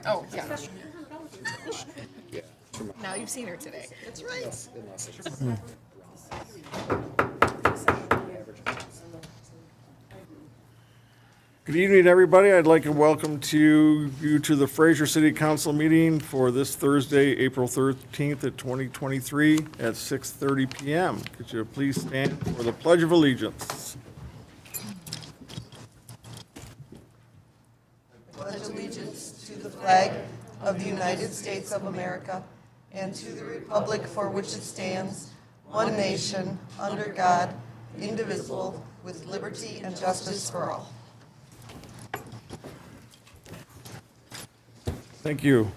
Oh, yeah. Now you've seen her today. That's right. Good evening, everybody. I'd like to welcome you to the Fraser City Council meeting for this Thursday, April 13th at 2023 at 6:30 PM. Could you please stand for the Pledge of Allegiance? Pledge allegiance to the flag of the United States of America and to the republic for which it stands, one nation, under God, indivisible, with liberty and justice for all. Thank you.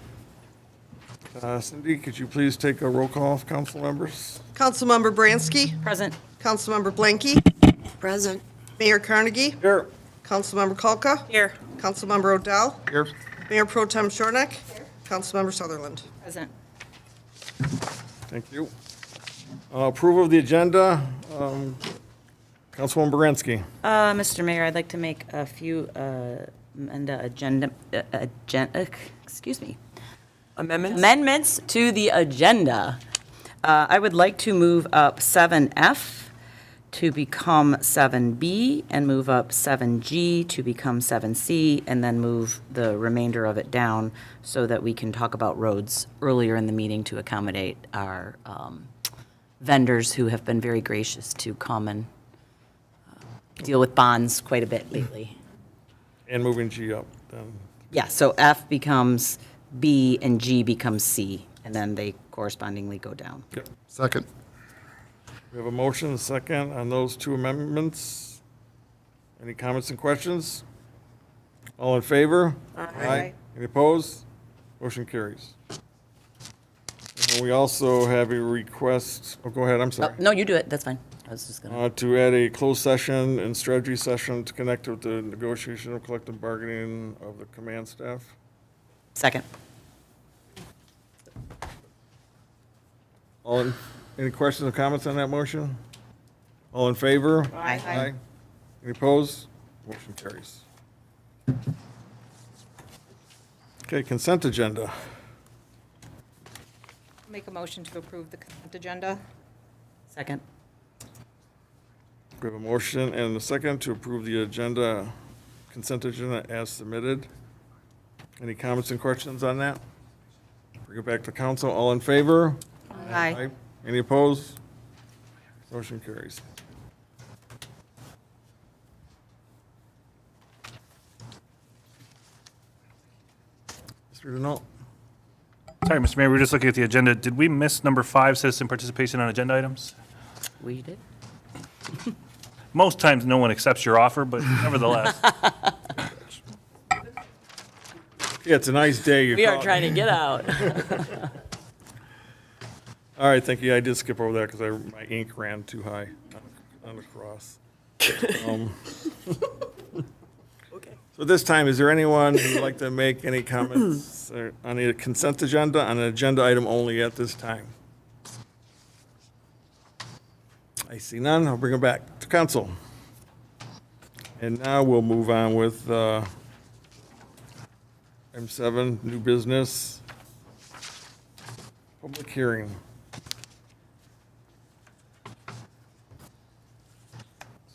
Cindy, could you please take a roll call of council members? Councilmember Bransky, Present. Councilmember Blanky, Present. Mayor Carnegie, Here. Councilmember Kalka, Here. Councilmember Odell, Here. Mayor Pro Tem Shornack, Councilmember Sutherland. Present. Thank you. Approval of the agenda. Councilwoman Baranski. Mr. Mayor, I'd like to make a few amendments to the agenda. I would like to move up 7F to become 7B and move up 7G to become 7C, and then move the remainder of it down so that we can talk about roads earlier in the meeting to accommodate our vendors who have been very gracious to come and deal with bonds quite a bit lately. And moving G up then. Yeah, so F becomes B and G becomes C, and then they correspondingly go down. Yep. Second. We have a motion, a second on those two amendments. Any comments and questions? All in favor? Aye. Any opposed? Motion carries. And we also have a request, oh, go ahead, I'm sorry. No, you do it, that's fine. I was just gonna, To add a closed session and strategy session to connect with the negotiation of collective bargaining of the command staff. second. Any questions or comments on that motion? All in favor? Aye. Any opposed? Motion carries. Okay, consent agenda. Make a motion to approve the consent agenda. Second. We have a motion and a second to approve the agenda, consent agenda as submitted. Any comments and questions on that? Bring it back to council. All in favor? Aye. Any opposed? Motion carries. Mr. Denault? Sorry, Mr. Mayor, we were just looking at the agenda. Did we miss number 5, citizen participation on agenda items? We did. Most times, no one accepts your offer, but nevertheless. Yeah, it's a nice day. You We are called. trying to get out. All right, thank you. I did skip over that because my ink ran too high on the cross. So at this time, is there anyone who would like to make any comments on the consent agenda, on an agenda item only at this time? I see none. I'll bring it back to council. And now we'll move on with item 7, new business, public hearing.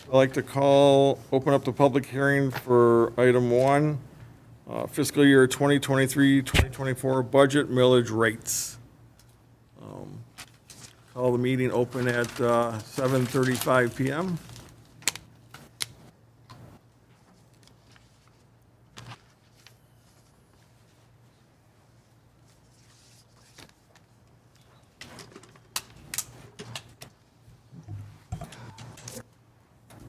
I'd like to open up the public hearing for item 1, fiscal year 2023-2024 budget millage rates. Call the meeting open at 7:35 PM.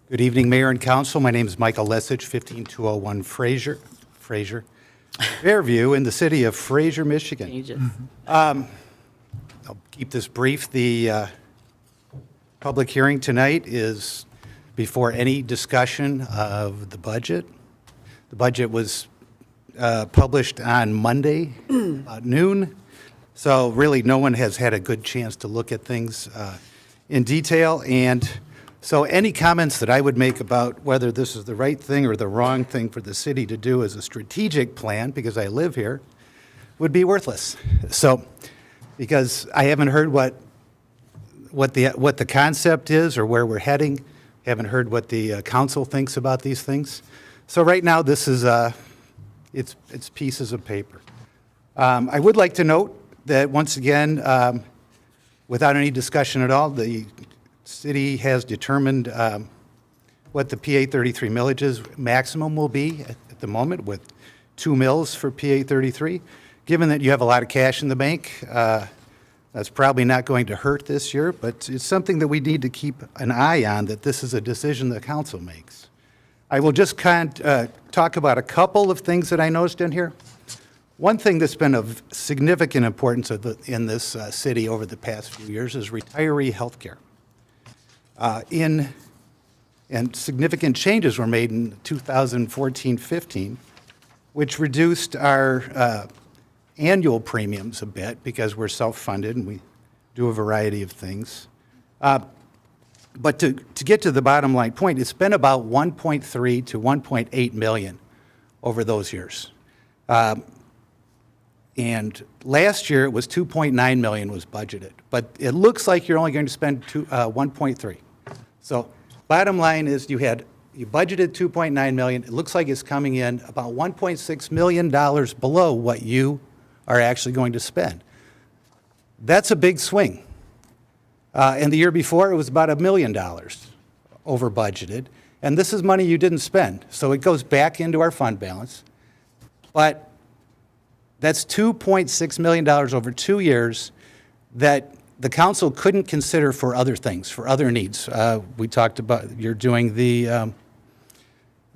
Good evening, Mayor and Council. My name is Michael Lesich, 15201 Fraser, Fairview, in the city of Fraser, Michigan. Changes. I'll keep this brief. The public hearing tonight is before any discussion of the budget. The budget was published on Monday, noon, so really no one has had a good chance to look at things in detail, and So any comments that I would make about whether this is the right thing or the wrong thing for the city to do as a strategic plan, because I live here, would be worthless. So, because I haven't heard what the concept is or where we're heading, haven't heard what the council thinks about these things. So right now, this is, it's pieces of paper. I would like to note that, once again, without any discussion at all, the city has determined what the PA 33 millages maximum will be at the moment, with 2 mills for PA 33. Given that you have a lot of cash in the bank, that's probably not going to hurt this year, but it's something that we need to keep an eye on, that this is a decision the council makes. I will just talk about a couple of things that I noticed in here. One thing that's been of significant importance in this city over the past few years is retiree health care. And significant changes were made in 2014-15, which reduced our annual premiums a bit, because we're self-funded and we do a variety of things. But to get to the bottom line point, it's been about 1.3 to 1.8 million over those years. And last year, it was 2.9 million was budgeted, but it looks like you're only going to spend 1.3. So bottom line is you budgeted 2.9 million. It looks like it's coming in about $1.6 million below what you are actually going to spend. That's a big swing. And the year before, it was about $1 million over budgeted. And this is money you didn't spend. So it goes back into our fund balance. But that's $2.6 million over 2 years that the council couldn't consider for other things, for other needs. We talked about, you're doing the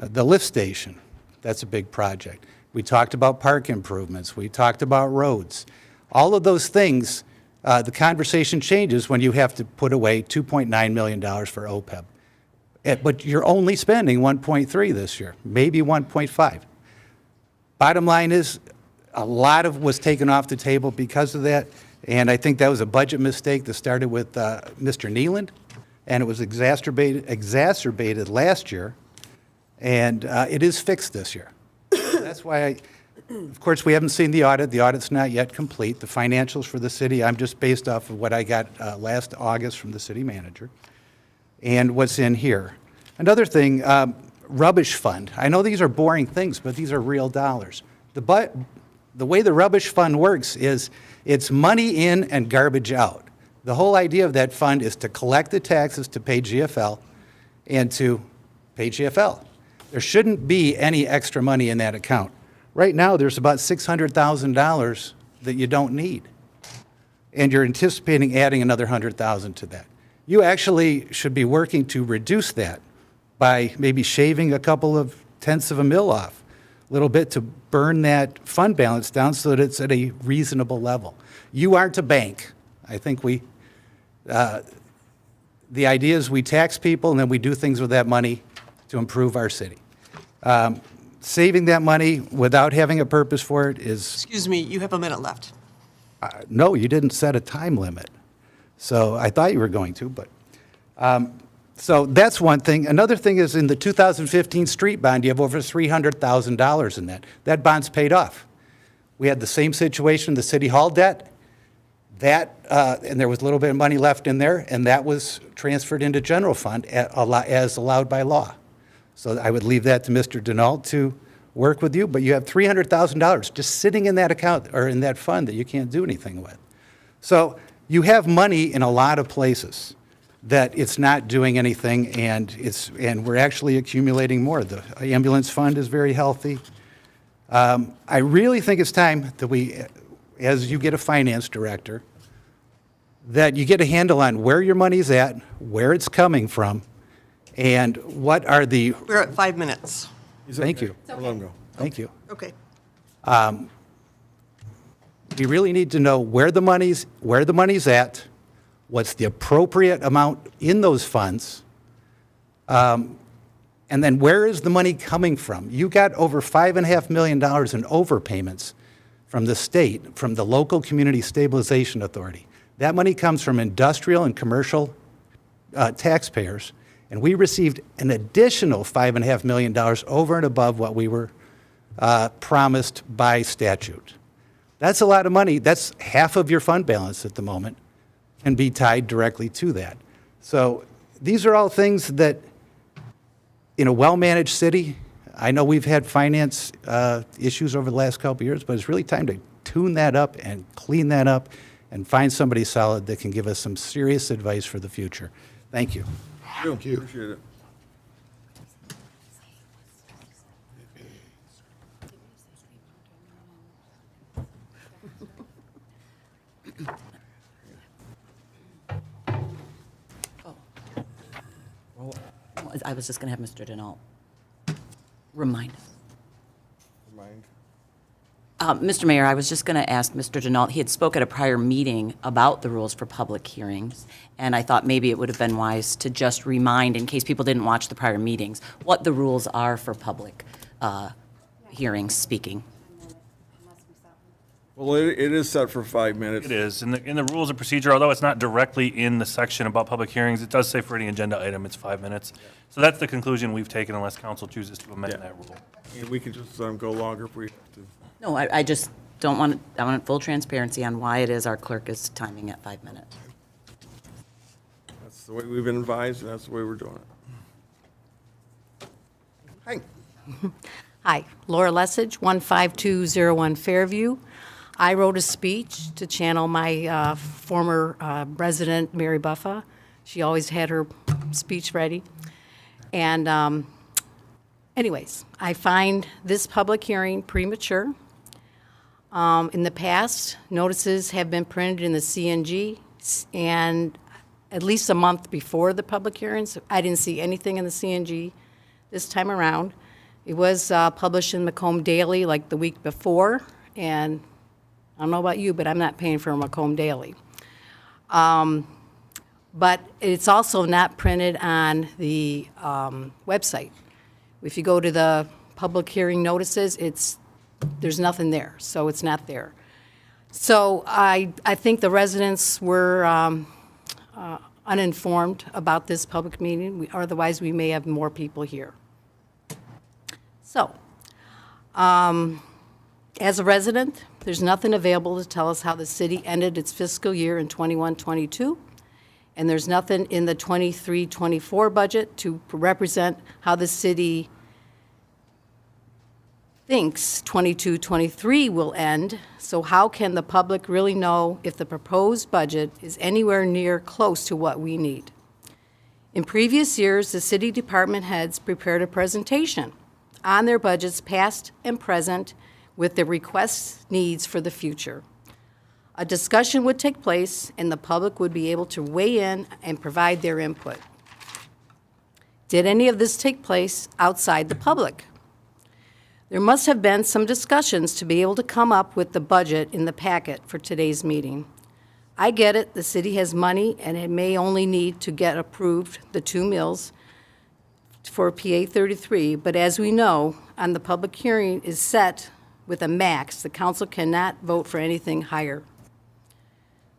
lift station. That's a big project. We talked about park improvements. We talked about roads. All of those things, the conversation changes when you have to put away $2.9 million for OPEB. But you're only spending 1.3 this year, maybe 1.5. Bottom line is, a lot of was taken off the table because of that, and I think that was a budget mistake that started with Mr. Nealand, and it was exacerbated last year, and it is fixed this year. That's why of course, we haven't seen the audit. The audit's not yet complete. The financials for the city, I'm just based off of what I got last August from the city manager and what's in here. Another thing, rubbish fund. I know these are boring things, but these are real dollars. The way the rubbish fund works is it's money in and garbage out. The whole idea of that fund is to collect the taxes to pay GFL and to pay GFL. There shouldn't be any extra money in that account. Right now, there's about $600,000 that you don't need. And you're anticipating adding another $100,000 to that. You actually should be working to reduce that by maybe shaving a couple of tenths of a mil off, a little bit, to burn that fund balance down so that it's at a reasonable level. You aren't a bank. I think the idea is we tax people and then we do things with that money to improve our city. Saving that money without having a purpose for it is... Excuse me, you have a minute left. No, you didn't set a time limit. So I thought you were going to, but... So that's one thing. Another thing is, in the 2015 street bond, you have over $300,000 in that. That bond's paid off. We had the same situation, the city hall debt. And there was a little bit of money left in there, and that was transferred into general fund as allowed by law. So I would leave that to Mr. Denault to work with you, but you have $300,000 just sitting in that account or in that fund that you can't do anything with. So you have money in a lot of places that it's not doing anything, and we're actually accumulating more. The ambulance fund is very healthy. I really think it's time that we, as you get a finance director, that you get a handle on where your money's at, where it's coming from, and what are the... We're at 5 minutes. Thank you. Let him go. Thank you. Okay. We really need to know where the money's at, what's the appropriate amount in those funds, and then where is the money coming from? You got over $5.5 million in overpayments from the state, from the local community stabilization authority. That money comes from industrial and commercial taxpayers, And we received an additional $5.5 million over and above what we were promised by statute. That's a lot of money. That's half of your fund balance at the moment can be tied directly to that. So these are all things that, in a well-managed city, I know we've had finance issues over the last couple of years, but it's really time to tune that up and clean that up and find somebody solid that can give us some serious advice for the future. Thank you. Thank you. Appreciate it. I was just going to have Mr. Denault remind us. Mind? Mr. Mayor, I was just going to ask Mr. Denault, he had spoke at a prior meeting about the rules for public hearings, and I thought maybe it would have been wise to just remind, in case people didn't watch the prior meetings, what the rules are for public hearings speaking. Well, it is set for 5 minutes. It is. In the rules of procedure, although it's not directly in the section about public hearings, it does say for any agenda item, it's 5 minutes. So that's the conclusion we've taken unless council chooses to amend Yeah. that rule. And we can just go longer if we have to. No, I just don't want, I want full transparency on why it is our clerk is timing at 5 minutes. That's the way we've been advised, and that's the way we're doing it. Hi. Hi, Laura Lessig, 15201 Fairview. I wrote a speech to channel my former resident, Mary Buffa. She always had her speech ready. And anyways, I find this public hearing premature. In the past, notices have been printed in the CNG, and at least a month before the public hearings. I didn't see anything in the CNG this time around. It was published in Macomb Daily like the week before, and I don't know about you, but I'm not paying for Macomb Daily. But it's also not printed on the website. If you go to the public hearing notices, there's nothing there, so it's not there. So I think the residents were uninformed about this public meeting. Otherwise, we may have more people here. So, as a resident, there's nothing available to tell us how the city ended its fiscal year in 21-22, and there's nothing in the 23-24 budget to represent how the city thinks 22-23 will end. So how can the public really know if the proposed budget is anywhere near close to what we need? In previous years, the city department heads prepared a presentation on their budgets, past and present, with the requests needs for the future. A discussion would take place, and the public would be able to weigh in and provide their input. Did any of this take place outside the public? There must have been some discussions to be able to come up with the budget in the packet for today's meeting. I get it, the city has money, and it may only need to get approved the 2 mills for PA 33, but as we know, on the public hearing is set with a max, the council cannot vote for anything higher.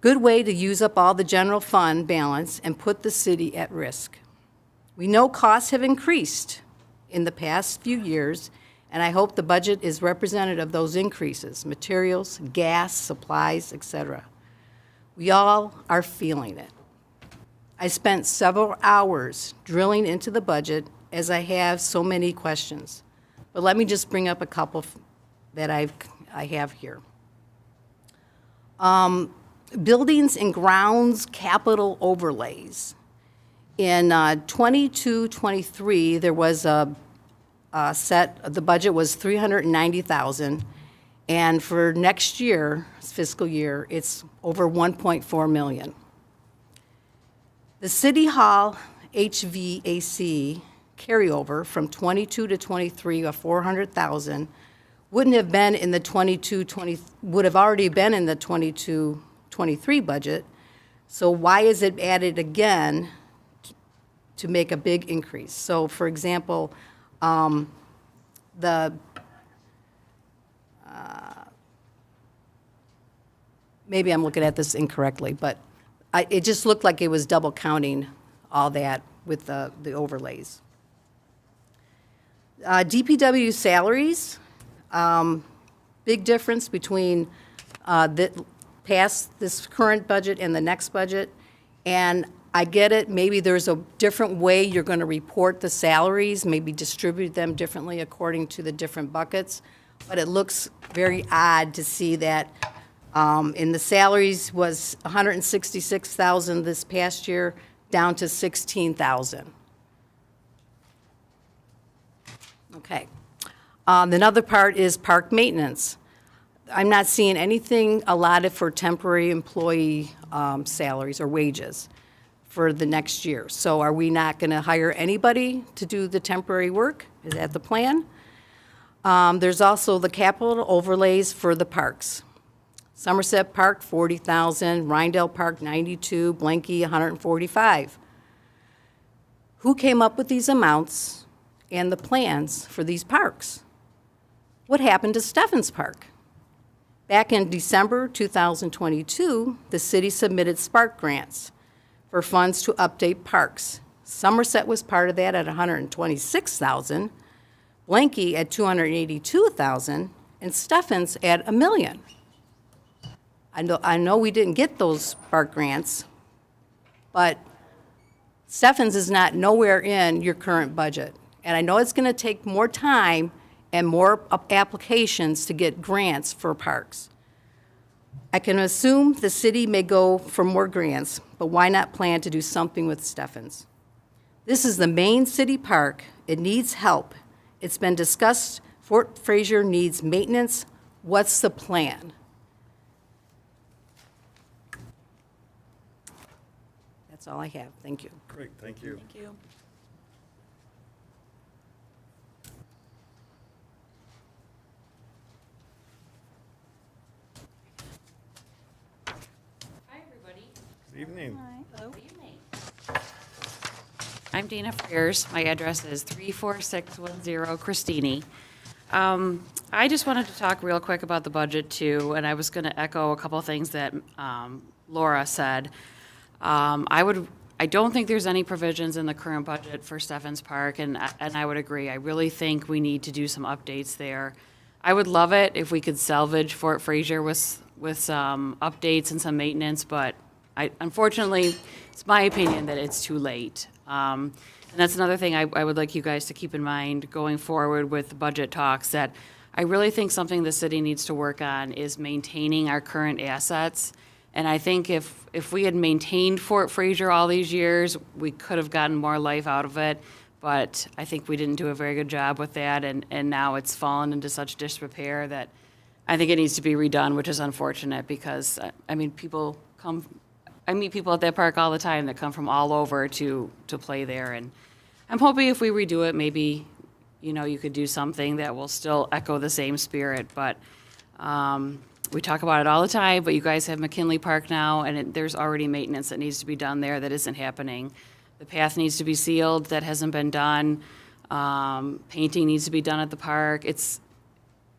Good way to use up all the general fund balance and put the city at risk. We know costs have increased in the past few years, and I hope the budget is representative of those increases, materials, gas, supplies, etc. We all are feeling it. I spent several hours drilling into the budget as I have so many questions. But let me just bring up a couple that I have here. Buildings and grounds capital overlays. In 22-23, there was the budget was $390,000, and for next year, fiscal year, it's over $1.4 million. The City Hall HVAC carryover from 22 to 23 of $400,000 wouldn't have been in the 22-20, would have already been in the 22-23 budget. So why is it added again to make a big increase? So for example, maybe I'm looking at this incorrectly, but it just looked like it was double counting all that with the overlays. DPW salaries, big difference between past this current budget and the next budget. And I get it, maybe there's a different way you're going to report the salaries, maybe distribute them differently according to the different buckets. But it looks very odd to see that in the salaries was $166,000 this past year, down to $16,000. Okay. Another part is park maintenance. I'm not seeing anything allotted for temporary employee salaries or wages for the next year. So are we not going to hire anybody to do the temporary work? Is that the plan? There's also the capital overlays for the parks. Somerset Park, $40,000, Rindell Park, $92,000, Blanky, $145,000. Who came up with these amounts and the plans for these parks? What happened to Steffens Park? Back in December 2022, the city submitted Spark grants for funds to update parks. Somerset was part of that at $126,000, Blanky at $282,000, and Steffens at $1 million. I know we didn't get those Spark grants, but Steffens is not nowhere in your current budget. And I know it's going to take more time and more applications to get grants for parks. I can assume the city may go for more grants, but why not plan to do something with Steffens? This is the main city park. It needs help. It's been discussed. Fort Fraser needs maintenance. What's the plan? That's all I have. Thank you. Great, thank you. Thank you. Hi, everybody. Good evening. Good evening. I'm Dana Frears. My address is 34610 Christini. I just wanted to talk real quick about the budget too, and I was going to echo a couple of things that Laura said. I don't think there's any provisions in the current budget for Steffens Park, and I would agree. I really think we need to do some updates there. I would love it if we could salvage Fort Fraser with some updates and some maintenance, but unfortunately, it's my opinion that it's too late. And that's another thing I would like you guys to keep in mind going forward with the budget talks, that I really think something the city needs to work on is maintaining our current assets. And I think if we had maintained Fort Fraser all these years, we could have gotten more life out of it. But I think we didn't do a very good job with that, and now it's fallen into such disrepair that I think it needs to be redone, which is unfortunate because, I mean, I meet people at that park all the time that come from all over to play there. And I'm hoping if we redo it, maybe, you could do something that will still echo the same spirit. But we talk about it all the time, but you guys have McKinley Park now, and there's already maintenance that needs to be done there that isn't happening. The path needs to be sealed, that hasn't been done. Painting needs to be done at the park.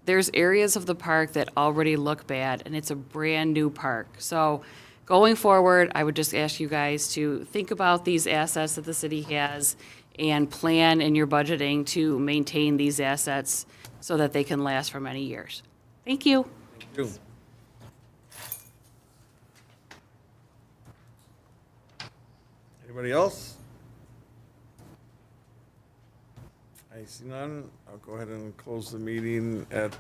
There's areas of the park that already look bad, and it's a brand-new park. So going forward, I would just ask you guys to think about these assets that the city has and plan in your budgeting to maintain these assets so that they can last for many years. Thank you. You. Anybody else? I see none. I'll go ahead and close the meeting at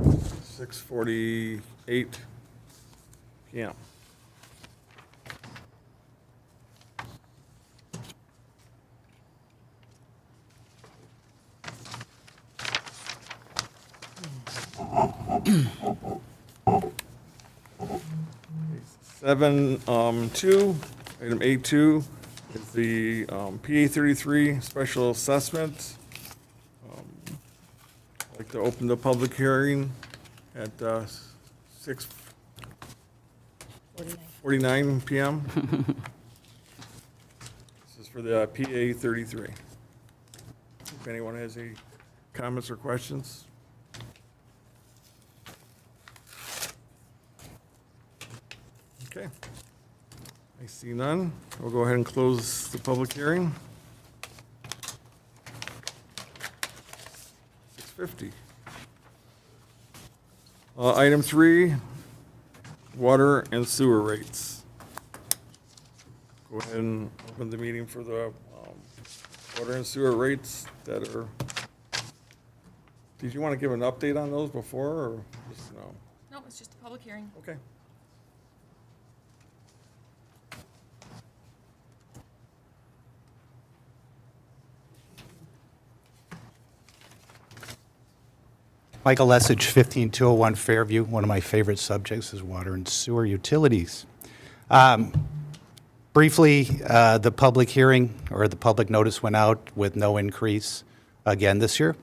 6:48 p.m. Seven, two, item A2 is the PA 33 special assessment. I'd like to open the public hearing at 6:49 p.m. This is for the PA 33. If anyone has any comments or questions. Okay. I see none. We'll go ahead and close the public hearing. 6:50. Item 3, water and sewer rates. Go ahead and open the meeting for the water and sewer rates that are, did you want to give an update on those before, or just no? No, it's just a public hearing. Okay. Michael Lessig, 15201 Fairview. One of my favorite subjects is water and sewer utilities. Briefly, the public hearing or the public notice went out with no increase again this year.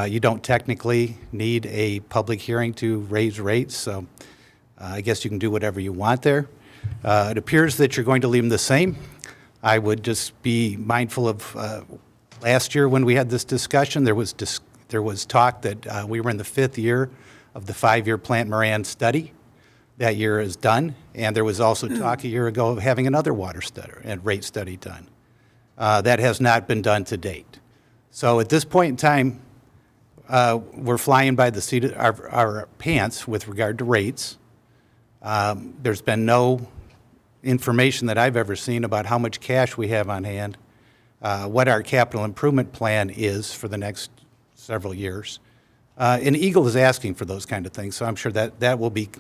You don't technically need a public hearing to raise rates, so I guess you can do whatever you want there. It appears that you're going to leave them the same. I would just be mindful of last year when we had this discussion, there was talk that we were in the 5th year of the 5-year Plant Moran study. That year is done, and there was also talk a year ago of having another water study and rate study done. That has not been done to date. So at this point in time, we're flying by the seat of our pants with regard to rates. There's been no information that I've ever seen about how much cash we have on hand, what our capital improvement plan is for the next several years. And Eagle is asking for those kind of things, so I'm sure that will be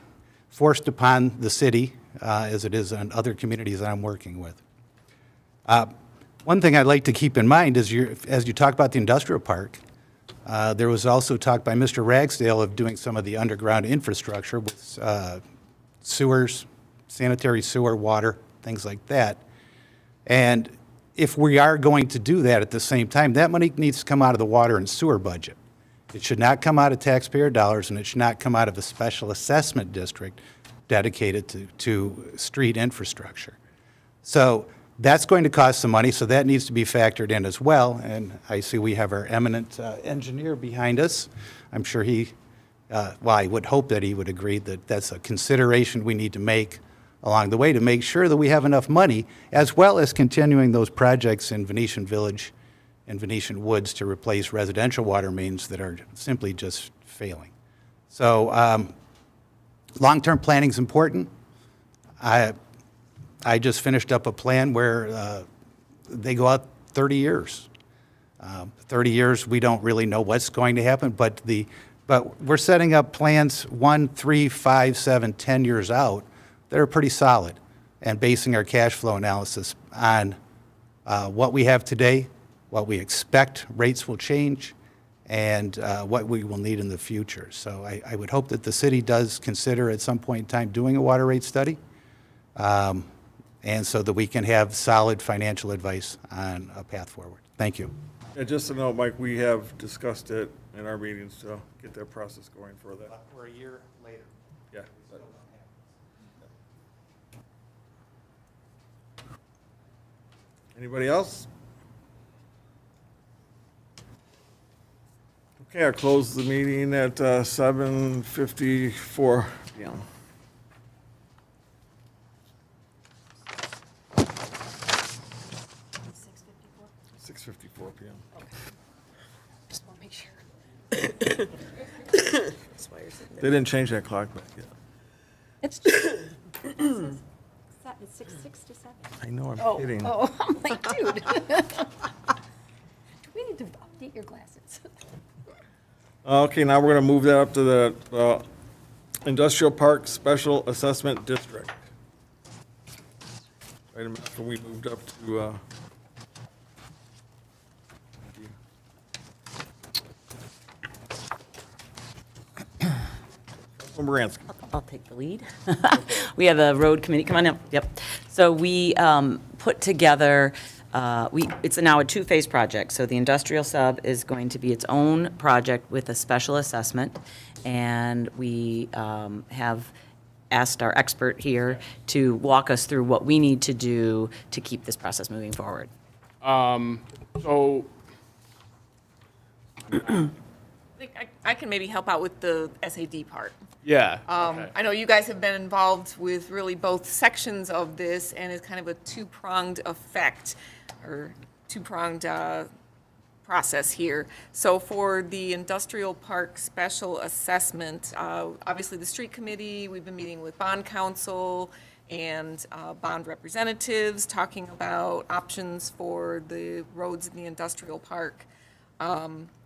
forced upon the city, as it is on other communities that I'm working with. One thing I'd like to keep in mind is as you talk about the industrial park, there was also talk by Mr. Ragsdale of doing some of the underground infrastructure with sewers, sanitary sewer, water, things like that. And if we are going to do that at the same time, that money needs to come out of the water and sewer budget. It should not come out of taxpayer dollars, and it should not come out of a special assessment district dedicated to street infrastructure. So that's going to cost some money, so that needs to be factored in as well. And I see we have our eminent engineer behind us. I'm sure I would hope that he would agree that that's a consideration we need to make along the way to make sure that we have enough money, as well as continuing those projects in Venetian Village and Venetian Woods to replace residential water mains that are simply just failing. So long-term planning is important. I just finished up a plan where they go out 30 years. 30 years, we don't really know what's going to happen, but we're setting up plans 1, 3, 5, 7, 10 years out that are pretty solid, and basing our cash flow analysis on what we have today, what we expect rates will change, and what we will need in the future. So I would hope that the city does consider at some point in time doing a water rate study, and so that we can have solid financial advice on a path forward. Thank you. Yeah, just to note, Mike, we have discussed it in our meetings to get that process going for that. We're a year later. Yeah. Anybody else? Okay, I close the meeting at 7:54 p.m. $6:54 p.m. Just want to make sure. They didn't change that clock back yet. It's It's 6:67. I know, I'm kidding. Oh, I'm like, dude. We need to update your glasses. Okay, now we're going to move that up to the Industrial Park Special Assessment District. Item after we moved up to Moransky. I'll take the lead. We have a road committee, come on up, yep. So we put together, it's now a two-phase project. So the industrial sub is going to be its own project with a special assessment. And we have asked our expert here to walk us through what we need to do to keep this process moving forward. So think I can maybe help out with the SAD part. Yeah. I know you guys have been involved with really both sections of this, and it's kind of a two-pronged effect, or two-pronged process here. So for the industrial park special assessment, obviously the street committee, we've been meeting with bond counsel and bond representatives, talking about options for the roads in the industrial park.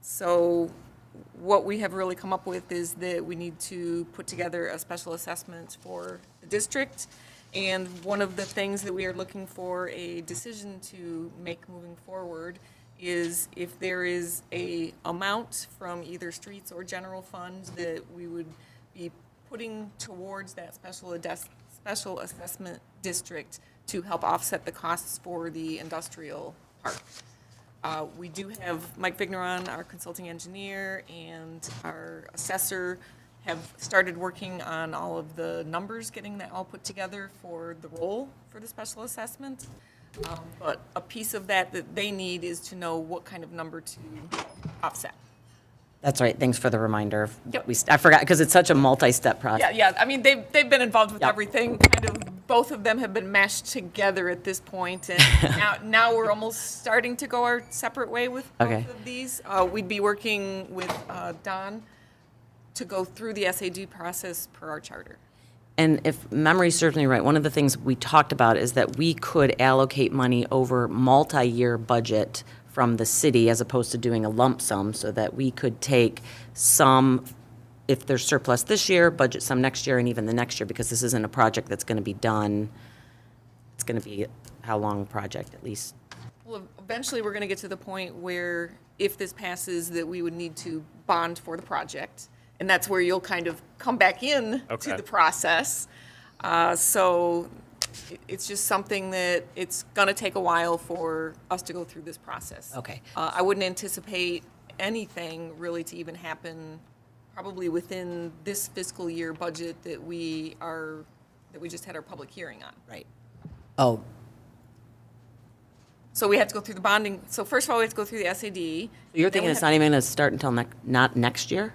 So what we have really come up with is that we need to put together a special assessment for the district. And one of the things that we are looking for a decision to make moving forward is if there is a amount from either streets or general funds that we would be putting towards that special assessment district to help offset the costs for the industrial park. We do have Mike Vigneron, our consulting engineer, and our assessor have started working on all of the numbers, getting that all put together for the role for the special assessment. But a piece of that they need is to know what kind of number to offset. That's right, thanks for the reminder. Yep. I forgot, because it's such a multi-step process. Yeah, I mean, they've been involved with Yep. everything, kind of, both of them have been mashed together at this point, and now we're almost starting to go our separate way with both Okay. of these. We'd be working with Don to go through the SAD process per our charter. And if memory serves me right, one of the things we talked about is that we could allocate money over multi-year budget from the city as opposed to doing a lump sum, so that we could take some, if there's surplus this year, budget some next year and even the next year, because this isn't a project that's going to be done. It's going to be how long a project, at least? Well, eventually, we're going to get to the point where, if this passes, that we would need to bond for the project. And that's where you'll kind of come back in Okay. to the process. So it's just something that it's going to take a while for us to go through this process. Okay. I wouldn't anticipate anything really to even happen probably within this fiscal year budget that we just had our public hearing on. Right. Oh, So we have to go through the bonding. So first of all, we have to go through the SAD. you're Then we thinking it's have- not even going to start until not next year?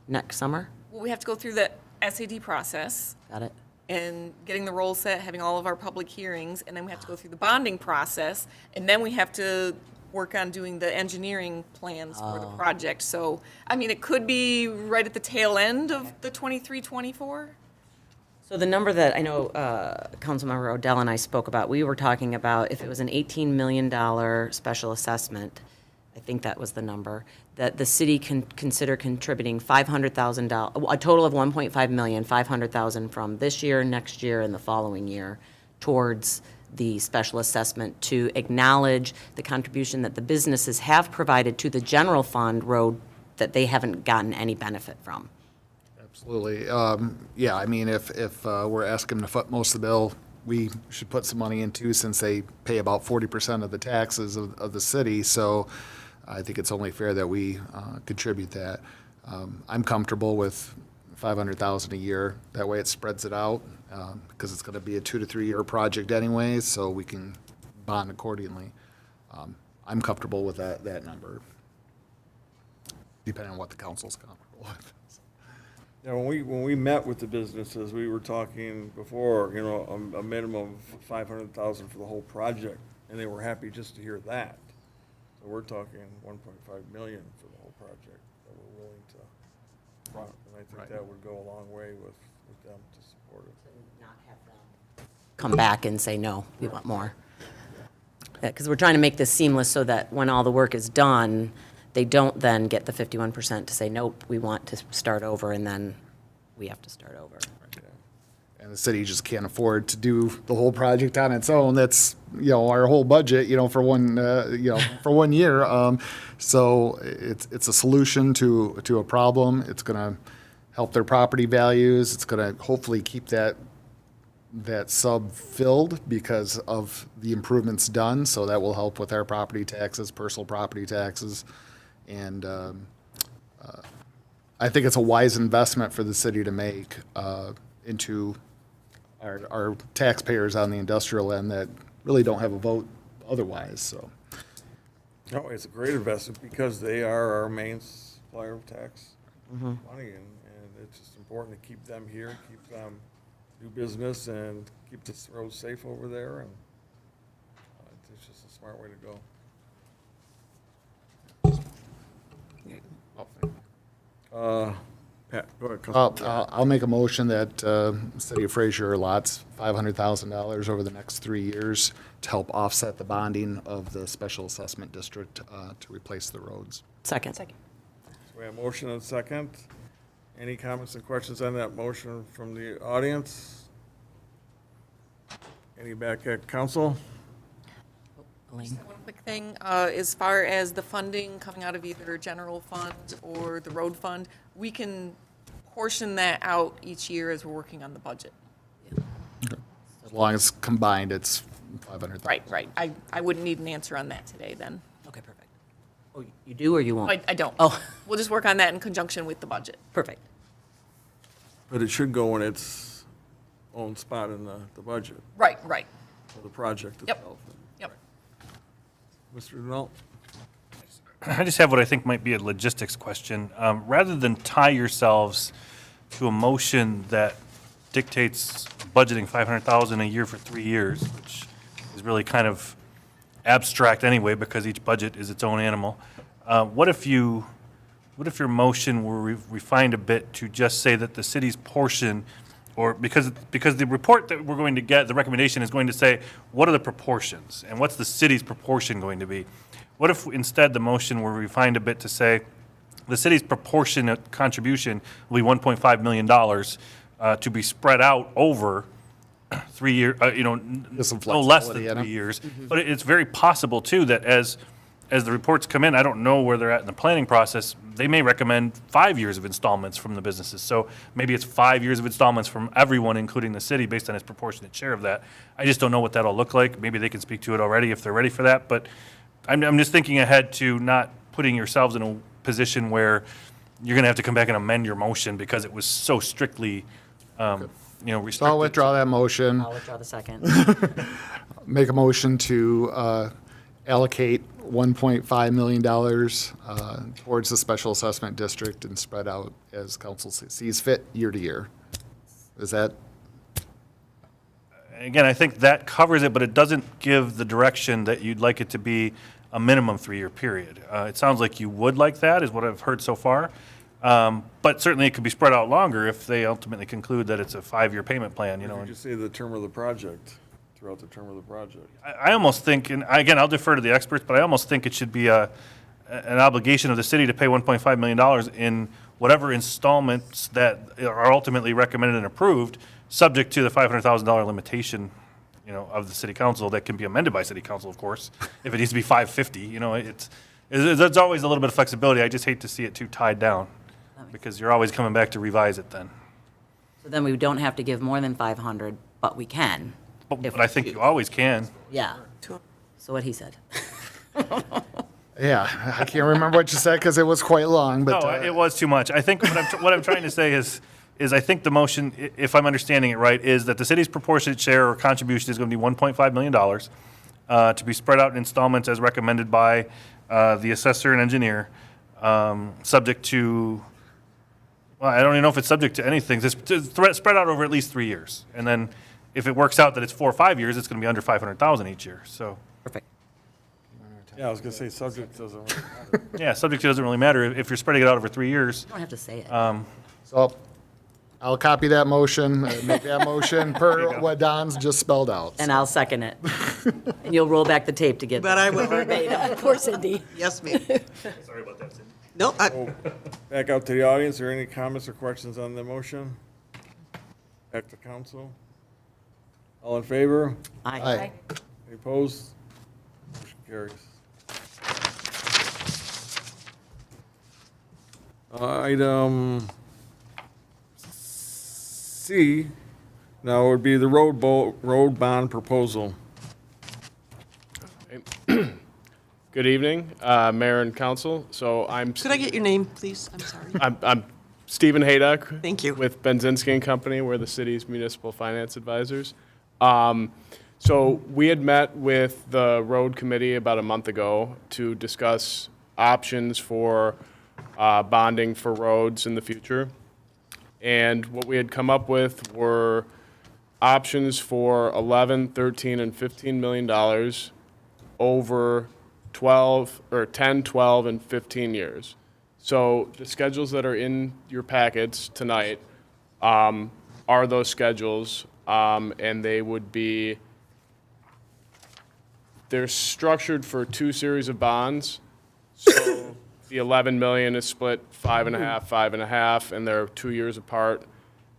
Next summer? Well, we have to go through the SAD process Got it? and getting the roll set, having all of our public hearings, and then we have to go through the bonding process, and then we have to work on doing the engineering plans for the project. So, I mean, it could be right at the tail end of the 23-24. So the number that I know Councilmember Odell and I spoke about, we were talking about if it was an $18 million special assessment, I think that was the number, that the city can consider contributing $500,000, a total of $1.5 million, $500,000 from this year, next year, and the following year towards the special assessment to acknowledge the contribution that the businesses have provided to the general fund road that they haven't gotten any benefit from. Absolutely. Yeah, I mean, if we're asking them to foot most of the bill, we should put some money in too, since they pay about 40% of the taxes of the city. So I think it's only fair that we contribute that. I'm comfortable with $500,000 a year. That way it spreads it out, because it's going to be a 2 to 3 year project anyway, so we can bond accordingly. I'm comfortable with that number, depending on what the council's comfortable with. Yeah, when we met with the businesses, we were talking before, you know, a minimum of 500,000 for the whole project, and they were happy just to hear that. So we're talking 1.5 million for the whole project that we're willing to front, and I think that would go a long way with them to support it. Come back and say, no, we want more. Because we're trying to make this seamless so that when all the work is done, they don't then get the 51% to say, nope, we want to start over, and then we have to start over. And the city just can't afford to do the whole project on its own. That's, you know, our whole budget, you know, for one, for 1 year. So it's a solution to a problem. It's going to help their property values. It's going to hopefully keep that sub filled because of the improvements done. So that will help with our property taxes, personal property taxes. And I think it's a wise investment for the city to make into our taxpayers on the industrial end that really don't have a vote otherwise, so. No, it's a great investment because they are our main supplier of tax money, and it's just important to keep them here, keep them do business, and keep the roads safe over there, and it's just a smart way to go. Pat, go ahead. Councilman. I'll make a motion that City of Fraser allots $500,000 over the next 3 years to help offset the bonding of the special assessment district to replace the roads. Second. So we have motion and second. Any comments and questions on that motion from the audience? Any back at council? Elaine. One quick thing, as far as the funding coming out of either general fund or the road fund, we can portion that out each year as we're working on the budget. As long as combined, it's 500,000. Right. I wouldn't need an answer on that today then. Okay, perfect. Oh, you do or you won't? I don't. Oh. We'll just work on that in conjunction with the budget. Perfect. But it should go in its own spot in the budget Right. for the project Yep. itself. Yep. Mr. Denault? I just have what I think might be a logistics question. Rather than tie yourselves to a motion that dictates budgeting 500,000 a year for 3 years, which is really kind of abstract anyway because each budget is its own animal. What if your motion were refined a bit to just say that the city's portion, or because the report that we're going to get, the recommendation is going to say, what are the proportions and what's the city's proportion going to be? What if instead the motion were refined a bit to say the city's proportionate contribution will be $1.5 million to be spread out over 3 years, There's some no less than flexibility in 3 it. years. But it's very possible too that as the reports come in, I don't know where they're at in the planning process, they may recommend 5 years of installments from the businesses. So maybe it's 5 years of installments from everyone, including the city, based on its proportionate share of that. I just don't know what that'll look like. Maybe they can speak to it already if they're ready for that. But I'm just thinking ahead to not putting yourselves in a position where you're going to have to come back and amend your motion because it was so strictly, restricted. So I'll withdraw that motion, I'll withdraw the second. make a motion to allocate $1.5 million towards the special assessment district and spread out as council sees fit year to year. Is that? Again, I think that covers it, but it doesn't give the direction that you'd like it to be a minimum 3-year period. It sounds like you would like that, is what I've heard so far. But certainly it could be spread out longer if they ultimately conclude that it's a 5-year payment plan, You and just say the term of the project, throughout the term of the project. I almost think, and again, I'll defer to the experts, but I almost think it should be an obligation of the city to pay $1.5 million in whatever installments that are ultimately recommended and approved, subject to the $500,000 limitation, of the city council that can be amended by city council, of course, if it needs to be $550. There's always a little bit of flexibility. I just hate to see it too tied down because you're always coming back to revise it then. So then we don't have to give more than 500, but we can. But I think you always can. Yeah. So what he said. Yeah, I can't remember what you said because it was quite long, but. No, it was too much. I think what I'm trying to say is I think the motion, if I'm understanding it right, is that the city's proportionate share or contribution is going to be $1.5 million to be spread out in installments as recommended by the assessor and engineer, subject to, well, I don't even know if it's subject to anything. It's spread out over at least 3 years. And then if it works out that it's 4 or 5 years, it's going to be under $500,000 each year. So, Perfect. Yeah, I was gonna say subject doesn't really matter. yeah, subject to doesn't really matter if you're spreading it out over 3 years. You don't have to say it. So I'll copy that motion, make that motion per what Don's just spelled out. And I'll second it. And you'll roll back the tape to get. But I will. Poor Cindy. Yes, ma'am. Sorry about that, Cindy. No, Back out to the audience, are there any comments or questions on the motion? Back to council. All in favor? Aye. Any opposed? Motion carries. Item C, now would be the road bond proposal. Good evening, Mayor and Council. So could I get your name, please? I'm sorry. I'm Stephen Hayduck. Thank you. With Benzinski and Company. We're the city's municipal finance advisors. So we had met with the road committee about a month ago to discuss options for bonding for roads in the future. And what we had come up with were options for 11, 13, and $15 million over 12, or 10, 12, and 15 years. So the schedules that are in your packets tonight are those schedules, and they would be, they're structured for 2 series of bonds. So the 11 million is split 5.5, 5.5, and they're 2 years apart,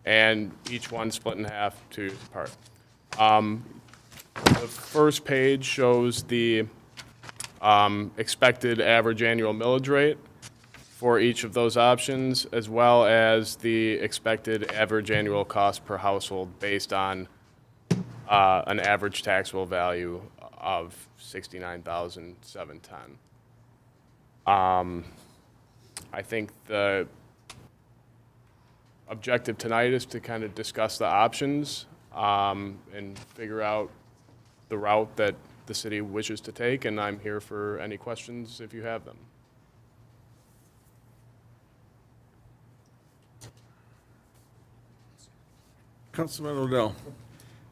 and each one split in half, 2 years apart. The first page shows the expected average annual millage rate for each of those options, as well as the expected average annual cost per household based on an average taxable value of $69,710. I think the objective tonight is to kind of discuss the options and figure out the route that the city wishes to take, and I'm here for any questions if you have them. Councilman Odell.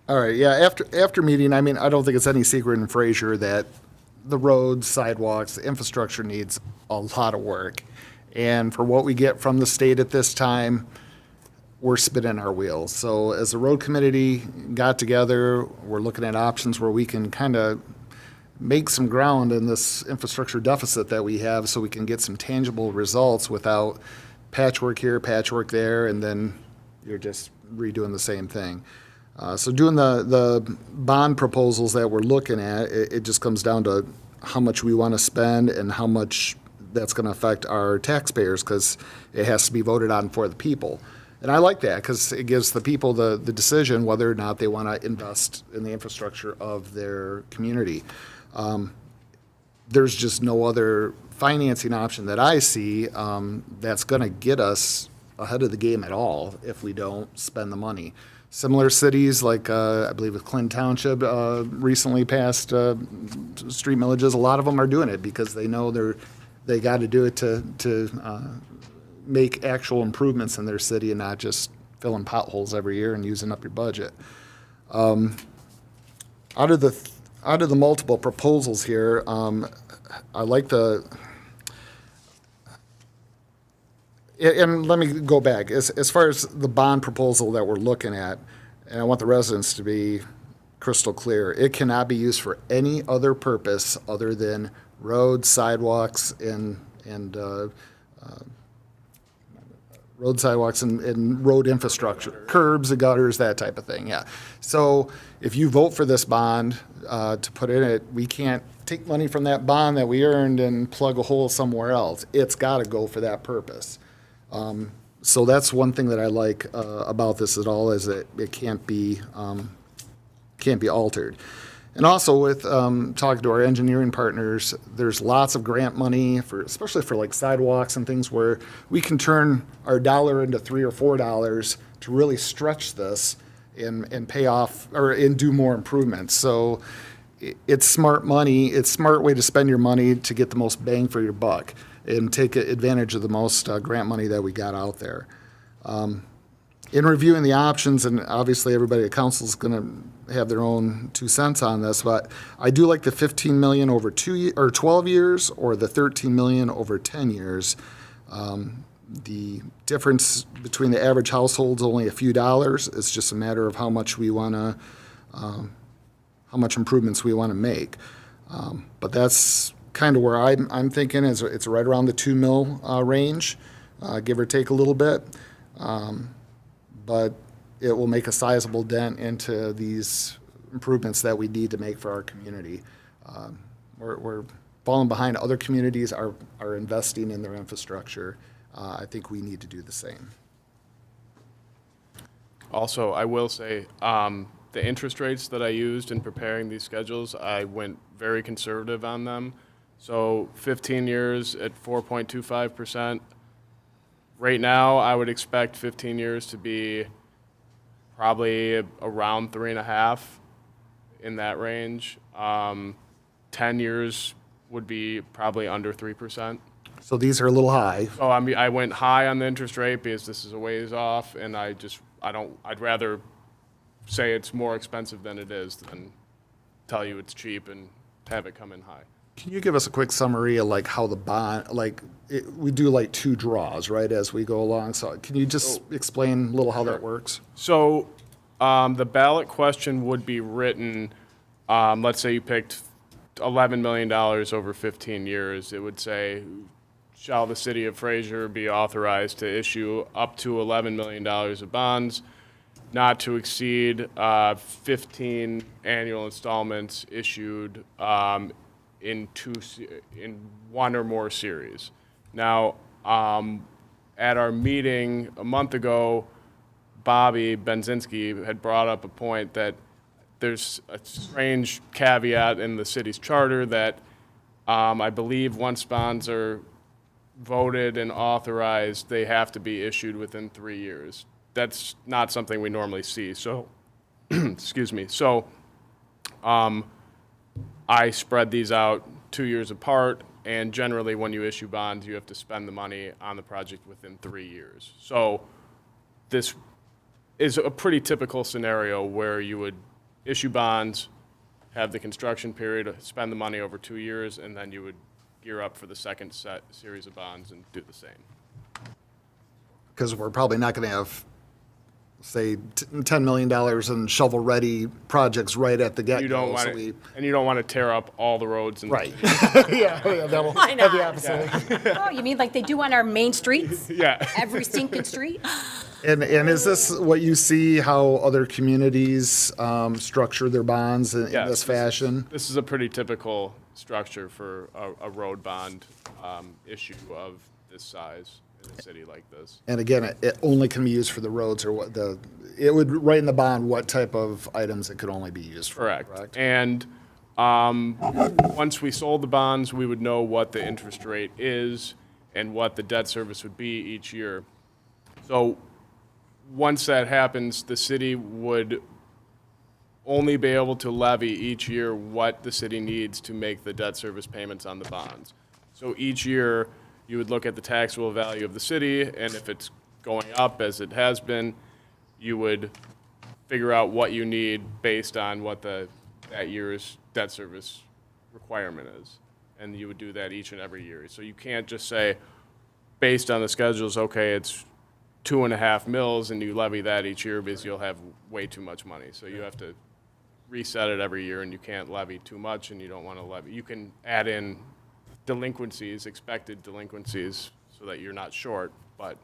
All right, yeah, after meeting, I mean, I don't think it's any secret in Fraser that the roads, sidewalks, the infrastructure needs a lot of work. And for what we get from the state at this time, we're spinning our wheels. So as the road committee got together, we're looking at options where we can kind of make some ground in this infrastructure deficit that we have so we can get some tangible results without patchwork here, patchwork there, and then you're just redoing the same thing. So doing the bond proposals that we're looking at, it just comes down to how much we want to spend and how much that's going to affect our taxpayers, because it has to be voted on for the people. And I like that because it gives the people the decision whether or not they want to invest in the infrastructure of their community. There's just no other financing option that I see that's going to get us ahead of the game at all if we don't spend the money. Similar cities like I believe with Clinton Township recently passed street millages. A lot of them are doing it because they know they got to do it to make actual improvements in their city and not just filling potholes every year and using up your budget. Out of the multiple proposals here, I like and let me go back. As far as the bond proposal that we're looking at, and I want the residents to be crystal clear, it cannot be used for any other purpose other than roads, sidewalks, and road infrastructure, curbs and gutters, that type of thing, yeah. So if you vote for this bond to put in it, we can't take money from that bond that we earned and plug a hole somewhere else. It's got to go for that purpose. So that's one thing that I like about this at all, is that it can't be altered. And also with talking to our engineering partners, there's lots of grant money for, especially for like sidewalks and things, where we can turn our dollar into $3 or $4 to really stretch this and pay off and do more improvements. So it's smart money. It's a smart way to spend your money to get the most bang for your buck and take advantage of the most grant money that we got out there. In reviewing the options, and obviously everybody at council is going to have their own 2 cents on this, but I do like the 15 million over 12 years or the 13 million over 10 years. The difference between the average household is only a few dollars. It's just a matter of how much we want to, how much improvements we want to make. But that's kind of where I'm thinking is it's right around the 2 mil range, give or take a little bit. But it will make a sizable dent into these improvements that we need to make for our community. We're falling behind. Other communities are investing in their infrastructure. I think we need to do the same. Also, I will say, the interest rates that I used in preparing these schedules, I went very conservative on them. So 15 years at 4.25%. Right now, I would expect 15 years to be probably around 3.5, in that range. 10 years would be probably under 3%. So these are a little high. So I mean, I went high on the interest rate because this is a ways off, and I'd rather say it's more expensive than it is than tell you it's cheap and have it come in high. Can you give us a quick summary of like how the bond, we do like 2 draws, right, as we go along? So can you just explain a little how that works? So the ballot question would be written, let's say you picked $11 million over 15 years. It would say, shall the city of Fraser be authorized to issue up to $11 million of bonds, not to exceed 15 annual installments issued in one or more series. Now, at our meeting a month ago, Bobby Benzinski had brought up a point that there's a strange caveat in the city's charter that I believe once bonds are voted and authorized, they have to be issued within 3 years. That's not something we normally see. So, excuse me. So, I spread these out 2 years apart, and generally when you issue bonds, you have to spend the money on the project within 3 years. So, this is a pretty typical scenario where you would issue bonds, have the construction period, spend the money over 2 years, and then you would gear up for the second series of bonds and do the same. Because we're probably not going to have, say, $10 million in shovel-ready projects right at the get-go. You don't want so to, and you don't want to tear up all the roads. And Right. Yeah, that'll Why have the not? opposite. Oh, you mean like they do on our main streets? Yeah. Every stinking street? And is this what you see, how other communities structure their bonds in Yes, this fashion? This is a pretty typical structure for a road bond issue of this size in a city like this. And again, it only can be used for the roads or it would write in the bond what type of items it could only be used for. Correct. And once we sold the bonds, we would know what the interest rate is and what the debt service would be each year. So once that happens, the city would only be able to levy each year what the city needs to make the debt service payments on the bonds. So each year, you would look at the taxable value of the city, and if it's going up as it has been, you would figure out what you need based on what that year's debt service requirement is. And you would do that each and every year. So you can't just say, based on the schedules, okay, it's 2.5 mils, and you levy that each year because you'll have way too much money. So you have to reset it every year, and you can't levy too much, and you don't want to levy. You can add in delinquencies, expected delinquencies, so that you're not short, but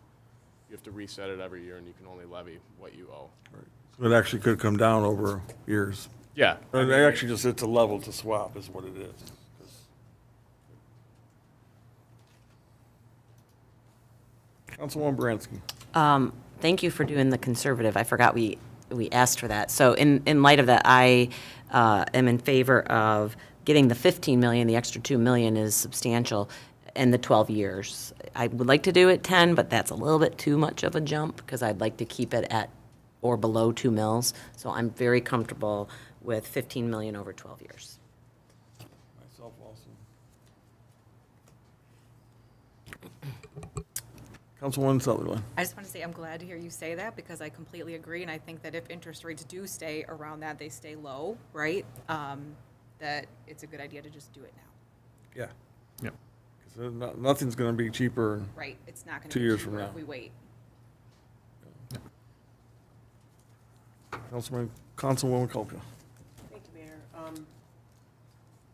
you have to reset it every year, and you can only levy what you owe. So it actually could come down over years. Yeah. But it actually just, it's a level to swap is what it is. Councilwoman Baranski. Thank you for doing the conservative. I forgot we asked for that. So in light of that, I am in favor of getting the 15 million. The extra 2 million is substantial, and the 12 years. I would like to do it 10, but that's a little bit too much of a jump because I'd like to keep it at or below 2 mils. So I'm very comfortable with 15 million over 12 years. Myself also. Councilwoman Sutherland. I just want to say I'm glad to hear you say that because I completely agree, and I think that if interest rates do stay around that, they stay low, right? That it's a good idea to just do it now. Yeah. Yep. Because nothing's going to be cheaper. Right, it's not going 2 to be years from cheaper now. if we wait. Councilwoman Culpa. Thank you, Mayor.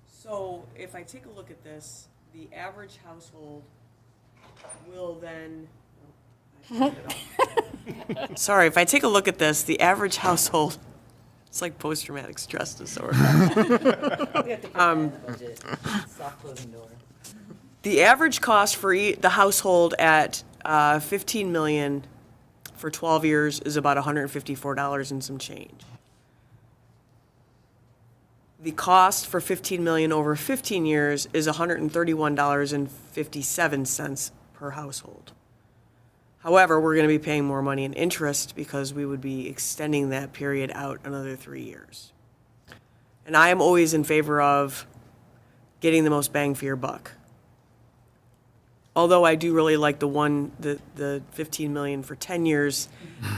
So if I take a look at this, the average household will then. Sorry, if I take a look at this, the average household, it's like post-traumatic stress disorder. The average cost for the household at 15 million for 12 years is about $154 and some change. The cost for 15 million over 15 years is $131.57 per household. However, we're going to be paying more money in interest because we would be extending that period out another 3 years. And I am always in favor of getting the most bang for your buck. although I do really like the 15 million for 10 years,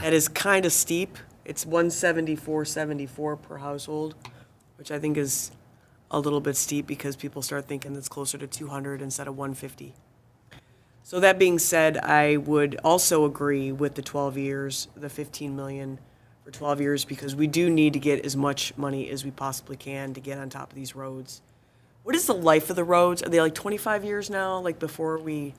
that is kind of steep. It's 174.74 per household, which I think is a little bit steep because people start thinking it's closer to 200 instead of 150. So that being said, I would also agree with the 12 years, the 15 million for 12 years, because we do need to get as much money as we possibly can to get on top of these roads. What is the life of the roads? Are they like 25 years now, like before we?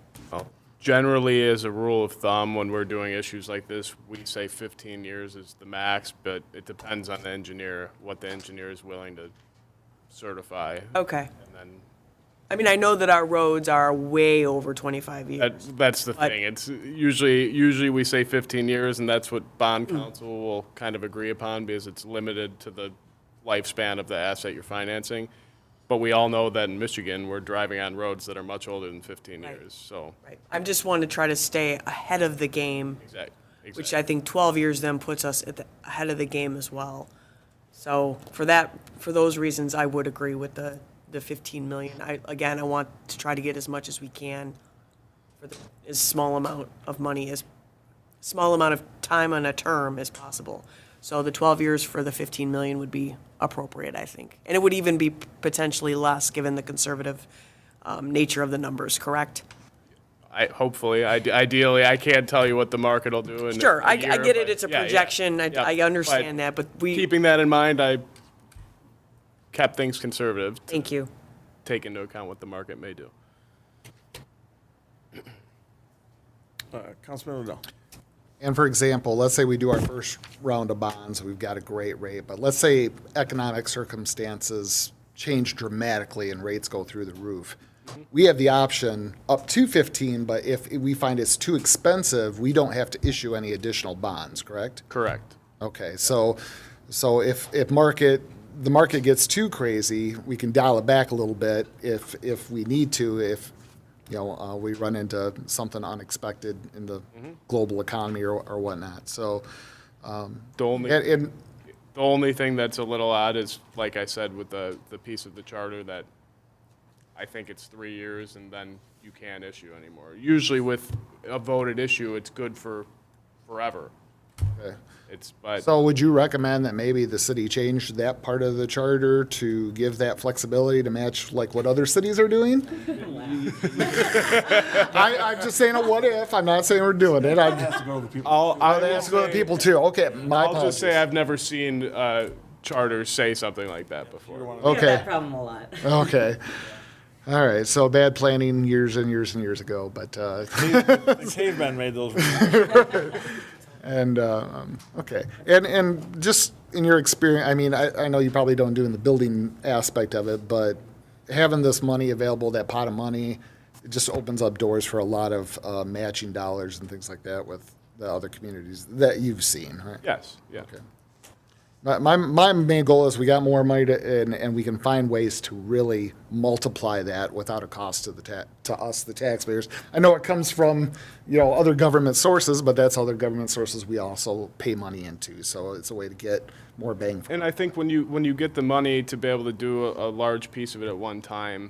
Generally, as a rule of thumb, when we're doing issues like this, we say 15 years is the max, but it depends on the engineer, what the engineer is willing to certify. Okay. And then I mean, I know that our roads are way over 25 years. that's the But- thing. It's usually we say 15 years, and that's what bond council will kind of agree upon because it's limited to the lifespan of the asset you're financing. But we all know that in Michigan, we're driving on roads that are much older than 15 Right. years. So, Right. I just want to try to stay ahead of the game, which I think 12 years then puts us ahead of the game as well. So for those reasons, I would agree with the 15 million. I want to try to get as much as we can for as small amount of money, as small amount of time on a term as possible. So the 12 years for the 15 million would be appropriate, I think. And it would even be potentially less, given the conservative nature of the numbers, correct? Ideally, I can't tell you what the market will do. Sure, I year, get it, but it's a yeah, projection, yeah. I understand that, but Keeping that in mind, I kept things conservative. To thank you. take into account what the market may do. Councilman Liddell. And for example, let's say we do our first round of bonds, we've got a great rate, but let's say economic circumstances change dramatically and rates go through the roof. We have the option up to 15, but if we find it's too expensive, we don't have to issue any additional bonds, correct? Correct. Okay, so if the market gets too crazy, we can dial it back a little bit if we need to, if we run into something unexpected in the global economy or whatnot. So The only thing that's a little odd is, like I said, with the piece of the charter that I think it's 3 years and then you can't issue anymore. Usually with a voted issue, it's good for forever. okay. But So would you recommend that maybe the city change that part of the charter to give that flexibility to match like what other cities are doing? I'm just saying a what if. I'm not saying we're doing it. Has to go to the people. I'll It has to go to the people too. Okay, my I'll apologies. just say I've never seen charters say something like that before. Okay, problem a lot. okay. All right, so bad planning years and years and years ago, but, The cavemen made those rules. and, okay. And just in your experience, I mean, I know you probably don't do in the building aspect of it, but having this money available, that pot of money, it just opens up doors for a lot of matching dollars and things like that with the other communities that you've seen, right? Yes, yeah. Okay. My main goal is we got more money and we can find ways to really multiply that without a cost to us, the taxpayers. I know it comes from, other government sources, but that's other government sources we also pay money into. So it's a way to get more bang for it. And I think when you get the money to be able to do a large piece of it at one time,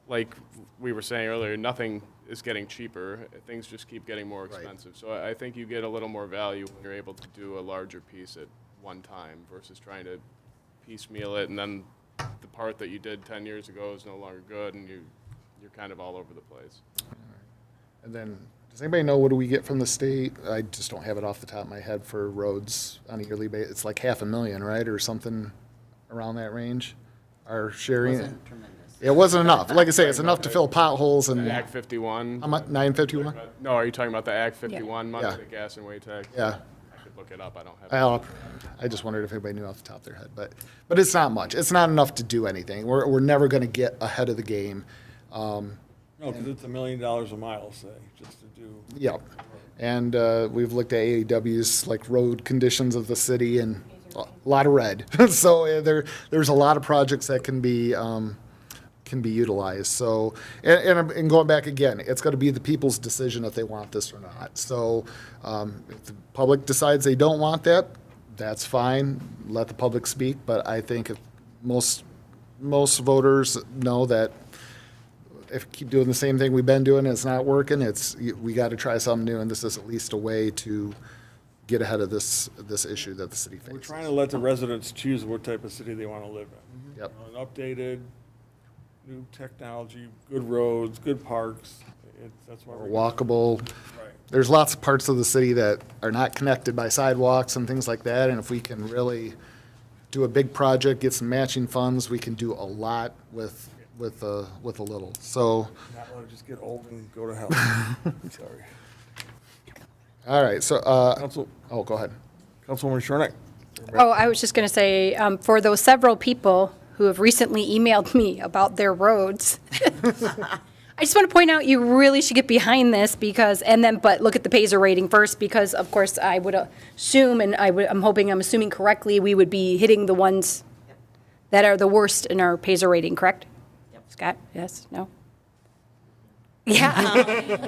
like we were saying earlier, nothing is getting cheaper. Things just keep getting more expensive. So I think you get a little more value when you're able to do a larger piece at one time versus trying to piecemeal it, and then the part that you did 10 years ago is no longer good, and you're kind of all over the place. And then, does anybody know what do we get from the state? I just don't have it off the top of my head for roads on a yearly basis. It's like $500,000, right, or something around that range? Our sharing. It wasn't enough. Like I say, it's enough to fill potholes and. Ag 51. How much? 951? No, are you talking about the Ag 51 money, Yeah. the gas and weight tax? Yeah. I could look it up. I don't have it. I just wondered if anybody knew off the top of their head, but it's not much. It's not enough to do anything. We're never going to get ahead of the game. No, because it's $1 million a mile, say, just to do. Yep. And we've looked at AEW's like road conditions of the city and a lot of red. So there's a lot of projects that can be utilized. So and going back again, it's going to be the people's decision if they want this or not. So if the public decides they don't want that, that's fine. Let the public speak. But I think if most voters know that if keep doing the same thing we've been doing, it's not working, we got to try something new, and this is at least a way to get ahead of this issue that the city faces. We're trying to let the residents choose what type of city they want to live in. Yep. You know, an updated, new technology, good roads, good parks. That's why we're. Walkable. Right. There's lots of parts of the city that are not connected by sidewalks and things like that, and if we can really do a big project, get some matching funds, we can do a lot with a little. So, Not let it just get old and go to hell. Sorry. all right, so, Council, oh, go ahead. Councilwoman Shornick. Oh, I was just going to say, for those several people who have recently emailed me about their roads, I just want to point out, you really should get behind this because, but look at the Pacer rating first, because of course I would assume, and I'm assuming correctly, we would be hitting the ones that are the worst in our Pacer rating, correct? Scott, yes, no? Yeah.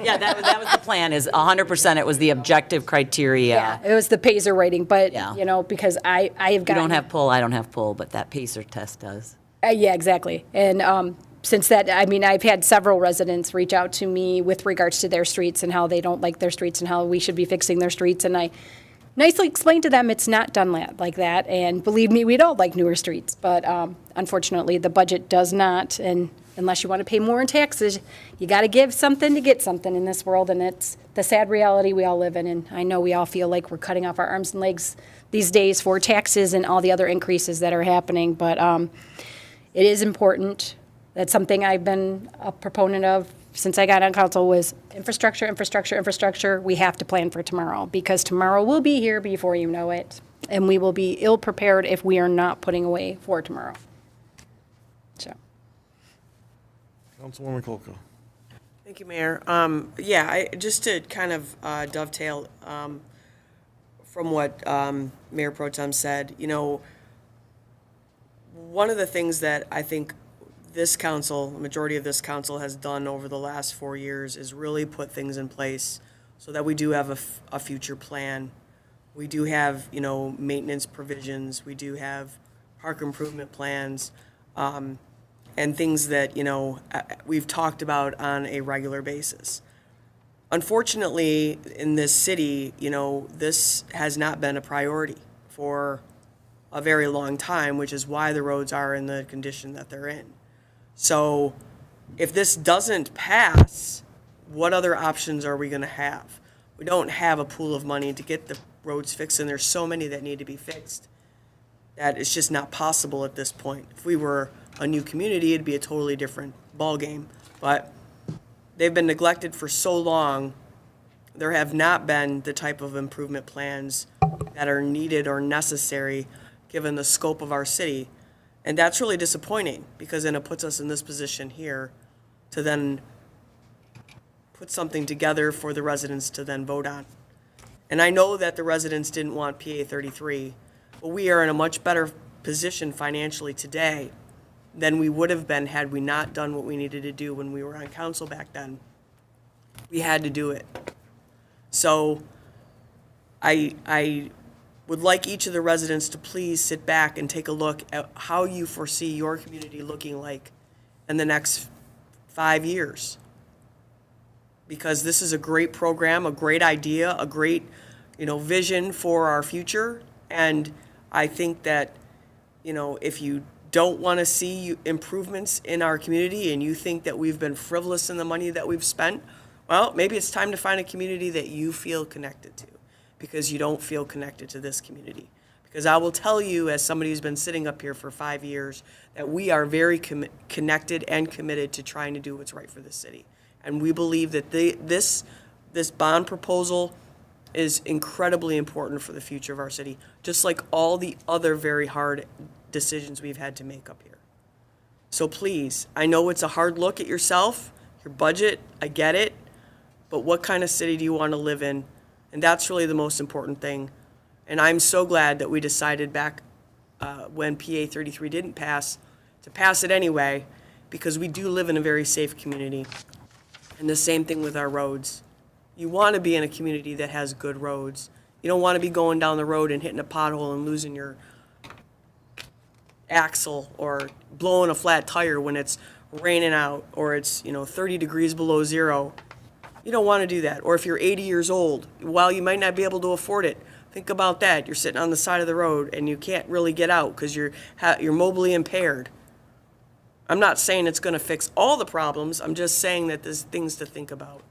Yeah, that was the plan, is 100%, it was the objective criteria. Yeah, it was the Pacer rating, but, Yeah. because I have You gotten. don't have pull, I don't have pull, but that Pacer test does. Yeah, exactly. And since that, I've had several residents reach out to me with regards to their streets and how they don't like their streets and how we should be fixing their streets. And I nicely explained to them it's not done like that. And believe me, we'd all like newer streets. But unfortunately, the budget does not. And unless you want to pay more in taxes, you got to give something to get something in this world. And it's the sad reality we all live in. And I know we all feel like we're cutting off our arms and legs these days for taxes and all the other increases that are happening. But it is important. That's something I've been a proponent of since I got on council was infrastructure, infrastructure, infrastructure. We have to plan for tomorrow because tomorrow will be here before you know it. And we will be ill-prepared if we are not putting away for tomorrow. So. Councilwoman Kolko. Thank you, Mayor. Just to kind of dovetail from what Mayor Pro Tem said, one of the things that I think this council, the majority of this council has done over the last 4 years is really put things in place so that we do have a future plan. We do have, maintenance provisions. We do have park improvement plans, and things that, we've talked about on a regular basis. Unfortunately, in this city, this has not been a priority for a very long time, which is why the roads are in the condition that they're in. So if this doesn't pass, what other options are we going to have? We don't have a pool of money to get the roads fixed, and there's so many that need to be fixed that it's just not possible at this point. If we were a new community, it'd be a totally different ballgame. But they've been neglected for so long. There have not been the type of improvement plans that are needed or necessary given the scope of our city. And that's really disappointing because then it puts us in this position here to then put something together for the residents to then vote on. And I know that the residents didn't want PA 33, but we are in a much better position financially today than we would have been had we not done what we needed to do when we were on council back then. We had to do it. So I would like each of the residents to please sit back and take a look at how you foresee your community looking like in the next 5 years. Because this is a great program, a great idea, a great, vision for our future. And I think that, if you don't want to see improvements in our community and you think that we've been frivolous in the money that we've spent, well, maybe it's time to find a community that you feel connected to, because you don't feel connected to this community. Because I will tell you, as somebody who's been sitting up here for 5 years, that we are very connected and committed to trying to do what's right for the city. And we believe that this bond proposal is incredibly important for the future of our city, just like all the other very hard decisions we've had to make up here. So please, I know it's a hard look at yourself, your budget, I get it, but what kind of city do you want to live in? And that's really the most important thing. And I'm so glad that we decided back when PA 33 didn't pass, to pass it anyway, because we do live in a very safe community. And the same thing with our roads. You want to be in a community that has good roads. You don't want to be going down the road and hitting a pothole and losing your axle or blowing a flat tire when it's raining out, or it's, 30 degrees below zero, you don't want to do that. Or if you're 80 years old, while you might not be able to afford it, think about that. You're sitting on the side of the road and you can't really get out because you're mobily impaired. I'm not saying it's going to fix all the problems. I'm just saying that there's things to think about.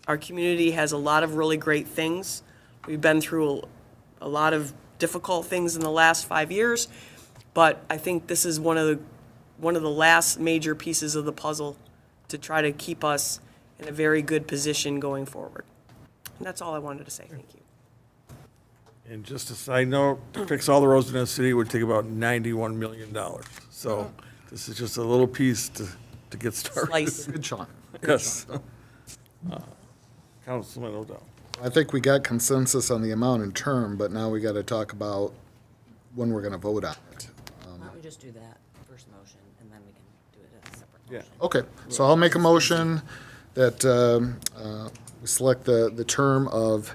Our community has a lot of really great things. We've been through a lot of difficult things in the last 5 years, but I think this is one of the last major pieces of the puzzle to try to keep us in a very good position going forward. And that's all I wanted to say. Thank you. And just a side note, to fix all the roads in the city would take about $91 million. So this is just a little piece to get started. Slice. Good, Sean. Yes. Councilman O'Donnell. I think we got consensus on the amount and term, but now we got to talk about when we're going to vote on it. Why don't we just do that first motion, and then we can do it as a separate Yeah. motion? Okay, so I'll make a motion that we select the term of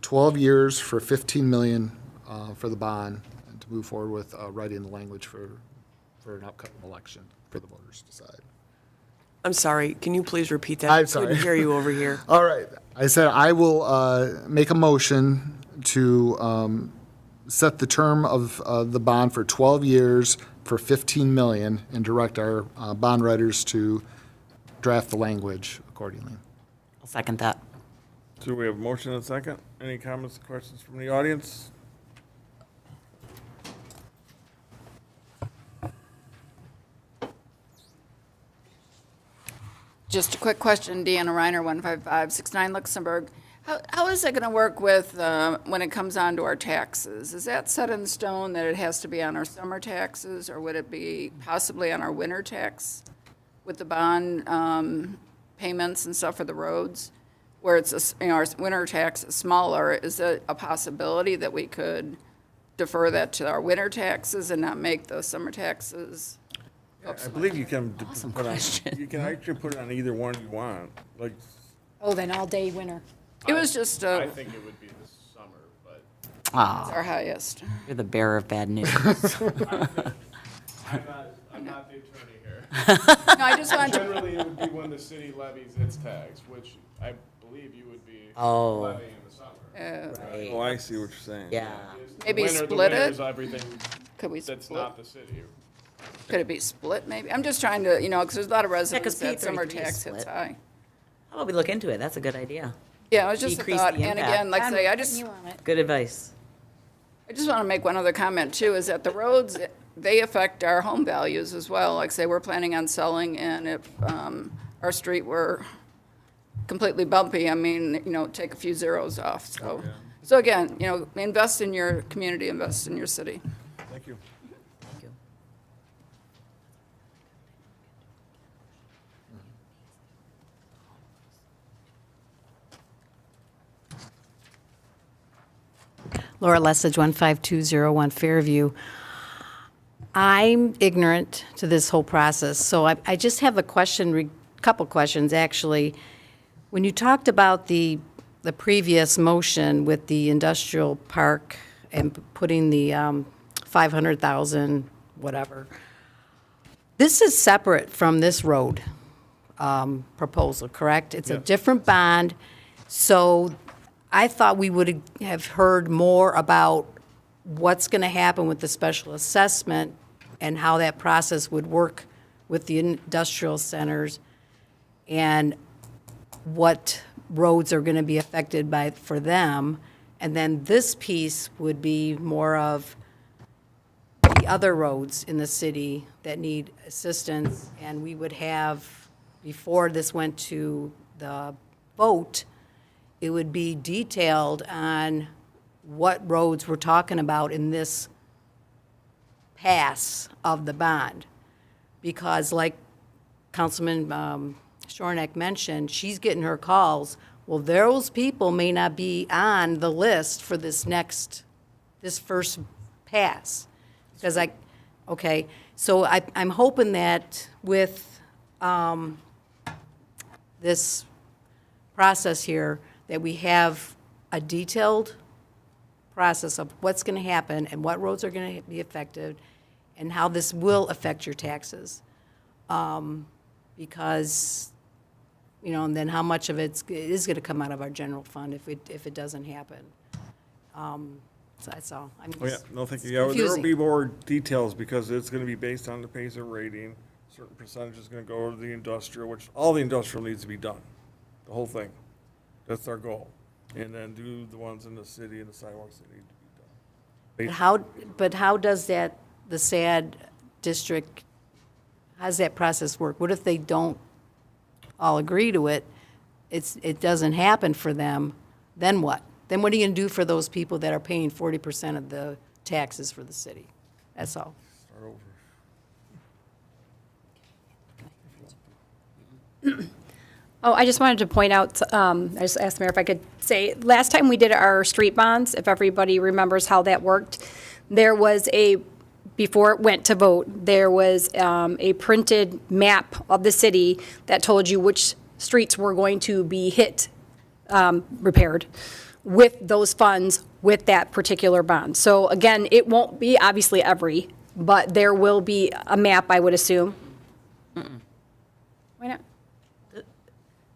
12 years for 15 million for the bond, and to move forward with writing the language for an upcoming election for the voters to decide. I'm sorry, can you please repeat that? I'm I sorry. couldn't hear you over here. All right, I said I will make a motion to set the term of the bond for 12 years for 15 million and direct our bond writers to draft the language accordingly. I'll second that. So we have a motion and a second. Any comments, questions from the audience? Just a quick question, Deanna Reiner, 15569 Luxembourg. How is that going to work with, when it comes on to our taxes? Is that set in stone that it has to be on our summer taxes, or would it be possibly on our winter tax with the bond payments and stuff for the roads? Where it's, our winter tax is smaller, is it a possibility that we could defer that to our winter taxes and not make the summer taxes? I believe you can put on, you can actually put it on either one you want, like, Oh, then all-day winter. It was just, I think it would be this summer, but Ah, our highest. you're the bearer of bad news. I'm not the attorney here. No, I just wanted to, Generally, it would be when the city levies its tax, which I believe you would be Oh. levying in the summer. oh, I see what you're saying. Yeah. Maybe The split winter it? is everything Could we that's split? not the city. Could it be split, maybe? I'm just trying to, because there's a lot of 'cause residents that summer P33 is tax hits split. high. How about we look into it? That's a good idea. Yeah, it was just a Decrease thought. the And impact. again, like I say, I just Good advice. want to make one other comment too, is that the roads, they affect our home values as well. Like say, we're planning on selling, and if our street were completely bumpy, I mean, take a few zeros off, so. So again, invest in your community, invest in your city. Thank you. Thank you. Laura Lessig, 15201 Fairview. I'm ignorant to this whole process, so I just have a question, couple questions, actually. When you talked about the previous motion with the industrial park and putting the 500,000, whatever, this is separate from this road proposal, correct? It's a different bond, so I thought we would have heard more about what's going to happen with the special assessment and how that process would work with the industrial centers and what roads are going to be affected for them. And then this piece would be more of the other roads in the city that need assistance. And we would have, before this went to the vote, it would be detailed on what roads we're talking about in this pass of the bond. Because like Councilman Shornack mentioned, she's getting her calls. Well, those people may not be on the list for this first pass. Because okay, so I'm hoping that with this process here, that we have a detailed process of what's going to happen and what roads are going to be affected and how this will affect your taxes. Because, and then how much of it is going to come out of our general fund if it doesn't happen. So that's all. I mean, Oh, yeah, no, thank you. Yeah, there will confusing. be more details because it's gonna be based on the Pacer rating. Certain percentage is gonna go to the industrial, which all the industrial needs to be done, the whole thing. That's our goal. And then do the ones in the city and the sidewalks that need to be done. But how does the SAD district, how's that process work? What if they don't all agree to it? It doesn't happen for them, then what? Then what are you gonna do for those people that are paying 40% of the taxes for the city? That's all. Start over. Oh, I just wanted to point out, I just asked the mayor if I could say, last time we did our street bonds, if everybody remembers how that worked, there was before it went to vote, there was a printed map of the city that told you which streets were going to be repaired with those funds with that particular bond. So again, it won't be obviously but there will be a map, I would assume. Why not?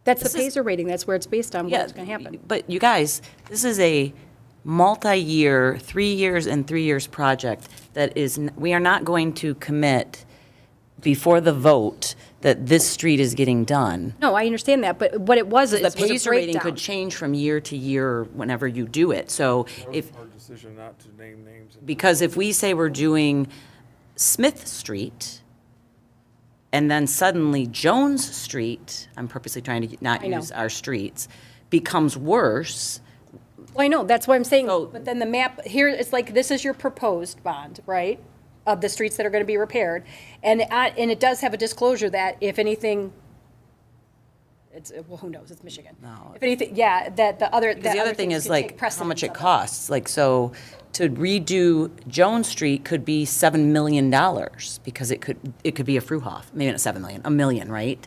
That's the Pacer rating, that's where it's based on what's going to happen. But you guys, this is a multi-year, 3 years and 3 years project that we are not going to commit before the vote that this street is getting done. No, I understand that, but what it was The was a Pacer rating breakdown. could change from year to year whenever you do it. So That was if, our decision not to name names. because if we say we're doing Smith Street, and then suddenly Jones Street, I'm purposely trying to not I know. use our streets, becomes worse. Well, I know, that's what I'm saying, So- but then the map, here, it's like, this is your proposed bond, right? Of the streets that are gonna be repaired, and it does have a disclosure that if anything, well, who knows, it's Michigan. No. If anything, yeah, that the other, Because the other thing things is could take like, how precedence much it of costs. Like, so to redo Jones Street could be $7 million because it could be a Fruhoff, maybe not 7 million, $1 million, right?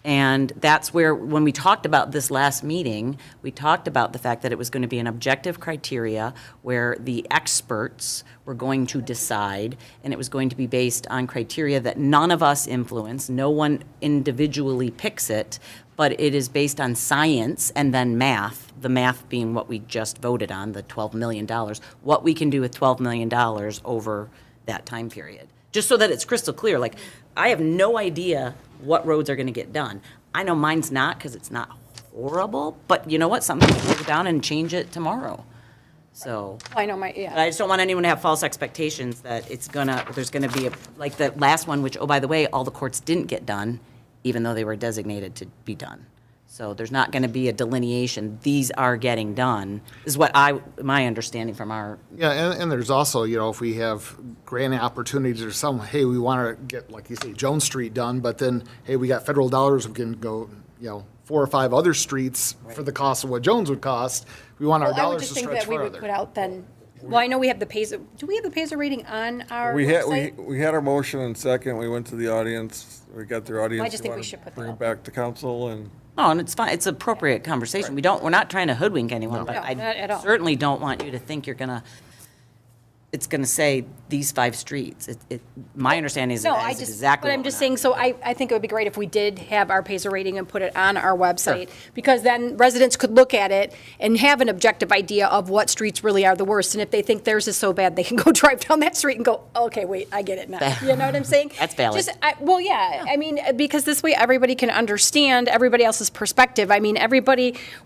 And that's where, when we talked about this last meeting, we talked about the fact that it was going to be an objective criteria where the experts were going to decide, and it was going to be based on criteria that none of us influence, no one individually picks it, but it is based on science and then math, the math being what we just voted on, the $12 million, what we can do with $12 million over that time period. Just so that it's crystal clear, like, I have no idea what roads are gonna get done. I know mine's not, because it's not horrible, but you know what, something can go down and change it tomorrow. So, I know but I just don't want anyone to have false expectations that there's gonna be like the last one, which, oh, by the way, all the courts didn't get done, even though they were designated to be done. So there's not gonna be a delineation, these are getting done, is what my understanding from our. Yeah, and there's also, if we have grant opportunities or some, hey, we want to get, like you say, Jones Street done, but then, hey, we got federal dollars, we can go, 4 or 5 other streets for the cost of what Jones would cost. We want our Well, I would dollars just to think stretch that we would further. put out then, well, I know we have the Pacer, do we have the Pacer rating on our We had, website? we had our motion and second, we went to the audience, we got their audience. I just You think we wanna should put that Bring it up. back to council and. Oh, and it's fine, it's appropriate conversation. We're not trying to hoodwink anyone, but No, not at I all. certainly don't want you to think it's gonna say these 5 streets. My understanding is No, that I is just, exactly but I'm what just we're saying, not- so I think it would be great if we did have our Pacer rating and put it on our website, because then residents could look at it and have an objective idea of what streets really are the worst, and if they think theirs is so bad, they can go drive down that street and go, okay, wait, I get it now. You know what I'm saying? That's valid. Well, yeah, I mean, because this way everybody can understand everybody else's perspective. I mean,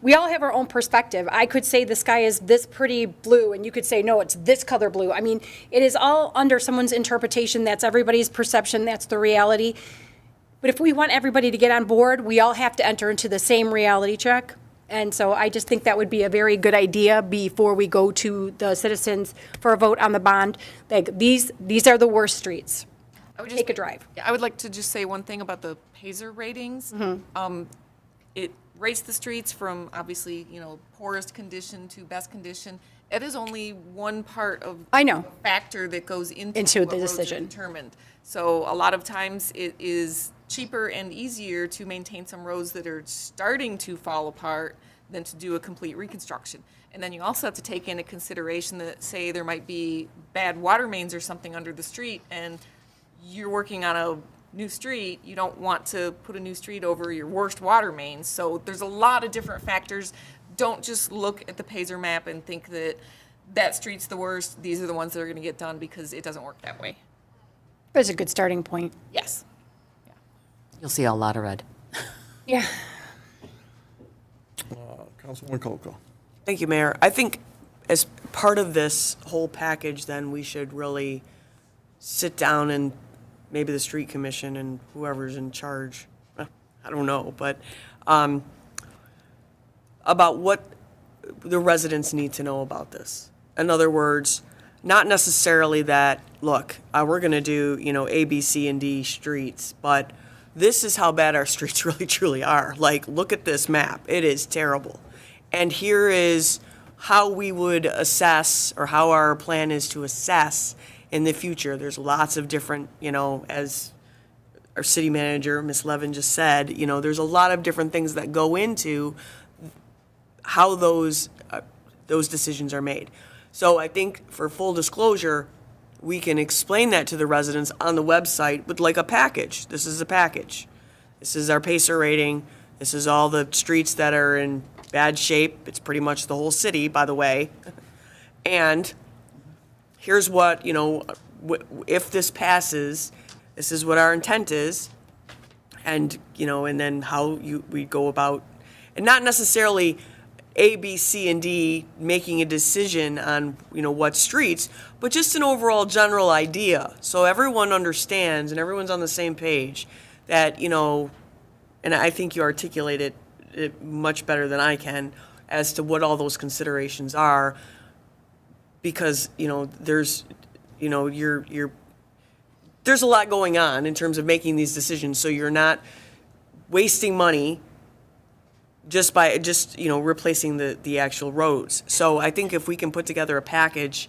we all have our own perspective. I could say the sky is this pretty blue, and you could say, no, it's this color blue. I mean, it is all under someone's interpretation. That's everybody's perception. That's the reality. But if we want everybody to get on board, we all have to enter into the same reality check. And so I just think that would be a very good idea before we go to the citizens for a vote on the bond. Like, these are the worst streets. I would just- Take a drive. Yeah, I would like to just say one thing about the Pacer ratings. It rates the streets from obviously, poorest condition to best condition. It is only one part of I know. the factor that goes into Into what the roads are decision. determined. So a lot of times it is cheaper and easier to maintain some roads that are starting to fall apart than to do a complete reconstruction. And then you also have to take into consideration that, say, there might be bad water mains or something under the street, and you're working on a new street, you don't want to put a new street over your worst water mains. So there's a lot of different factors. Don't just look at the Pazer map and think that that street's the worst. These are the ones that are going to get done, because it doesn't work that way. That's a good starting point. Yes. You'll see a lot of red. Yeah. Councilwoman Kolko. Thank you, Mayor. I think as part of this whole package, then we should really sit down and maybe the street commission and whoever's in charge, I don't know, but about what the residents need to know about this. In other words, not necessarily that, look, we're going to do, A, B, C, and D streets, but this is how bad our streets really truly are. Like, look at this map. It is terrible. And here is how we would assess, or how our plan is to assess in the future. There's lots of different, as our city manager, Ms. Levin, just said, there's a lot of different things that go into how those decisions are made. So I think for full disclosure, we can explain that to the residents on the website with like a package. This is a package. This is our Pacer rating. This is all the streets that are in bad shape. It's pretty much the whole city, by the way. And here's what, if this passes, this is what our intent is. And, and then how we go about, and not necessarily A, B, C, and D making a decision on, what streets, but just an overall general idea. So everyone understands and everyone's on the same page that, and I think you articulated it much better than I can as to what all those considerations are. Because, there's, there's a lot going on in terms of making these decisions. So you're not wasting money just by replacing the actual roads. So I think if we can put together a package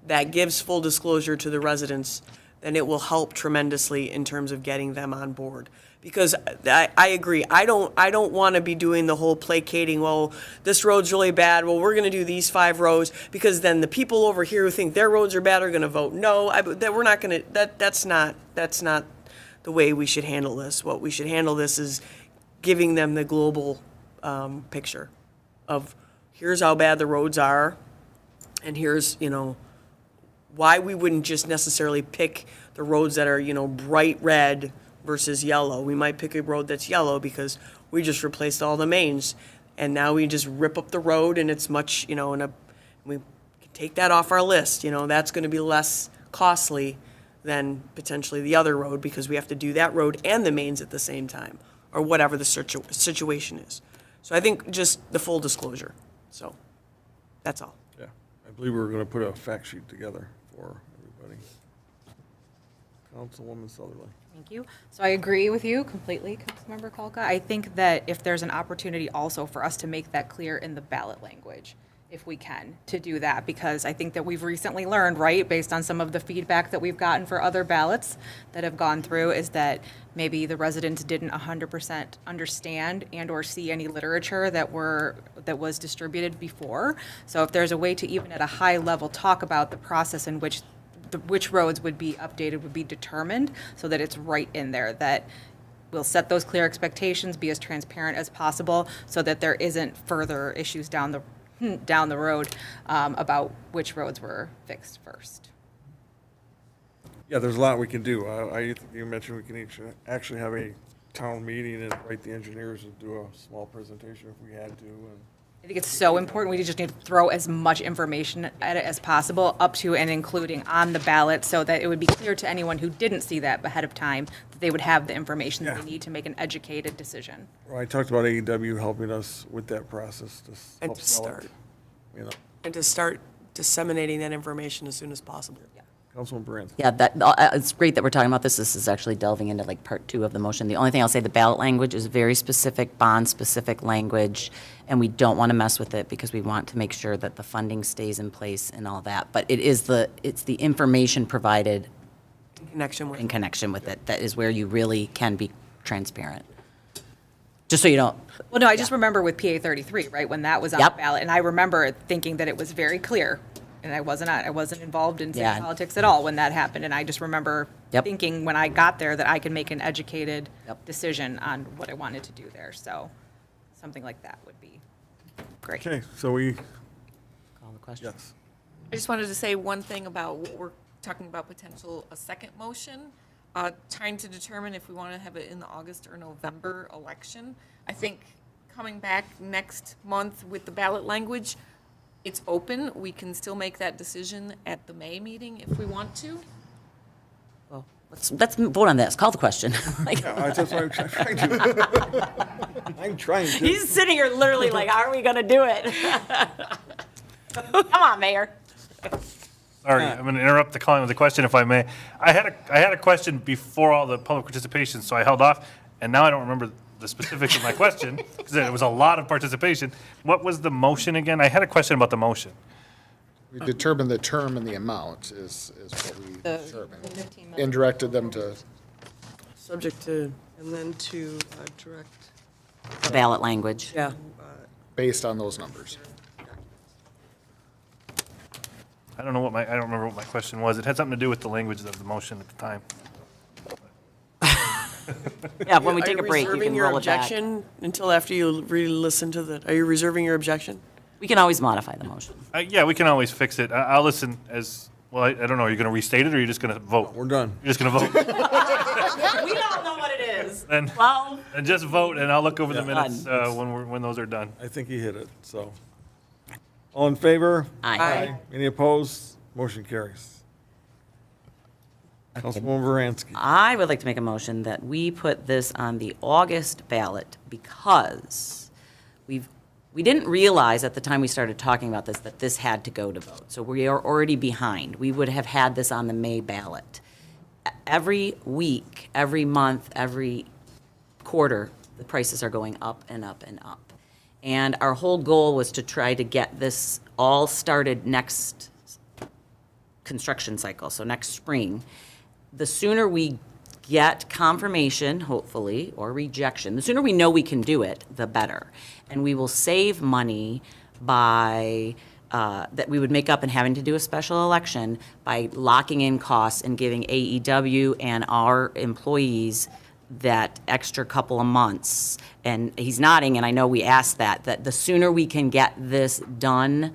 that gives full disclosure to the residents, then it will help tremendously in terms of getting them on board. Because I agree, I don't want to be doing the whole placating, well, this road's really bad, well, we're going to do these 5 roads, because then the people over here who think their roads are bad are going to vote no. We're not going to, that's not the way we should handle this. What we should handle this is giving them the global picture of here's how bad the roads are, and here's, why we wouldn't just necessarily pick the roads that are, bright red versus yellow. We might pick a road that's yellow because we just replaced all the mains, and now we just rip up the road, and it's much, we can take that off our list. That's going to be less costly than potentially the other road, because we have to do that road and the mains at the same time, or whatever the situation is. So I think just the full disclosure. So that's all. Yeah, I believe we were going to put a fact sheet together for everybody. Councilwoman Sutherland. Thank you. So I agree with you completely, Councilmember Kolka. I think that if there's an opportunity also for us to make that clear in the ballot language, if we can, to do that, because I think that we've recently learned, right, based on some of the feedback that we've gotten for other ballots that have gone through, is that maybe the residents didn't 100% understand and or see any literature that was distributed before. So if there's a way to even at a high level talk about the process in which roads would be updated, would be determined, so that it's right in there, that we'll set those clear expectations, be as transparent as possible, so that there isn't further issues down the road about which roads were fixed first. Yeah, there's a lot we can do. You mentioned we can actually have a town meeting and invite the engineers and do a small presentation if we had to. And I think it's so important. We just need to throw as much information at it as possible, up to and including on the ballot, so that it would be clear to anyone who didn't see that ahead of time that they would have the information that they need to make an educated decision. Well, I talked about AEW helping us with that process to And help to sell start. it. And to start disseminating that information as soon as possible. Councilman Brandt. Yeah, it's great that we're talking about this. This is actually delving into like part 2 of the motion. The only thing I'll say, the ballot language is very specific, bond-specific language, and we don't want to mess with it because we want to make sure that the funding stays in place and all that. But it's the information provided In connection with it that is where you really can be transparent. Just so you don't. Well, no, I just remember with PA 33, right, when that was on the ballot, and I remember thinking that it was very clear, and I wasn't involved in city politics at all when that happened, and I just remember Yep. thinking when I got there that I could make an educated Yep. decision on what I wanted to do there. So something like that would be great. Okay, so we, Call the question. yes. I just wanted to say one thing about what we're talking about potential, a second motion, trying to determine if we want to have it in the August or November election. I think coming back next month with the ballot language, it's open. We can still make that decision at the May meeting if we want to. Well, let's vote on this. Call the question. Like, That's what I'm trying to. I'm trying to. he's sitting here literally like, are we going to do it? Come on, Mayor. Sorry, I'm going to interrupt the calling with a question if I may. I had a question before all the public participation, so I held off, and now I don't remember the specifics of my question, because there was a lot of participation. What was the motion again? I had a question about the motion. We determined the term and the amount is what we determined. And directed them to, Subject to, and then to direct, The ballot language. yeah. based on those numbers. I don't remember what my question was. It had something to do with the language of the motion at the time. Yeah, when we Are take a break, you reserving can your roll it back. objection until after you really listen to the, are you reserving your objection? We can always modify the motion. Yeah, we can always fix it. I'll listen as, well, I don't know, are you going to restate it, or are you just going to vote? We're done. You're just going to vote? We don't know what it is. Then, Well, and just vote, and I'll look over the Yeah. minutes when those are done. I think he hit it, so. All in favor? Aye. Any opposed? Motion carries. Councilwoman Veransky. I would like to make a motion that we put this on the August ballot because we didn't realize at the time we started talking about this that this had to go to vote. So we are already behind. We would have had this on the May ballot. Every week, every month, every quarter, the prices are going up and up and up. And our whole goal was to try to get this all started next construction cycle, so next spring. The sooner we get confirmation, hopefully, or rejection, the sooner we know we can do it, the better. And we will save money by, that we would make up in having to do a special election by locking in costs and giving AEW and our employees that extra couple of months. And he's nodding, and I know we asked that the sooner we can get this done,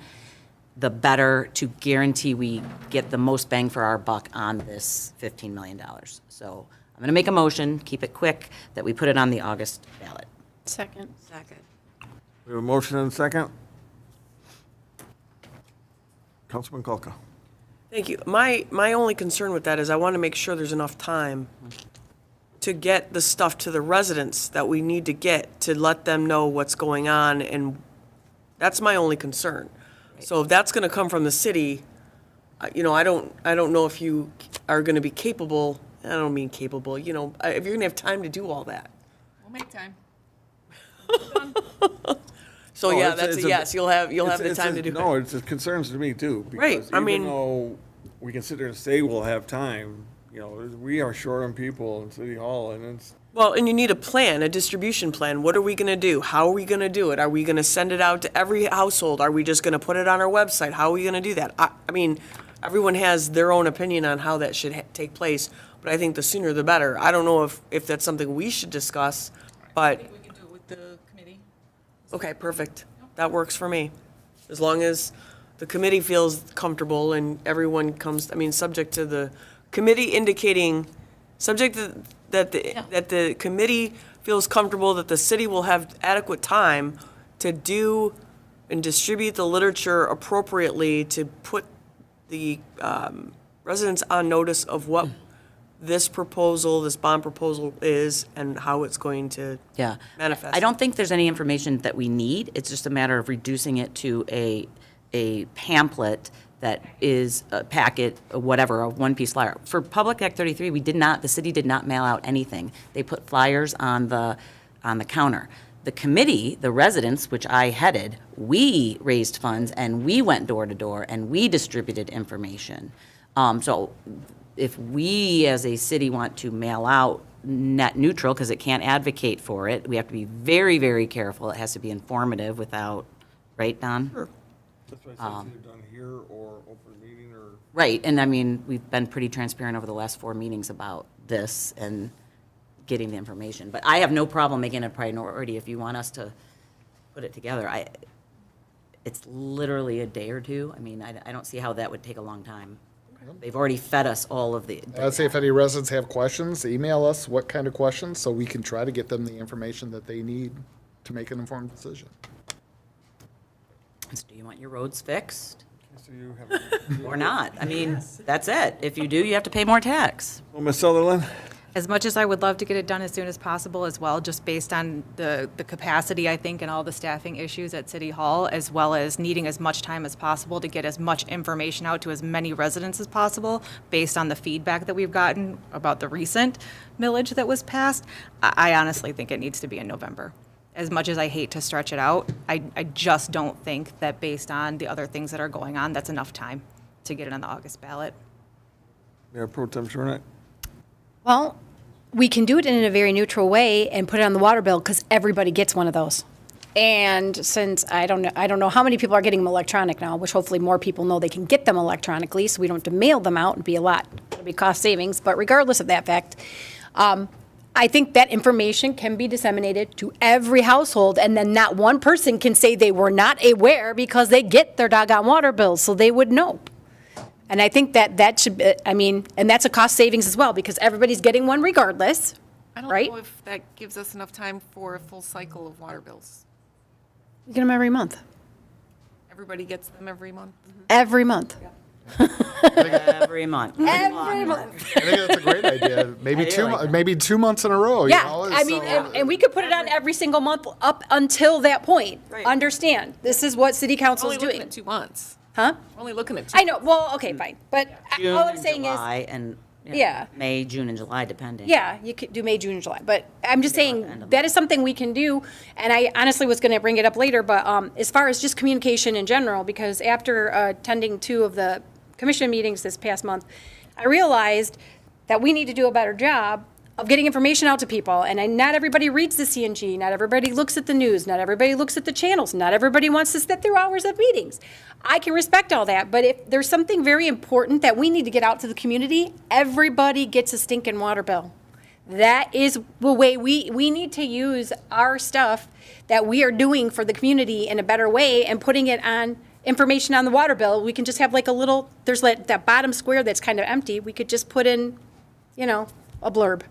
the better, to guarantee we get the most bang for our buck on this $15 million. So I'm going to make a motion, keep it quick, that we put it on the August ballot. Second. Second. We have a motion and a second. Councilman Kolka. Thank you. My only concern with that is I want to make sure there's enough time to get the stuff to the residents that we need to get to let them know what's going on, and that's my only concern. So if that's going to come from the city, I don't know if you are going to be capable, I don't mean capable, if you're going to have time to do all that. We'll make time. So Oh, yeah, it's- that's it's a a- yes, you'll have the time to do it. No, it concerns to me too. Right, because I mean- even though we can sit there and say we'll have time, we are short on people in City Hall, and it's, Well, and you need a plan, a distribution plan. What are we going to do? How are we going to do it? Are we going to send it out to every household? Are we just going to put it on our website? How are we going to do that? I mean, everyone has their own opinion on how that should take place, but I think the sooner the better. I don't know if that's something we should discuss, but, We can do it with the committee. okay, perfect. That works for me. As long as the committee feels comfortable and everyone comes, subject to the committee indicating, subject to that the committee feels comfortable that the city will have adequate time to do and distribute the literature appropriately to put the residents on notice of what this bond proposal is and how it's going to Yeah. manifest. I don't think there's any information that we need. It's just a matter of reducing it to a pamphlet that is a packet, whatever, a one-piece flyer. For Public Act 33, the city did not mail out anything. They put flyers on the counter. The committee, the residents, which I headed, we raised funds and we went door to door and we distributed information. So if we as a city want to mail out net neutral, because it can't advocate for it, we have to be very, very careful. It has to be informative without, right, Don? Sure. that's why I said it's either done here or open meeting or. Right, and I mean, we've been pretty transparent over the last 4 meetings about this and getting the information. But I have no problem making it a priority if you want us to put it together. It's literally a day or two. I mean, I don't see how that would take a long time. They've already fed us all of the. I'd say if any residents have questions, email us what kind of questions, so we can try to get them the information that they need to make an informed decision. Do you want your roads fixed So you have, or not? I mean, that's it. If you do, you have to pay more tax. well, Ms. Sutherland? As much as I would love to get it done as soon as possible as well, just based on the capacity, I think, and all the staffing issues at City Hall, as well as needing as much time as possible to get as much information out to as many residents as possible, based on the feedback that we've gotten about the recent millage that was passed, I honestly think it needs to be in November. As much as I hate to stretch it out, I just don't think that based on the other things that are going on, that's enough time to get it on the August ballot. Mayor Pro Tem Schornak? Well, we can do it in a very neutral way and put it on the water bill because everybody gets one of those. And since I don't know how many people are getting them electronic now, which hopefully more people know they can get them electronically, so we don't have to mail them out and it'll be cost savings. But regardless of that fact, I think that information can be disseminated to every household, and then not one person can say they were not aware because they get their doggone water bills, so they would know. And I think that should, and that's a cost savings as well, because everybody's getting one regardless, I don't right? know if that gives us enough time for a full cycle of water bills. You get them every month. Everybody gets them every month. Every month. Every month. Every month. I think that's a great idea. Maybe I do like that. maybe 2 months in a row. Yeah, You know? I mean, So- and we could put it on every single month up until that point. Right. Understand, this is what city council Only is looking doing. at 2 months. Huh? Only looking at 2. I know, well, okay, fine, but June all I'm and saying is, July and, you know, Yeah. May, June, and July, depending. yeah, you could do May, June, and July, but I'm just end saying, of that is something we can do, and I honestly was gonna bring it up later, but, as far as just communication in general, because after attending 2 of the commission meetings this past month, I realized that we need to do a better job of getting information out to people, and not everybody reads the CNG, not everybody looks at the news, not everybody looks at the channels, not everybody wants to sit through hours of meetings. I can respect all that, but if there's something very important that we need to get out to the community, everybody gets a stinking water bill. That is the way we need to use our stuff that we are doing for the community in a better way and putting it on information on the water bill. We can just have like a little, there's like that bottom square that's kind of empty. We could just put in, a blurb.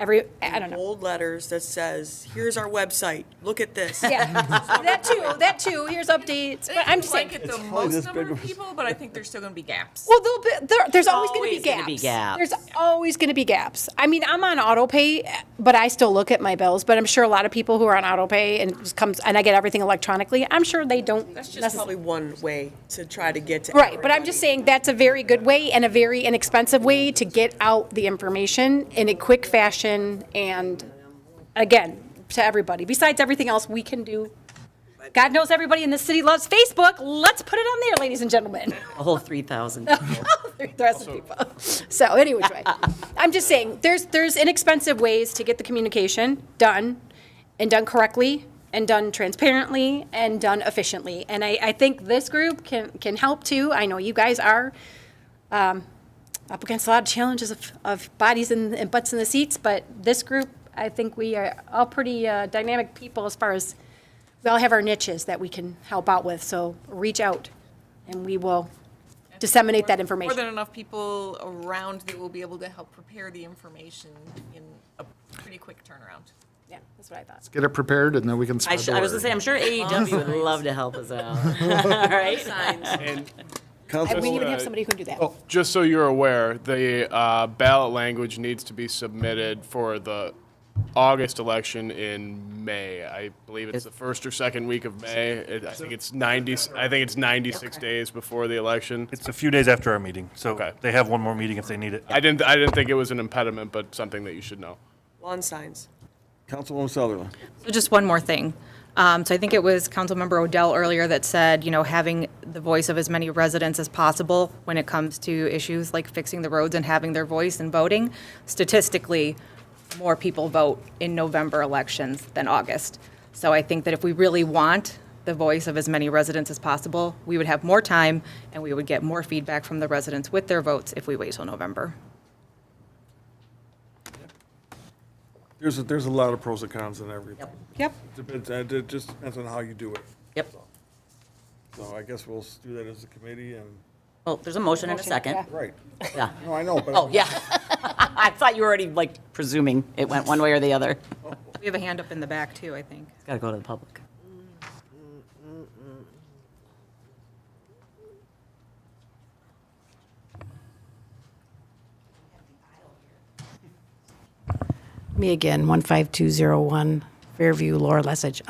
I don't know. Old letters that says, here's our website, look at this. Yeah, that too. Here's updates. But I'm just saying. Like it the probably this most number big of of a- people, but I think there's still going to be gaps. Well, there's always going to be Always gonna be gaps. There's always going to be gaps. I mean, I'm on auto pay, but I still look at my bills. But I'm sure a lot of people who are on auto pay and I get everything electronically, I'm sure they don't. That's just probably one way to try to get to. Right, but I'm just saying that's a very good way and a very inexpensive way to get out the information in a quick fashion and, again, to everybody. Besides everything else we can do. God knows everybody in this city loves Facebook. Let's put it on there, ladies and gentlemen. A whole 3,000. The rest of people. So anyway, I'm just saying, there's inexpensive ways to get the communication done and done correctly and done transparently and done efficiently. And I think this group can help too. I know you guys are up against a lot of challenges of bodies and butts in the seats, but this group, I think we are all pretty dynamic people as far as we all have our niches that we can help out with. So reach out and we will disseminate that information. More than enough people around that will be able to help prepare the information in a pretty quick turnaround. Yeah, that's what I thought. Get it prepared, and then we can spread the I was gonna word. say, I'm sure AEW would love to help us out. All right? And Council, We even have somebody who can do that. just so you're aware, the ballot language needs to be submitted for the August election in May. I believe it's the first or second week of May. I think it's 96 days before the election. It's a few days after our meeting, so Okay. they have one more meeting if they need it. I didn't think it was an impediment, but something that you should know. Lawn signs. Councilwoman Sutherland. So just one more thing. So I think it was Councilmember Odell earlier that said, having the voice of as many residents as possible when it comes to issues like fixing the roads and having their voice in voting. Statistically, more people vote in November elections than August. So I think that if we really want the voice of as many residents as possible, we would have more time and we would get more feedback from the residents with their votes if we wait till November. There's a lot of pros and cons in everything. Yep. It just depends on how you do it. Yep. So I guess we'll do that as a committee and, Well, there's a motion and a second. right. Yeah. No, I know, but. Oh, yeah. I thought you were already like presuming it went one way or the other. We have a hand up in the back too, I think. Got to go to the public. Me again, 15201 Fairview, Laura Lesage.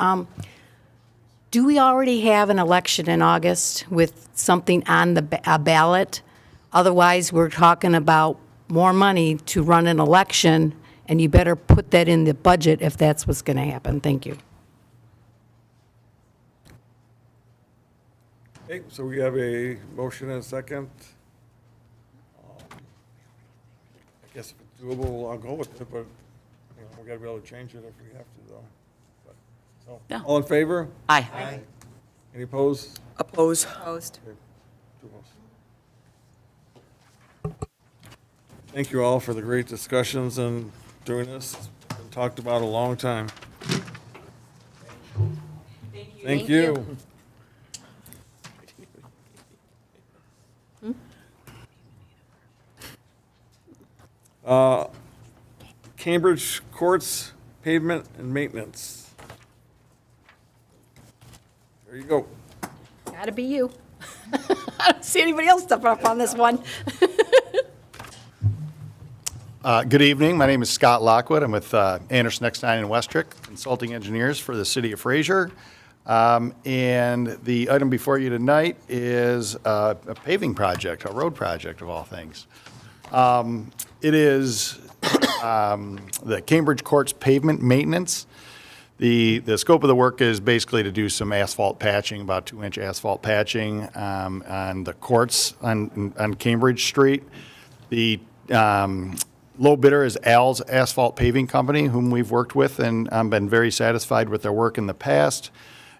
Do we already have an election in August with something on the ballot? Otherwise, we're talking about more money to run an election, and you better put that in the budget if that's what's going to happen. Thank you. Okay, so we have a motion and a second. I guess if it's doable, I'll go with it, but, we gotta be able to change it if we have to, though. But, so, Yeah. all in favor? Aye. Any opposed? Oppose. Opposed. Okay, 2 opposed. Thank you all for the great discussions and doing this. It's been talked about a long time. Thank you. Cambridge Courts Pavement and Maintenance. There you go. Gotta be you. I don't see anybody else stepping up on this one. Good evening. My name is Scott Lockwood. I'm with Anderson Eckstein and Westrick, consulting engineers for the city of Fraser. And the item before you tonight is a paving project, a road project of all things. It is the Cambridge Courts pavement maintenance. The scope of the work is basically to do some asphalt patching, about 2-inch asphalt patching on the courts on Cambridge Street. The low bidder is Al's Asphalt Paving Company, whom we've worked with and been very satisfied with their work in the past.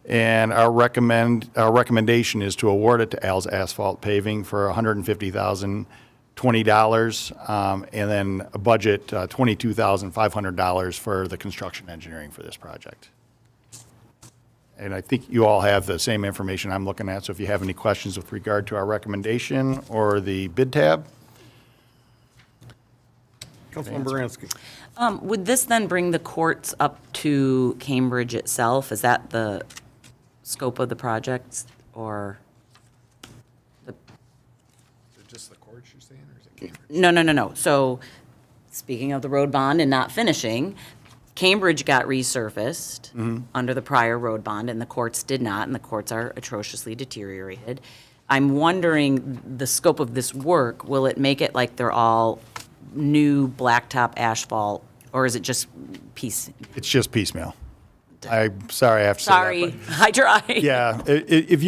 And our recommendation is to award it to Al's Asphalt Paving for $150,020, and then a budget $22,500 for the construction engineering for this project. And I think you all have the same information I'm looking at, so if you have any questions with regard to our recommendation or the bid tab. Councilman Baranski. Would this then bring the courts up to Cambridge itself? Is that the scope of the project, or? Just the courts you're saying, or is it Cambridge? No. So, speaking of the road bond and not finishing, Cambridge got resurfaced under the prior road bond, and the courts did not, and the courts are atrociously deteriorated. I'm wondering, the scope of this work, will it make it like they're all new blacktop asphalt, or is it just piece? It's just piecemeal. I'm sorry I have to say that. Sorry, I try. Yeah, if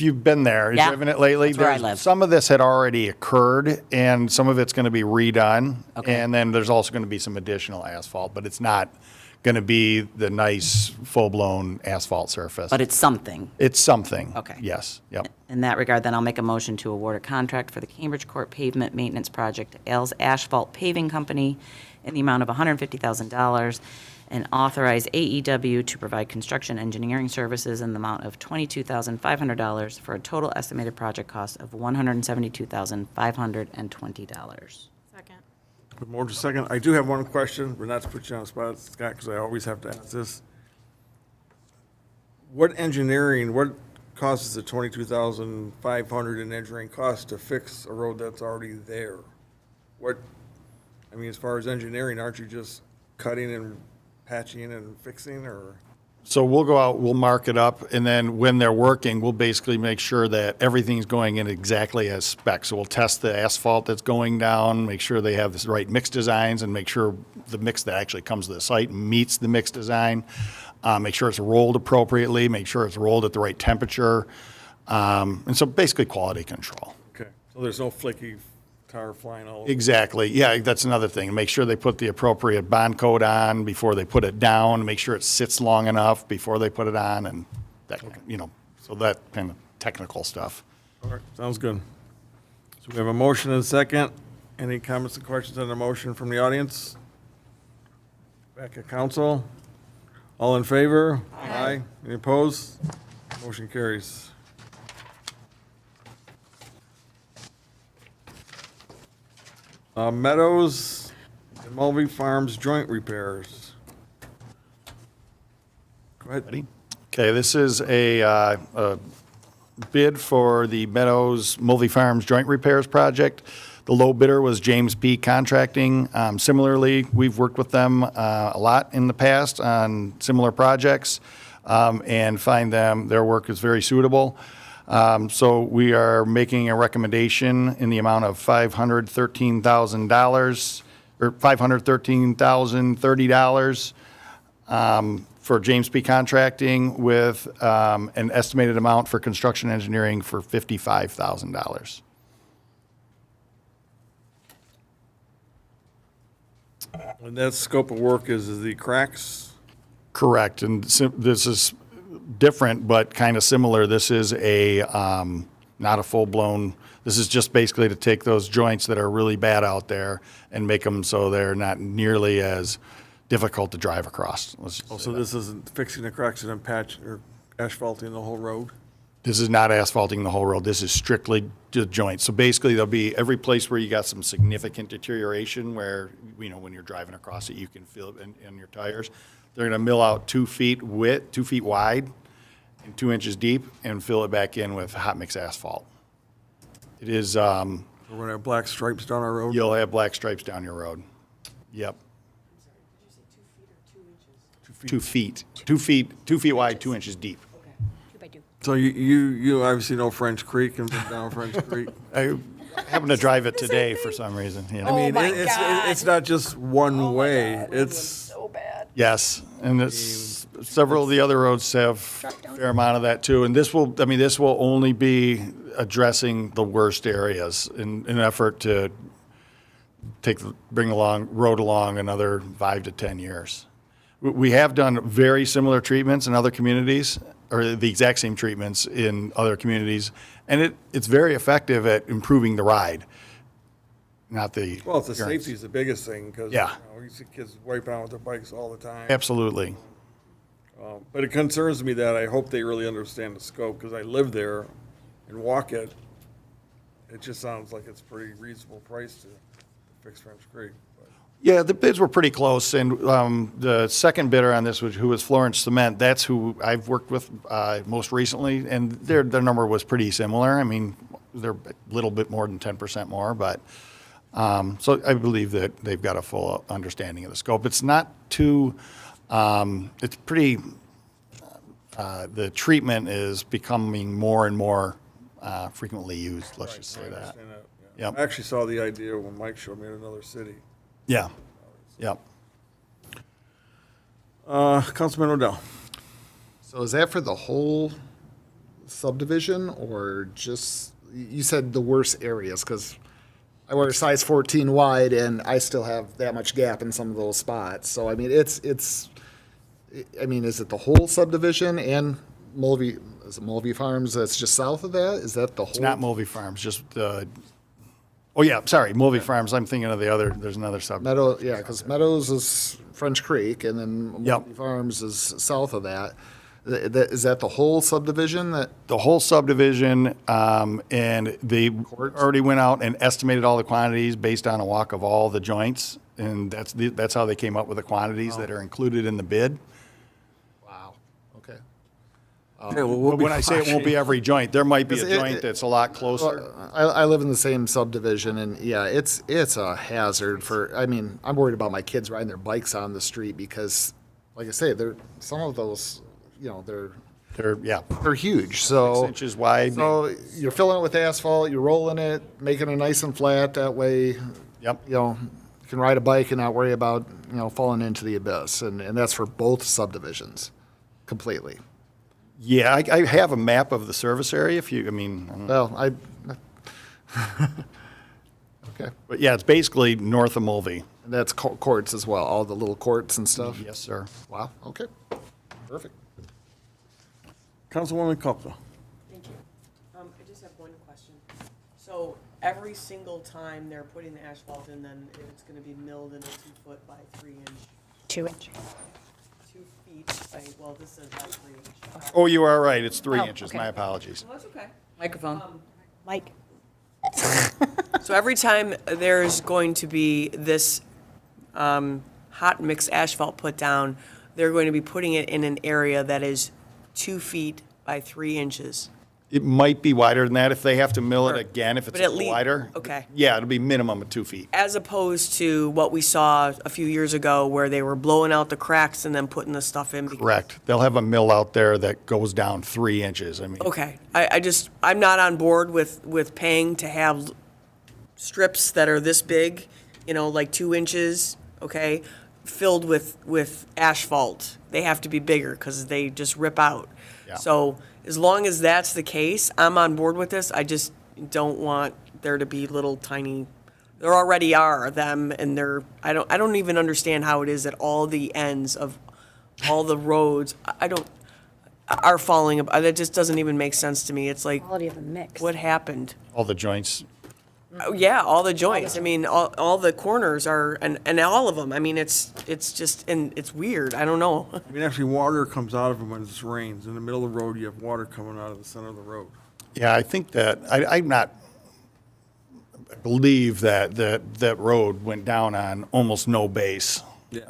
you've been there, Yeah, driven it lately, that's where I there's- live. some of this had already occurred, and some of it's going to be redone. Okay. And then there's also going to be some additional asphalt, but it's not going to be the nice, full-blown asphalt surface. But it's something. It's something. Okay. Yes, yep. In that regard, then I'll make a motion to award a contract for the Cambridge Court Pavement Maintenance Project to Al's Asphalt Paving Company in the amount of $150,000, and authorize AEW to provide construction engineering services in the amount of $22,500 for a total estimated project cost of $172,520. Second. Good morning, second. I do have one question, but not to put you on the spot, Scott, because I always have to ask this. What causes the $22,500 in engineering costs to fix a road that's already there? As far as engineering, aren't you just cutting and patching and fixing, or? So we'll go out, we'll mark it up, and then when they're working, we'll basically make sure that everything's going in exactly as spec. So we'll test the asphalt that's going down, make sure they have the right mix designs, and make sure the mix that actually comes to the site meets the mix design. Make sure it's rolled appropriately, make sure it's rolled at the right temperature. And so basically quality control. Okay, so there's no flaky tar flying all over? Exactly. Yeah, that's another thing. Make sure they put the appropriate bond coat on before they put it down. Make sure it sits long enough before they put it on. And that, so that kind of technical stuff. All right, sounds good. So we have a motion and a second. Any comments and questions on the motion from the audience? Back at council. All in favor? Aye. Any opposed? Motion carries. Meadows and Mulvey Farms joint repairs. Go ahead. Ready? Okay, this is a bid for the Meadows Mulvey Farms Joint Repairs Project. The low bidder was James P. Contracting. Similarly, we've worked with them a lot in the past on similar projects and find their work is very suitable. So we are making a recommendation in the amount of $513,000 or $513,030 for James P. Contracting with an estimated amount for construction engineering for $55,000. And that scope of work is the cracks? Correct, and this is different, but kind of similar. This is not a full-blown, this is just basically to take those joints that are really bad out there and make them so they're not nearly as difficult to drive across. So this isn't fixing the cracks and then patch or asphalting the whole road? This is not asphalting the whole road. This is strictly the joints. So basically, there'll be every place where you got some significant deterioration where, when you're driving across it, you can feel it in your tires. They're going to mill out 2 feet width, 2 feet wide, and 2 inches deep, and fill it back in with hot mix asphalt. It is. We're going to have black stripes down our road? You'll have black stripes down your road. Yep. 2 feet. 2 feet. 2 feet wide, 2 inches deep. So you obviously know French Creek and been down French Creek. I happened to drive it today for some reason. I mean, it's not just one way. It's so bad. Yes, and it's several of the other roads have a fair amount of that too. And this will only be addressing the worst areas in an effort to bring road along another 5 to 10 years. We have done very similar treatments in other communities, or the exact same treatments in other communities, and it's very effective at improving the ride. Well, the safety is the biggest thing, because Yeah. We see kids wiping out with their bikes all the time. Absolutely. But it concerns me that I hope they really understand the scope, because I live there and walk it. It just sounds like it's a pretty reasonable price to fix French Creek. Yeah, the bids were pretty close, and the second bidder on this, who was Florence Cement, that's who I've worked with most recently, and their number was pretty similar. I mean, they're a little bit more than 10% more, but so I believe that they've got a full understanding of the scope. It's not too, it's pretty, the treatment is becoming more and more frequently used, let's just say that. Yeah. I actually saw the idea when Mike showed me in another city. Yeah, yep. Councilman Odell. So is that for the whole subdivision or just, you said the worst areas? Because I wear a size 14 wide and I still have that much gap in some of those spots. So, I mean, is it the whole subdivision and is it Mulvey Farms that's just south of that? Is that the whole? It's not Mulvey Farms, just, Mulvey Farms, I'm thinking of there's another sub. Because Meadows is French Creek and then Yep. Mulvey Farms is south of that. Is that the whole subdivision The whole subdivision, and they already went out and estimated all the quantities based on a walk of all the joints, and that's how they came up with the quantities that are included in the bid. Wow, okay. When I say it won't be every joint, there might be a joint that's a lot closer. I live in the same subdivision, and yeah, it's a hazard I'm worried about my kids riding their bikes on the street because, like I say, some of those, they're huge. So 6 inches wide. So you're filling it with asphalt, you're rolling it, making it nice and flat. That way, Yep. you can ride a bike and not worry about falling into the abyss, and that's for both subdivisions, completely. Yeah, I have a map of the service area if you, Well, okay. but yeah, it's basically north of Mulvey. And that's courts as well, all the little courts and stuff? Yes, sir. Wow, okay, perfect. Councilwoman Kopka. Thank you. I just have one question. So every single time they're putting the asphalt in, then it's gonna be milled in a 2-foot by 3-inch, 2-inch. 2 feet by, well, this says by 3-inch. Oh, you are right, it's 3 Oh, inches, okay. my apologies. Well, that's okay. Microphone. Mike? So every time there's going to be this hot mix asphalt put down, they're going to be putting it in an area that is 2 feet by 3 inches. It might be wider than that if they have to mill it Sure. again, if it's But a at little lea- wider. okay. Yeah, it'll be minimum of 2 feet. As opposed to what we saw a few years ago where they were blowing out the cracks and then putting the stuff in. Correct. They'll have a mill out there that goes down 3 inches. I mean, Okay, I'm not on board with paying to have strips that are this big, like 2 inches, okay, filled with asphalt. They have to be bigger because they just rip out. Yeah. So as long as that's the case, I'm on board with this. I just don't want there to be little tiny, there already are them, and I don't even understand how it is that all the ends of all the roads, are falling, that just doesn't even make sense to me. It's like, Quality of the mix. what happened? all the joints. Oh, yeah, all the joints. I mean, all the corners are, and all of them. I mean, it's just, and it's weird. I don't know. I mean, actually, water comes out of them when it rains. In the middle of the road, you have water coming out of the center of the road. Yeah, I think that, I believe that road went down on almost no base. Yeah,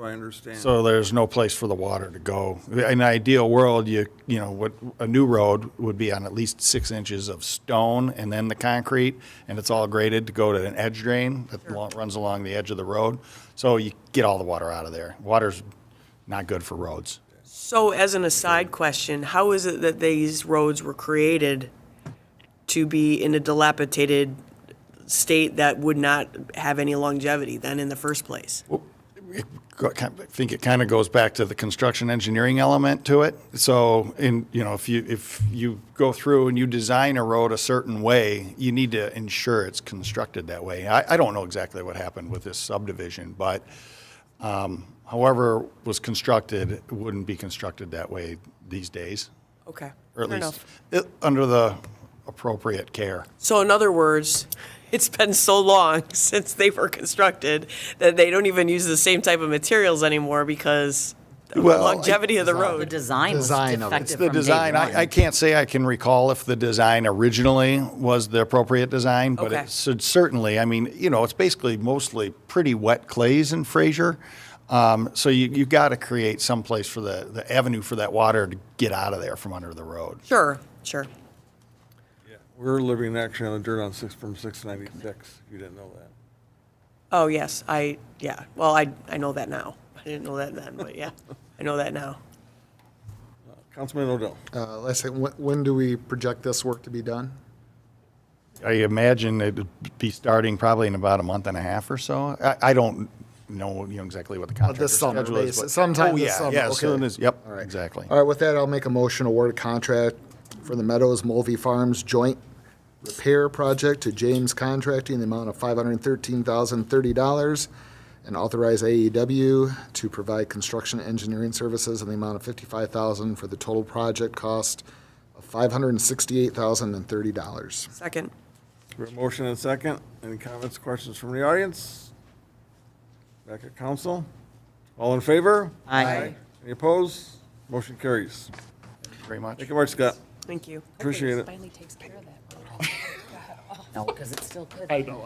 I understand. So there's no place for the water to go. In an ideal world, what a new road would be on at least 6 inches of stone and then the concrete, and it's all graded to go to an edge drain that runs along the edge of the road. So you get all the water out of there. Water's not good for roads. So as an aside question, how is it that these roads were created to be in a dilapidated state that would not have any longevity then in the first place? I think it kind of goes back to the construction engineering element to it. So, if you go through and you design a road a certain way, you need to ensure it's constructed that way. I don't know exactly what happened with this subdivision, but however it was constructed, it wouldn't be constructed that way these days, Okay, or at fair least enough. under the appropriate care. So in other words, it's been so long since they were constructed that they don't even use the same type of materials anymore because the Well, longevity of the The road. design was Design of it. defective It's the from day design. one. I can't say I can recall if the design originally was the appropriate design, but Okay. it should certainly, it's basically mostly pretty wet clays in Fraser. So you've got to create some place for the avenue for that water to get out of there from under the road. Sure. We're living actually on the dirt from 696, if you didn't know that. Oh, yes, well, I know that now. I didn't know that then, but yeah, I know that now. Councilman Odell. Let's say, when do we project this work to be done? I imagine it'd be starting probably in about a month and a half or so. I don't know, exactly what the contractor This summer, schedule is. basically. But- Sometime Oh, this yeah, summer, yeah, as okay. soon as, yep, All right. exactly. All right, with that, I'll make a motion to award a contract for the Meadows Mulvey Farms Joint Repair Project to James Contracting in the amount of $513,030 and authorize AEW to provide construction engineering services in the amount of $55,000 for the total project cost of $568,030. Second. We have a motion and a second. Any comments, questions from the audience? Back at council. All in favor? Aye. Any opposed? Motion carries. Thank you very much. Thank you, Mark Scott. Thank you. Appreciate it. Finally takes care of that. No, because it's still good. I know.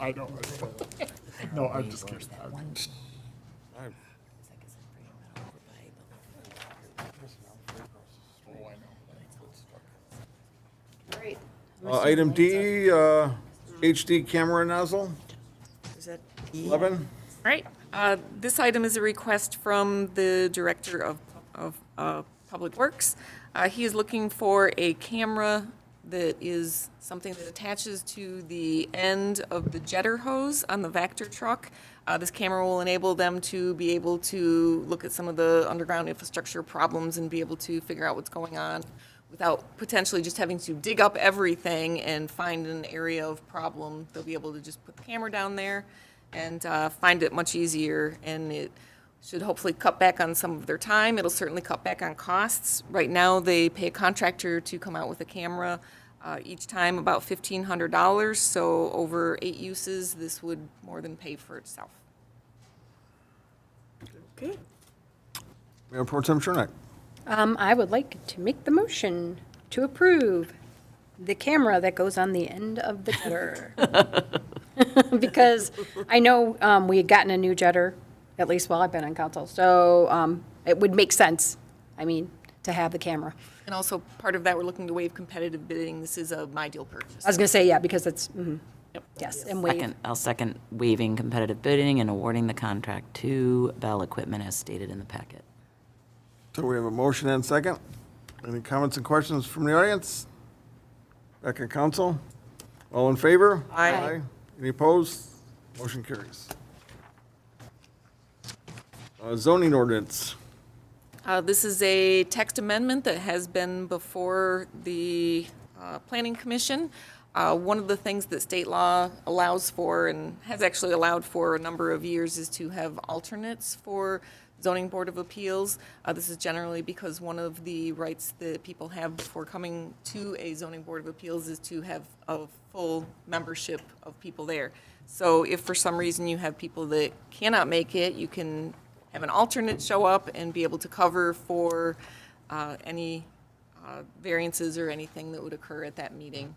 No, I'm just kidding. Item D, HD camera nozzle, Is that E? 11. Right. This item is a request from the Director of Public Works. He is looking for a camera that is something that attaches to the end of the jetter hose on the Vector truck. This camera will enable them to be able to look at some of the underground infrastructure problems and be able to figure out what's going on without potentially just having to dig up everything and find an area of problem. They'll be able to just put the camera down there and find it much easier. And it should hopefully cut back on some of their time. It'll certainly cut back on costs. Right now, they pay a contractor to come out with a camera each time about $1,500. So over 8 uses, this would more than pay for itself. Okay. Mayor Pro Tem Schurnack. I would like to make the motion to approve the camera that goes on the end of the jetter. Because I know we had gotten a new jetter, at least while I've been on council, so it would make sense, I mean, to have the camera. And also, part of that, we're looking to waive competitive bidding. This is a my deal purchase. I was going to say, yeah, because it's, yes, and waive. I'll second waiving competitive bidding and awarding the contract to Bell Equipment as stated in the packet. So we have a motion and second. Any comments and questions from the audience? Back in council? All in favor? Aye. Any opposed? Motion carries. Zoning ordinance. This is a text amendment that has been before the Planning Commission. One of the things that state law allows for and has actually allowed for a number of years is to have alternates for zoning board of appeals. This is generally because one of the rights that people have before coming to a zoning board of appeals is to have a full membership of people there. So if for some reason you have people that cannot make it, you can have an alternate show up and be able to cover for any variances or anything that would occur at that meeting.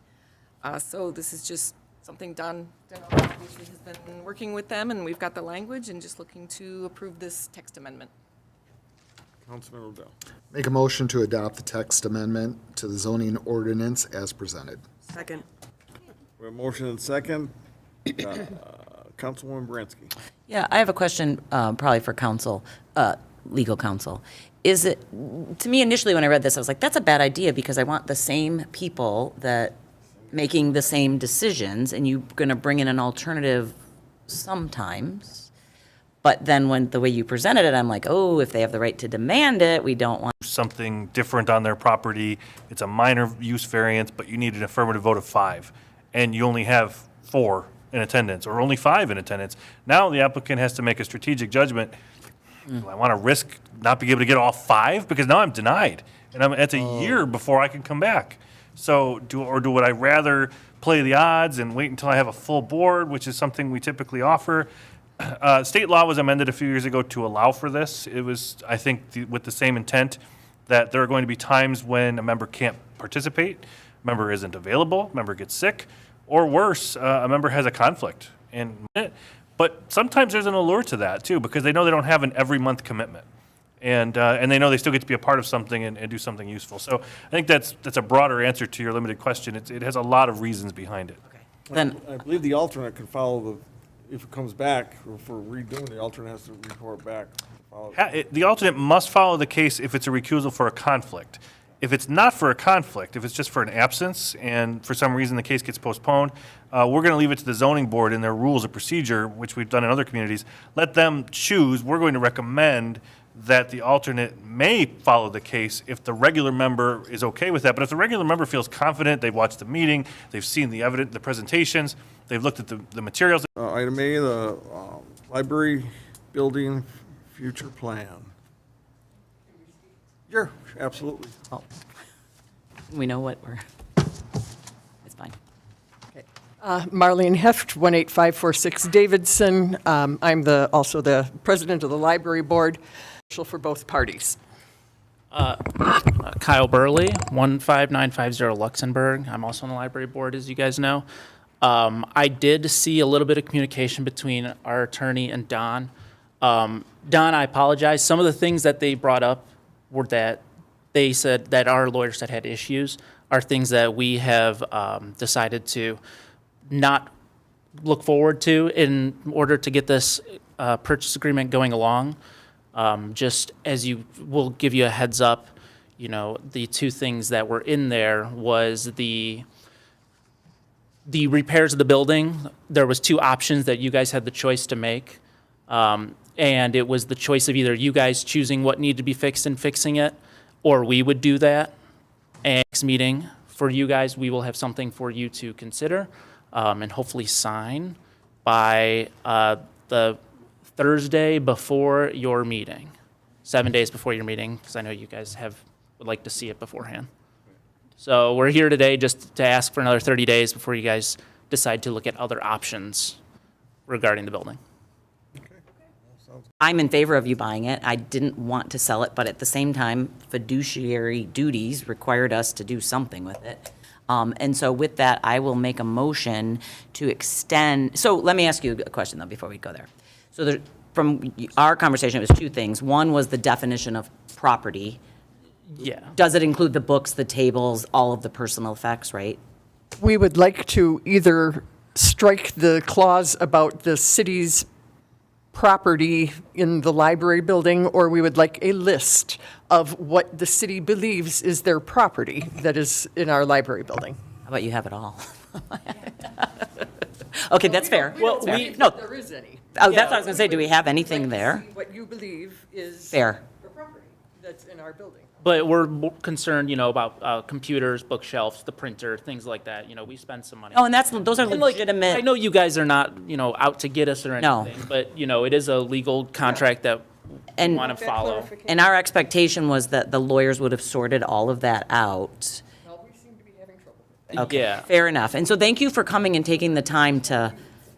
So this is just something done. Obviously has been working with them, and we've got the language, and just looking to approve this text amendment. Councilman Odell. Make a motion to adopt the text amendment to the zoning ordinance as presented. Second. We have a motion and second. Councilwoman Baranski. Yeah, I have a question, probably for council, legal counsel. Is it, to me initially when I read this, I was like, that's a bad idea because I want the same people that making the same decisions, and you're going to bring in an alternative sometimes. But then when the way you presented it, I'm like, oh, if they have the right to demand it, we don't want. Something different on their property, it's a minor use variance, but you need an affirmative vote of 5, and you only have 4 in attendance, or only 5 in attendance. Now the applicant has to make a strategic judgment. Do I want to risk not being able to get all 5? Because now I'm denied, and it's a year before I can come back. So would I rather play the odds and wait until I have a full board, which is something we typically offer? State law was amended a few years ago to allow for this. It was, I think, with the same intent that there are going to be times when a member can't participate, a member isn't available, a member gets sick, or worse, a member has a conflict. But sometimes there's an allure to that too, because they know they don't have an every month commitment. And they know they still get to be a part of something and do something useful. So I think that's a broader answer to your limited question. It has a lot of reasons behind it. Then, I believe the alternate can follow if it comes back, or for redoing, the alternate has to report back. The alternate must follow the case if it's a recusal for a conflict. If it's not for a conflict, if it's just for an absence, and for some reason the case gets postponed, we're going to leave it to the zoning board in their rules of procedure, which we've done in other communities. Let them choose. We're going to recommend that the alternate may follow the case if the regular member is okay with that. But if the regular member feels confident, they've watched the meeting, they've seen the evidence, the presentations, they've looked at the materials. Item A, the library building future plan. Sure, absolutely. oh, we know what we're, it's fine. Marlene Heft, 18546 Davidson. I'm also the president of the library board, for both parties. Kyle Burley, 15950 Luxembourg. I'm also on the library board, as you guys know. I did see a little bit of communication between our attorney and Don. Don, I apologize. Some of the things that they brought up were that they said that our lawyer said had issues are things that we have decided to not look forward to in order to get this purchase agreement going along. Just as you, will give you a heads up, you know, the two things that were in there was the repairs of the building. There was 2 options that you guys had the choice to make. And it was the choice of either you guys choosing what needed to be fixed and fixing it, or we would do that. And next meeting for you guys, we will have something for you to consider and hopefully sign by the Thursday before your meeting, 7 days before your meeting, because I know you guys would like to see it beforehand. So we're here today just to ask for another 30 days before you guys decide to look at other options regarding the building. I'm in favor of you buying it. I didn't want to sell it, but at the same time, fiduciary duties required us to do something with it. And so with that, I will make a motion to extend. So let me ask you a question, though, before we go there. So from our conversation, it was two things. One was the definition of property. Yeah. Does it include the books, the tables, all of the personal effects, right? We would like to either strike the clause about the city's property in the library building, or we would like a list of what the city believes is their property that is in our library building. How about you have it all? Okay, that's fair. Well, No, there is any. oh, that's what I was gonna say. Do we have anything there? What you believe is Fair. the property that's in our building. But we're more concerned, about computers, bookshelves, the printer, things like that. We spend some money. Oh, and those are And, like, legitimate. I know you guys are not, out to get us or No. anything, but, it is a legal contract that we And- want to follow. And our expectation was that the lawyers would have sorted all of that out. Well, we seem to be having trouble with that. Okay, Yeah. fair enough. And so thank you for coming and taking the time to,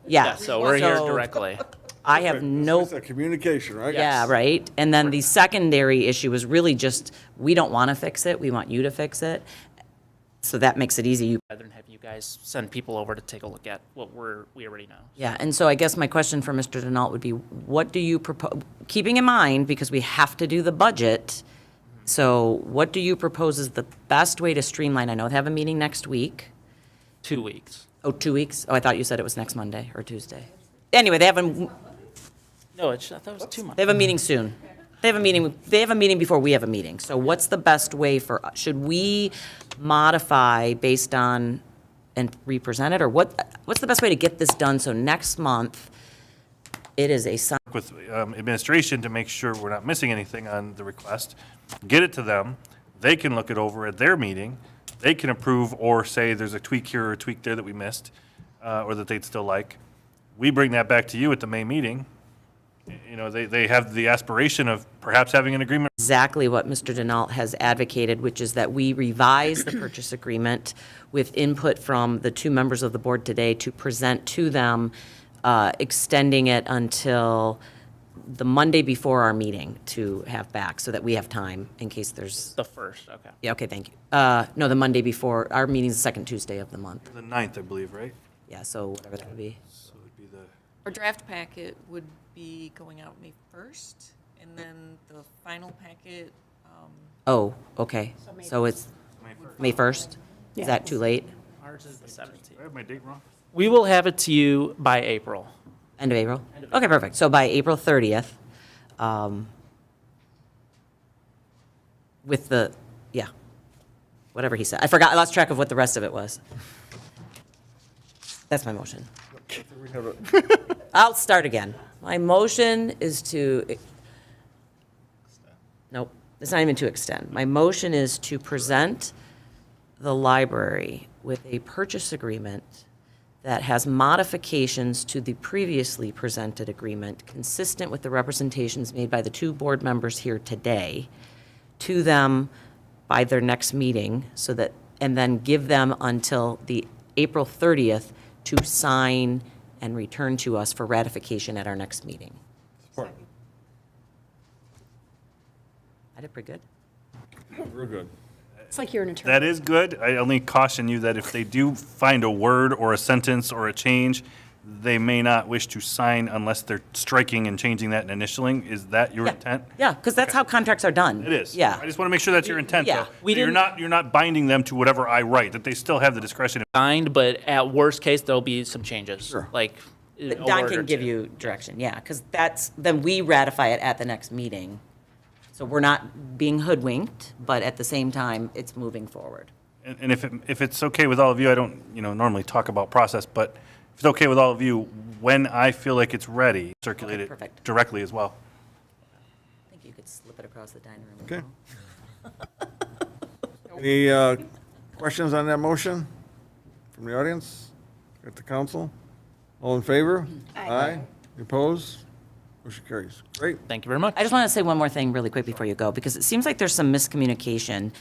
Yeah, so we're here So- directly. I have no, It's a communication, right? yeah, right. And then the secondary issue was really just, we don't want to fix it, we want you to fix it. So that makes it easy. Rather than have you guys send people over to take a look at what we already know. Yeah, and so I guess my question for Mr. Denault would be, what do you propose, keeping in mind, because we have to do the budget, so what do you propose is the best way to streamline? I know they have a meeting next week. 2 weeks. Oh, 2 weeks? Oh, I thought you said it was next Monday or Tuesday. Anyway, they have a No, I thought it was 2 months. They have a meeting soon. They have a meeting before we have a meeting. So what's the best way should we modify based on and represent it? Or what's the best way to get this done so next month it is With administration to make sure we're not missing anything on the request, get it to them, they can look it over at their meeting, they can approve or say there's a tweak here or a tweak there that we missed, or that they'd still like. We bring that back to you at the May meeting. They have the aspiration of perhaps having an agreement. exactly what Mr. Denault has advocated, which is that we revise the purchase agreement with input from the two members of the board today to present to them, extending it until the Monday before our meeting to have back, so that we have time in case there's, The first, okay. yeah, okay, thank you. No, the Monday before, our meeting's the second Tuesday of the month. The 9th, I believe, right? Yeah, so whatever that would be. So it'd be the. Our draft packet would be going out May 1st, and then the final packet, Oh, okay. So it's May 1st? Is that too late? Ours is the 17th. Do I have my date wrong? We will have it to you by April. End of April? Okay, perfect. So by April 30th, with the, yeah, whatever he said. I lost track of what the rest of it was. That's my motion. We have a- I'll start again. My motion is to, nope, it's not even to extend. My motion is to present the library with a purchase agreement that has modifications to the previously presented agreement, consistent with the representations made by the two board members here today, to them by their next meeting, so that, and then give them until the April 30th to sign and return to us for ratification at our next meeting. Support. I did pretty good. Real good. It's like you're an attorney. That is good. I only caution you that if they do find a word or a sentence or a change, they may not wish to sign unless they're striking and changing that and initialing. Is that your Yeah. intent? Yeah, because that's how contracts are done. It is. Yeah. I just want to make sure that's your intent, Yeah. though. We That you're not binding them to whatever I write, that they still have the discretion. Signed, but at worst case, there'll be some changes. Sure. Like a Don word or can give two. you direction, yeah, because then we ratify it at the next meeting. So we're not being hoodwinked, but at the same time, it's moving forward. And if it's okay with all of you, I don't, normally talk about process, but if it's okay with all of you, when I feel like it's ready, circulate Okay, it perfect. directly as well. I think you could slip it across the dining room. Okay. Any questions on that motion from the audience? At the council? All in favor? Aye. Opposed? Motion carries. Great. Thank you very much. I just want to say one more thing really quick before you go, because it seems like there's some miscommunication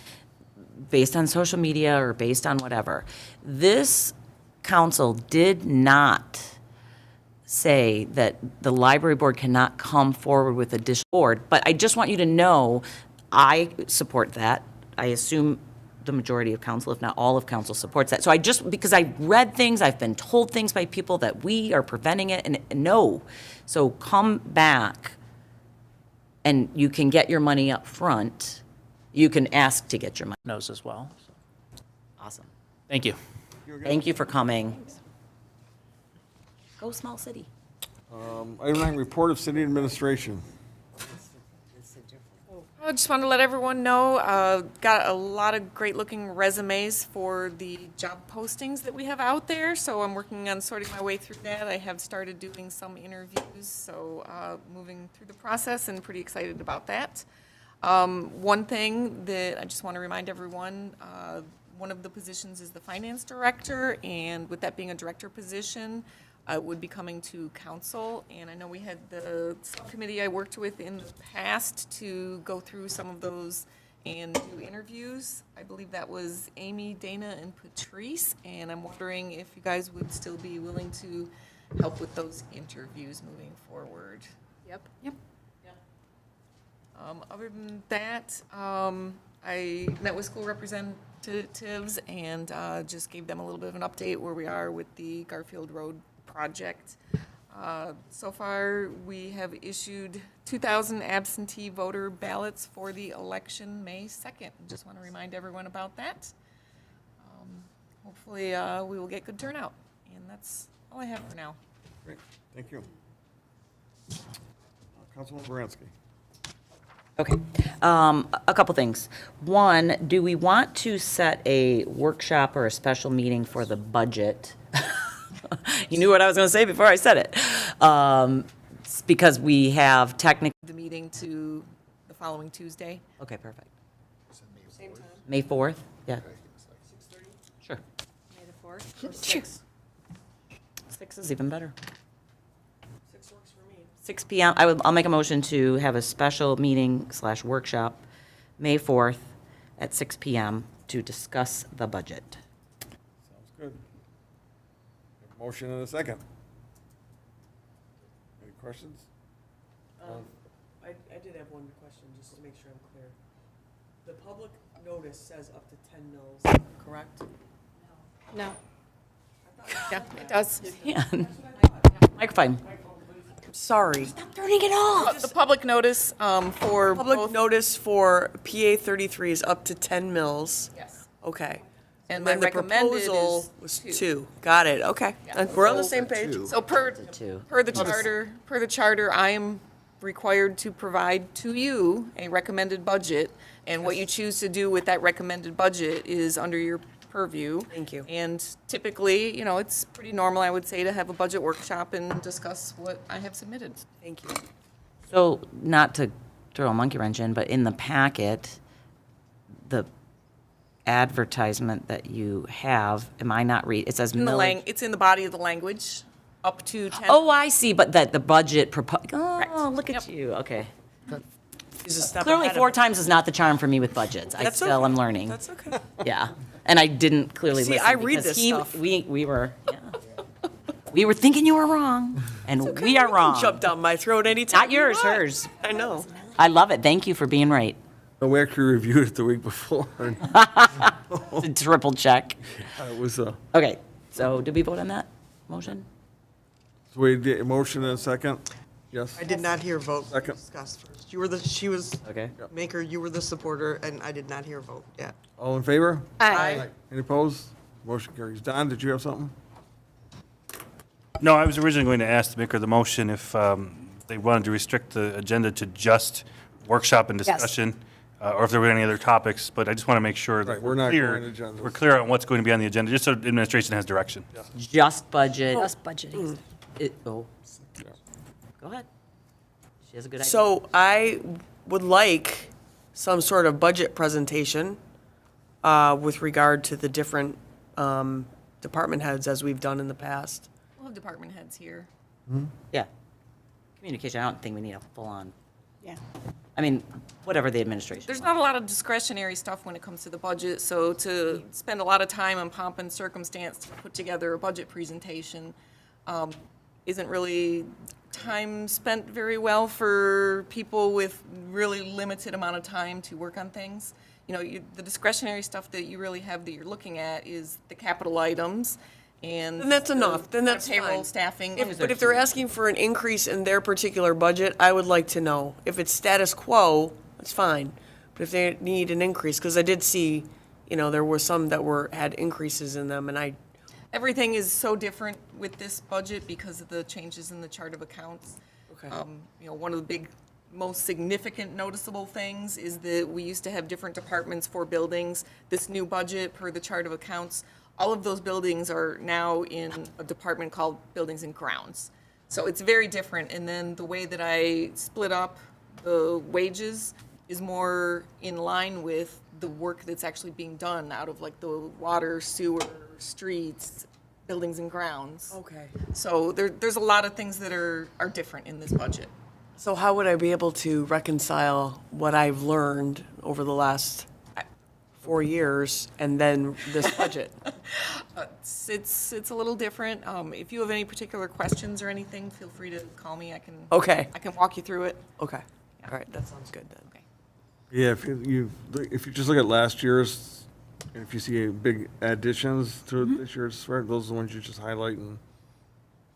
based on social media or based on whatever. This council did not say that the library board cannot come forward with additional board, but I just want you to know, I support that. I assume the majority of council, if not all of council, supports that. So because I read things, I've been told things by people that we are preventing it, and no. So come back, and you can get your money up front. You can ask to get your money. Knows as well. Awesome. Thank you. Thank you for coming. Go small city. Item 9, report of city administration. I just wanted to let everyone know, got a lot of great looking resumes for the job postings that we have out there. So I'm working on sorting my way through that. I have started doing some interviews, so moving through the process and pretty excited about that. One thing that I just want to remind everyone, one of the positions is the finance director, and with that being a director position, it would be coming to council. And I know we had the subcommittee I worked with in the past to go through some of those and do interviews. I believe that was Amy, Dana, and Patrice, and I'm wondering if you guys would still be willing to help with those interviews moving forward. Yep. Other than that, I met with school representatives and just gave them a little bit of an update where we are with the Garfield Road project. So far, we have issued 2,000 absentee voter ballots for the election May 2nd. Just want to remind everyone about that. Hopefully, we will get good turnout. And that's all I have for now. Great. Thank you. Councilman Baranski. Okay. A couple things. One, do we want to set a workshop or a special meeting for the budget? You knew what I was going to say before I said it. Because we have technically. The meeting to the following Tuesday. Okay, perfect. Same time. May 4th? Yeah. Sure. May the 4th. Or 6. 6 is even better. 6 works for me. 6 p.m. I'll make a motion to have a special meeting / workshop, May 4th at 6 p.m. to discuss the budget. Sounds good. Motion and a second. Any questions? I did have one question, just to make sure I'm clear. The public notice says up to 10 mils, correct? No. Yeah, it does. Yeah. Microphone. Sorry. Turning it off. The public notice for Public both. notice for PA 33 is up to 10 mils? Yes. Okay. And then my the recommended proposal is was 2. 2. Got it, okay. And we're on the same page. So per Two. the charter, I am required to provide to you a recommended budget, and what you choose to do with that recommended budget is under your purview. Thank you. And typically, it's pretty normal, I would say, to have a budget workshop and discuss what I have submitted. Thank you. So, not to throw a monkey wrench in, but in the packet, the advertisement that you have, am I not read? It says millage. It's in the body of the language, up to 10. Oh, I see, but that the budget oh, Correct. look at Yep. you, okay. He's a step Clearly, ahead of 4 us. times is not the charm for me with budgets. I That's still okay. am learning. That's okay. Yeah, and I didn't clearly See, listen. I read because this stuff. We were, we were thinking you were wrong, and we are wrong. Jump down my throat anytime. Not yours, you want. hers. I know. I love it. Thank you for being right. No, we actually reviewed it the week before. It's a triple check. It was, Okay, so did we vote on that motion? so we did a motion and a second? Yes? I did not hear vote Second. discussed first. She was Okay. maker, you were the supporter, and I did not hear vote yet. All in favor? Aye. Any opposed? Motion carries. Don, did you have something? No, I was originally going to ask the maker of the motion if they wanted to restrict the agenda to just workshop and Yes. discussion, or if there were any other topics, but I just want to make sure that Right, we're not clear. going agendas. We're clear on what's going to be on the agenda, just so administration has direction. Just budget. Just budgeting. Oh, go ahead. She has a good idea. So I would like some sort of budget presentation with regard to the different department heads as we've done in the past. We'll have department heads here. Yeah. communication, I don't think we need a full-on, Yeah. I mean, whatever the administration. There's not a lot of discretionary stuff when it comes to the budget, so to spend a lot of time on pomp and circumstance to put together a budget presentation isn't really time spent very well for people with really limited amount of time to work on things. You know, the discretionary stuff that you really have that you're looking at is the capital items and. Then that's enough, then the that's Payroll, fine. staffing. But if they're asking for an increase in their particular budget, I would like to know. If it's status quo, that's fine. But if they need an increase, because I did see, there were some that had increases in them, and Everything is so different with this budget because of the changes in the chart of accounts. Okay. One of the big, most significant noticeable things is that we used to have different departments for buildings. This new budget, per the chart of accounts, all of those buildings are now in a department called Buildings and Grounds. So it's very different. And then the way that I split up the wages is more in line with the work that's actually being done out of like the water, sewer, streets, buildings and grounds. Okay. So there's a lot of things that are different in this budget. So how would I be able to reconcile what I've learned over the last 4 years and then this budget? It's a little different. If you have any particular questions or anything, feel free to call me. I can walk you through it. Okay. All right, that sounds good then. Okay. Yeah, if you just look at last year's, and if you see big additions to this year's, those are the ones you just highlight and.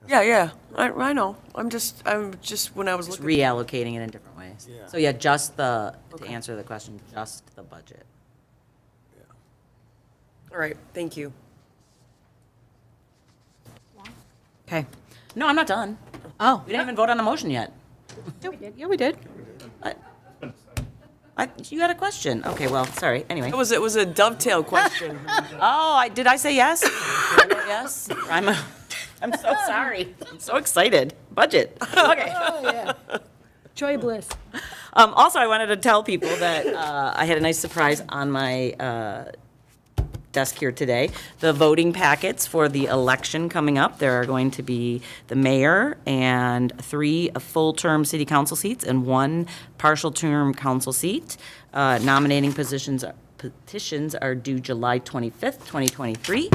Yeah, I know. I'm just when I was Just looking. reallocating it in different ways. Yeah. So yeah, to answer the question, just the budget. All right, thank you. Okay. No, I'm not done. Oh. We didn't even vote on the motion yet. Yeah, we did. You had a question. Okay, well, sorry. Anyway. It was a dovetail question. Oh, did I say yes? Yes? I'm so sorry. I'm so excited. Budget. Okay. Oh, yeah. Joy bliss. Also, I wanted to tell people that I had a nice surprise on my desk here today. The voting packets for the election coming up, there are going to be the mayor and 3 full-term city council seats and 1 partial-term council seat. Nominating petitions are due July 25th, 2023.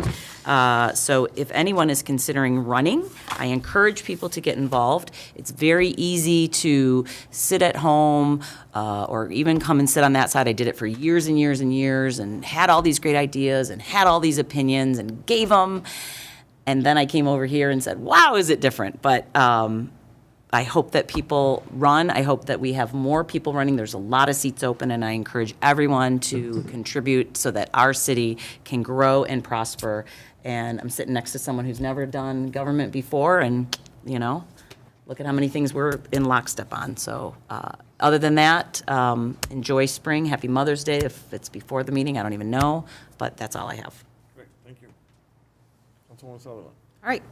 So if anyone is considering running, I encourage people to get involved. It's very easy to sit at home or even come and sit on that side. I did it for years and years and years and had all these great ideas and had all these opinions and gave them. And then I came over here and said, wow, is it different? But I hope that people run. I hope that we have more people running. There's a lot of seats open, and I encourage everyone to contribute so that our city can grow and prosper. And I'm sitting next to someone who's never done government before, and, look at how many things we're in lockstep on. So other than that, enjoy spring. Happy Mother's Day. If it's before the meeting, I don't even know, but that's all I have. Great, thank you. Councilwoman Sullivan. All right.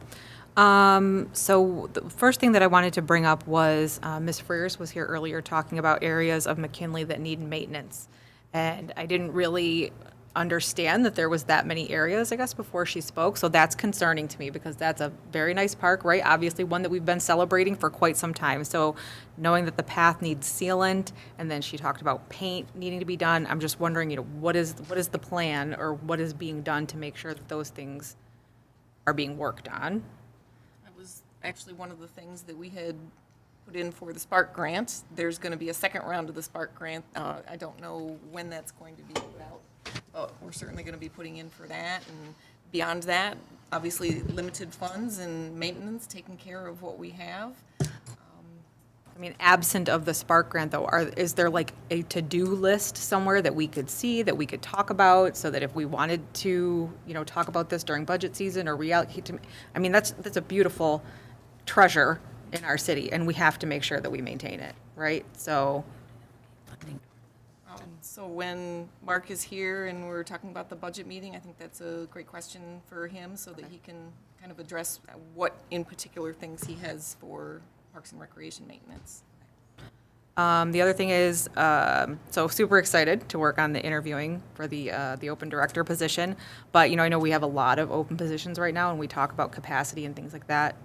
So the first thing that I wanted to bring up was Ms. Frears was here earlier talking about areas of McKinley that need maintenance. And I didn't really understand that there was that many areas, I guess, before she spoke. So that's concerning to me because that's a very nice park, right? Obviously, one that we've been celebrating for quite some time. So knowing that the path needs sealant, and then she talked about paint needing to be done, I'm just wondering, what is the plan or what is being done to make sure that those things are being worked on? Actually one of the things that we had put in for the Spark grant. There's going to be a second round of the Spark grant. I don't know when that's going to be put out, but we're certainly going to be putting in for that. And beyond that, obviously limited funds and maintenance, taking care of what we have. I mean, absent of the Spark grant, though, is there like a to-do list somewhere that we could see, that we could talk about, so that if we wanted to, talk about this during budget season or reallocate to, I mean, that's a beautiful treasure in our city, and we have to make sure that we maintain it, right? So. So when Mark is here and we're talking about the budget meeting, I think that's a great question for him so that he can kind of address what in particular things he has for Parks and Recreation maintenance. The other thing is, so super excited to work on the interviewing for the open director position. But, I know we have a lot of open positions right now, and we talk about capacity and things like that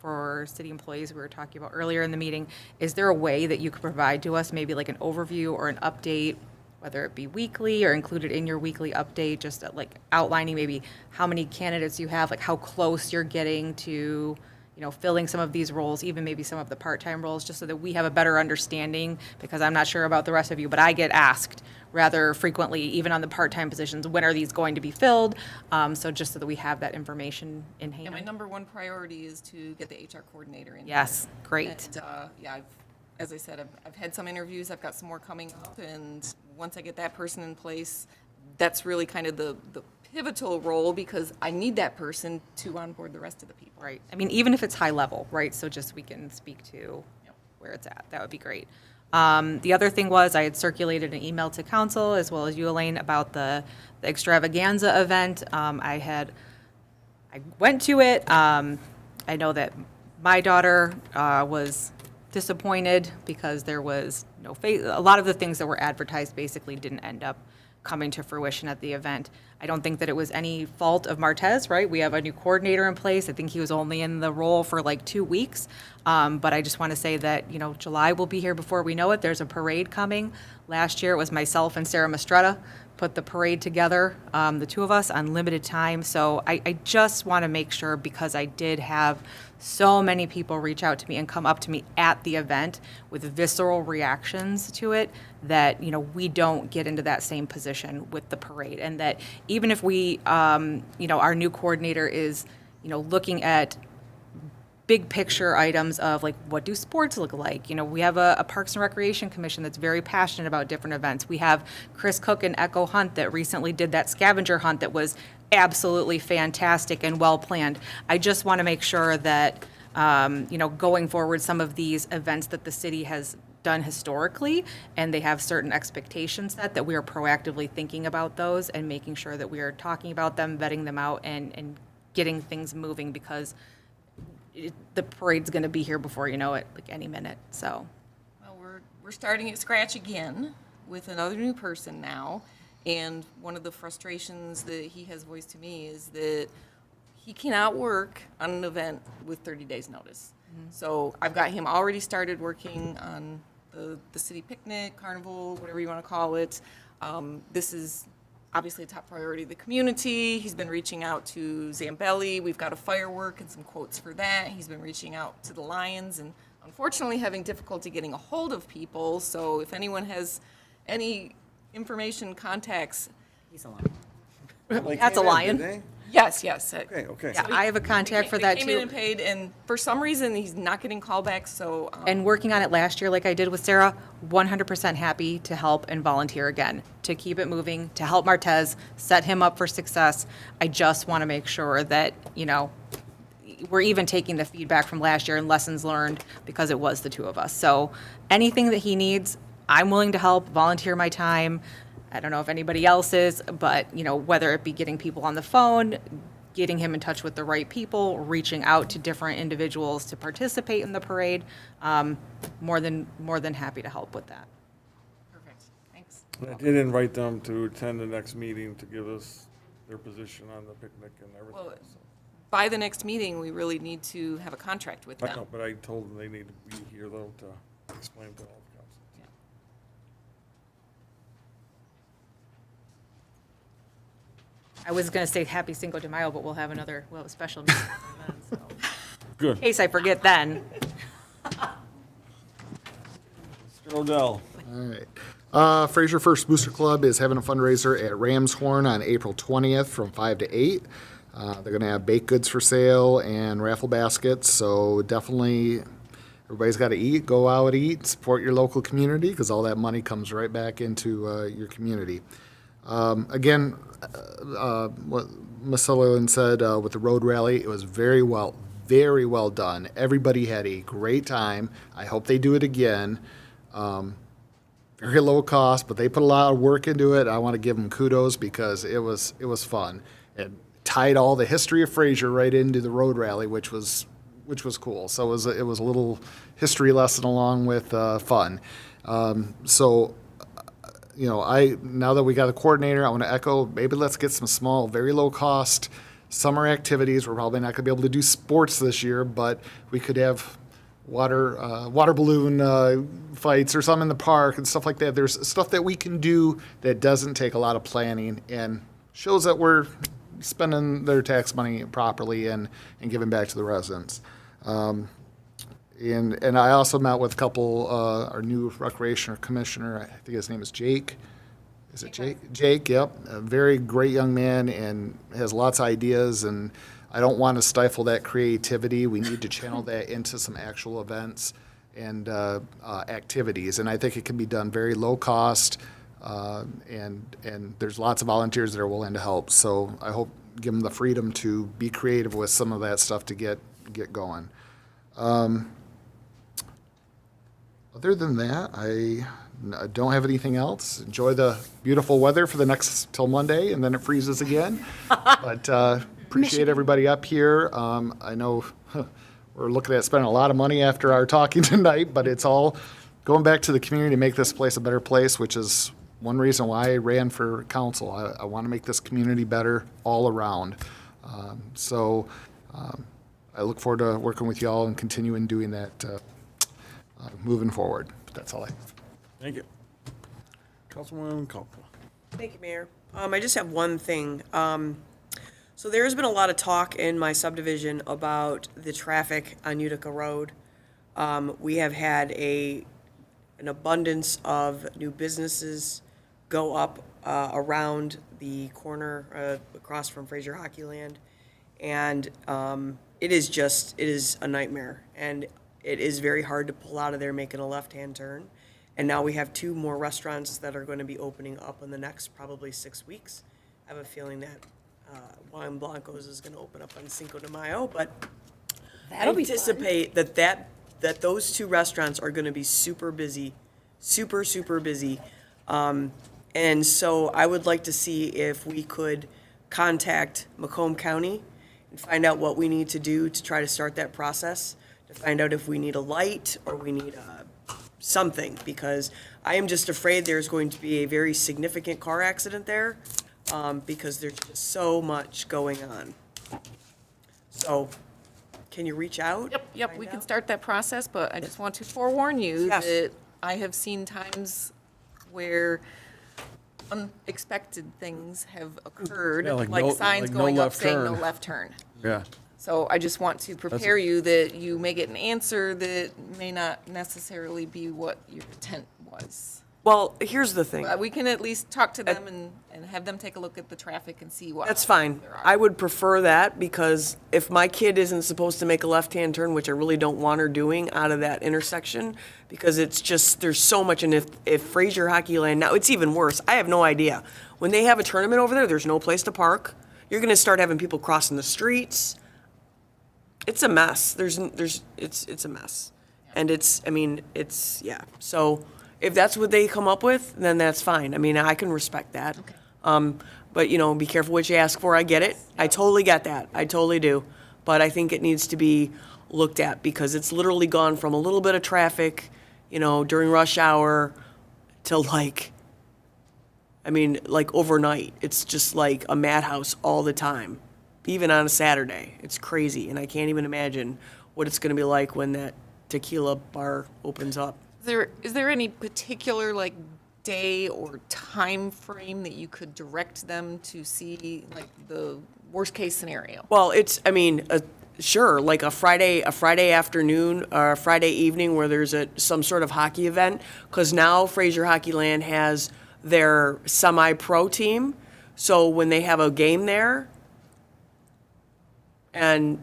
for city employees we were talking about earlier in the meeting. Is there a way that you could provide to us, maybe like an overview or an update, whether it be weekly or included in your weekly update, just like outlining maybe how many candidates you have, like how close you're getting to, filling some of these roles, even maybe some of the part-time roles, just so that we have a better understanding, because I'm not sure about the rest of you, but I get asked rather frequently, even on the part-time positions, when are these going to be filled? So just so that we have that information in hand. And my number one priority is to get the HR coordinator in. Yes, great. And, as I said, I've had some interviews, I've got some more coming up, and once I get that person in place, that's really kind of the pivotal role, because I need that person to onboard the rest of the people. Right. I mean, even if it's high level, right? So just we can speak to where it's at. That would be great. The other thing was I had circulated an email to council as well as you, Elaine, about the extravaganza event. I went to it. I know that my daughter was disappointed because there was no face. A lot of the things that were advertised basically didn't end up coming to fruition at the event. I don't think that it was any fault of Martez, right? We have a new coordinator in place. I think he was only in the role for like 2 weeks. But I just want to say that, July will be here before we know it. There's a parade coming. Last year, it was myself and Sarah Mastretta put the parade together, the two of us, on limited time. So I just want to make sure, because I did have so many people reach out to me and come up to me at the event with visceral reactions to it, that, we don't get into that same position with the parade. And that even if we, our new coordinator is, looking at big picture items of like, what do sports look like? We have a Parks and Recreation Commission that's very passionate about different events. We have Chris Cook and Echo Hunt that recently did that scavenger hunt that was absolutely fantastic and well planned. I just want to make sure that, going forward, some of these events that the city has done historically, and they have certain expectations that we are proactively thinking about those and making sure that we are talking about them, vetting them out, and getting things moving, because the parade's going to be here before you know it, like any minute. So, well, we're starting at scratch again with another new person now, and one of the frustrations that he has voiced to me is that he cannot work on an event with 30 days notice. So I've got him already started working on the city picnic, carnival, whatever you want to call it. This is obviously a top priority of the community. He's been reaching out to Zambelli. We've got a firework and some quotes for that. He's been reaching out to the Lions, and unfortunately having difficulty getting a hold of people. So if anyone has any information, contacts. He's a lion. That's a lion. Yes. Okay. Yeah, I have a contact for that They came in too. and paid, and for some reason, he's not getting callbacks, so. And working on it last year, like I did with Sarah, 100% happy to help and volunteer again, to keep it moving, to help Martez, set him up for success. I just want to make sure that, we're even taking the feedback from last year and lessons learned, because it was the two of us. So anything that he needs, I'm willing to help, volunteer my time. I don't know if anybody else is, but, whether it be getting people on the phone, getting him in touch with the right people, reaching out to different individuals to participate in the parade, more than happy to help with that. Perfect, thanks. I did invite them to attend the next meeting to give us their position on the picnic and everything. Well, by the next meeting, we really need to have a contract with I them. know, but I told them they need to be here though to explain to all the council. I was going to say Happy Cinco de Mayo, but we'll have a special meeting then, so. Good. In case I forget then. Mr. Odell. All right. Fraser First Booster Club is having a fundraiser at Ramshorn on April 20th from 5 to 8. They're going to have baked goods for sale and raffle baskets, so definitely everybody's got to eat, go out, eat, support your local community, because all that money comes right back into your community. Again, what Ms. Sullivan said with the road rally, it was very well done. Everybody had a great time. I hope they do it again. Very low cost, but they put a lot of work into it. I want to give them kudos because it was fun. It tied all the history of Fraser right into the road rally, which was cool. So it was a little history lesson along with fun. Now that we got a coordinator, I want to echo, maybe let's get some small, very low cost summer activities. We're probably not going to be able to do sports this year, but we could have water balloon fights or some in the park and stuff like that. There's stuff that we can do that doesn't take a lot of planning and shows that we're spending their tax money properly and giving back to the residents. And I also met with a couple, our new recreation commissioner, I think his name is Jake. Is it Jake? Jake, yep. A very great young man and has lots of ideas, and I don't want to stifle that creativity. We need to channel that into some actual events and activities. And I think it can be done very low cost, and there's lots of volunteers that are willing to help. So I hope give them the freedom to be creative with some of that stuff to get going. Other than that, I don't have anything else. Enjoy the beautiful weather for the next till Monday, and then it freezes again. But appreciate everybody up here. I know we're looking at spending a lot of money after our talking tonight, but it's all going back to the community to make this place a better place, which is one reason why I ran for council. I want to make this community better all around. I look forward to working with you all and continuing doing that moving forward. But that's all I have. Thank you. Councilwoman Culpa. Thank you, Mayor. I just have one thing. So there's been a lot of talk in my subdivision about the traffic on Utica Road. We have had an abundance of new businesses go up around the corner across from Fraser Hockey Land. And it is a nightmare. And it is very hard to pull out of there making a left-hand turn. And now we have 2 more restaurants that are going to be opening up in the next probably 6 weeks. I have a feeling that Juan Blanco's is going to open up on Cinco de Mayo, but I anticipate that those 2 restaurants are going to be super busy, super busy. And so I would like to see if we could contact Macomb County and find out what we need to do to try to start that process, to find out if we need a light or we need something, because I am just afraid there's going to be a very significant car accident there, because there's just so much going on. So, can you reach out? Yep, we can start that process, but I just want to forewarn you Yes. that I have seen times where unexpected things have occurred, Yeah, like like no- signs like no going up left saying no turn. left turn. Yeah. So I just want to prepare you that you may get an answer that may not necessarily be what your intent was. Well, here's the thing. We can at least talk to them and have them take a look at the traffic and see what. That's fine. there are. I would prefer that, because if my kid isn't supposed to make a left-hand turn, which I really don't want her doing out of that intersection, because it's just, there's so much, and if Fraser Hockey Land, now it's even worse. I have no idea. When they have a tournament over there, there's no place to park. You're gonna start having people crossing the streets. It's a mess. It's a mess. And it's, yeah. So if that's what they come up with, then that's fine. I mean, I can respect that. But, be careful what you ask for. I get it. I totally get that. I totally do. But I think it needs to be looked at, because it's literally gone from a little bit of traffic, during rush hour to like overnight. It's just like a madhouse all the time, even on a Saturday. It's crazy. And I can't even imagine what it's going to be like when that tequila bar opens up. Is there any particular day or time frame that you could direct them to see the worst case scenario? Well, sure, like a Friday afternoon or a Friday evening where there's some sort of hockey event, because now Fraser Hockey Land has their semi-pro team. So when they have a game there, and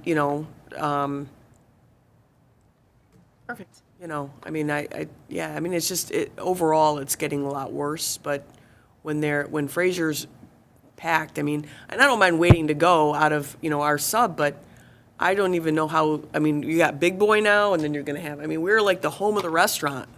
Perfect. it's just overall it's getting a lot worse. But when Fraser's packed, and I don't mind waiting to go out of our sub, but I don't even know how. You got Big Boy now, and then you're gonna have. We're like the home of the restaurant.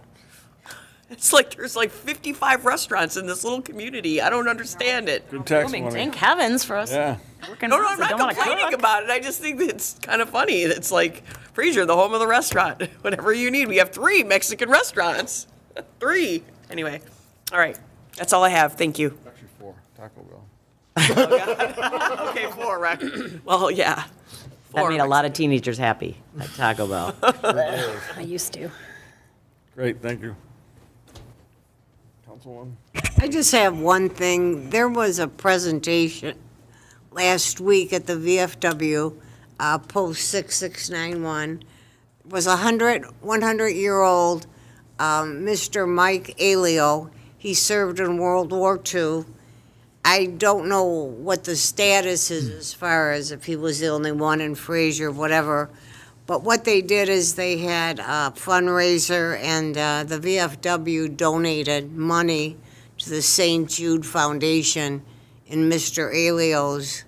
It's like there's 55 restaurants in this little community. I don't understand it. Good tax money. Thank heavens for us. Yeah. Working No, moms I'm that not don't wanna complaining cook. about it. I just think that it's kind of funny. It's like, Fraser, the home of the restaurant. Whatever you need. We have 3 Mexican restaurants. 3. Anyway. All right. That's all I have. Thank you. Actually 4. Taco Bell. Okay, 4, right? Well, yeah. That 4. made a lot of teenagers happy at Taco Bell. I used to. Great, thank you. Councilwoman? I just have one thing. There was a presentation last week at the VFW, Post 6691. It was 100-year-old Mr. Mike Alio. He served in World War II. I don't know what the status is as far as if he was the only one in Fraser, whatever. But what they did is they had a fundraiser, and the VFW donated money to the St. Jude Foundation in Mr. Alio's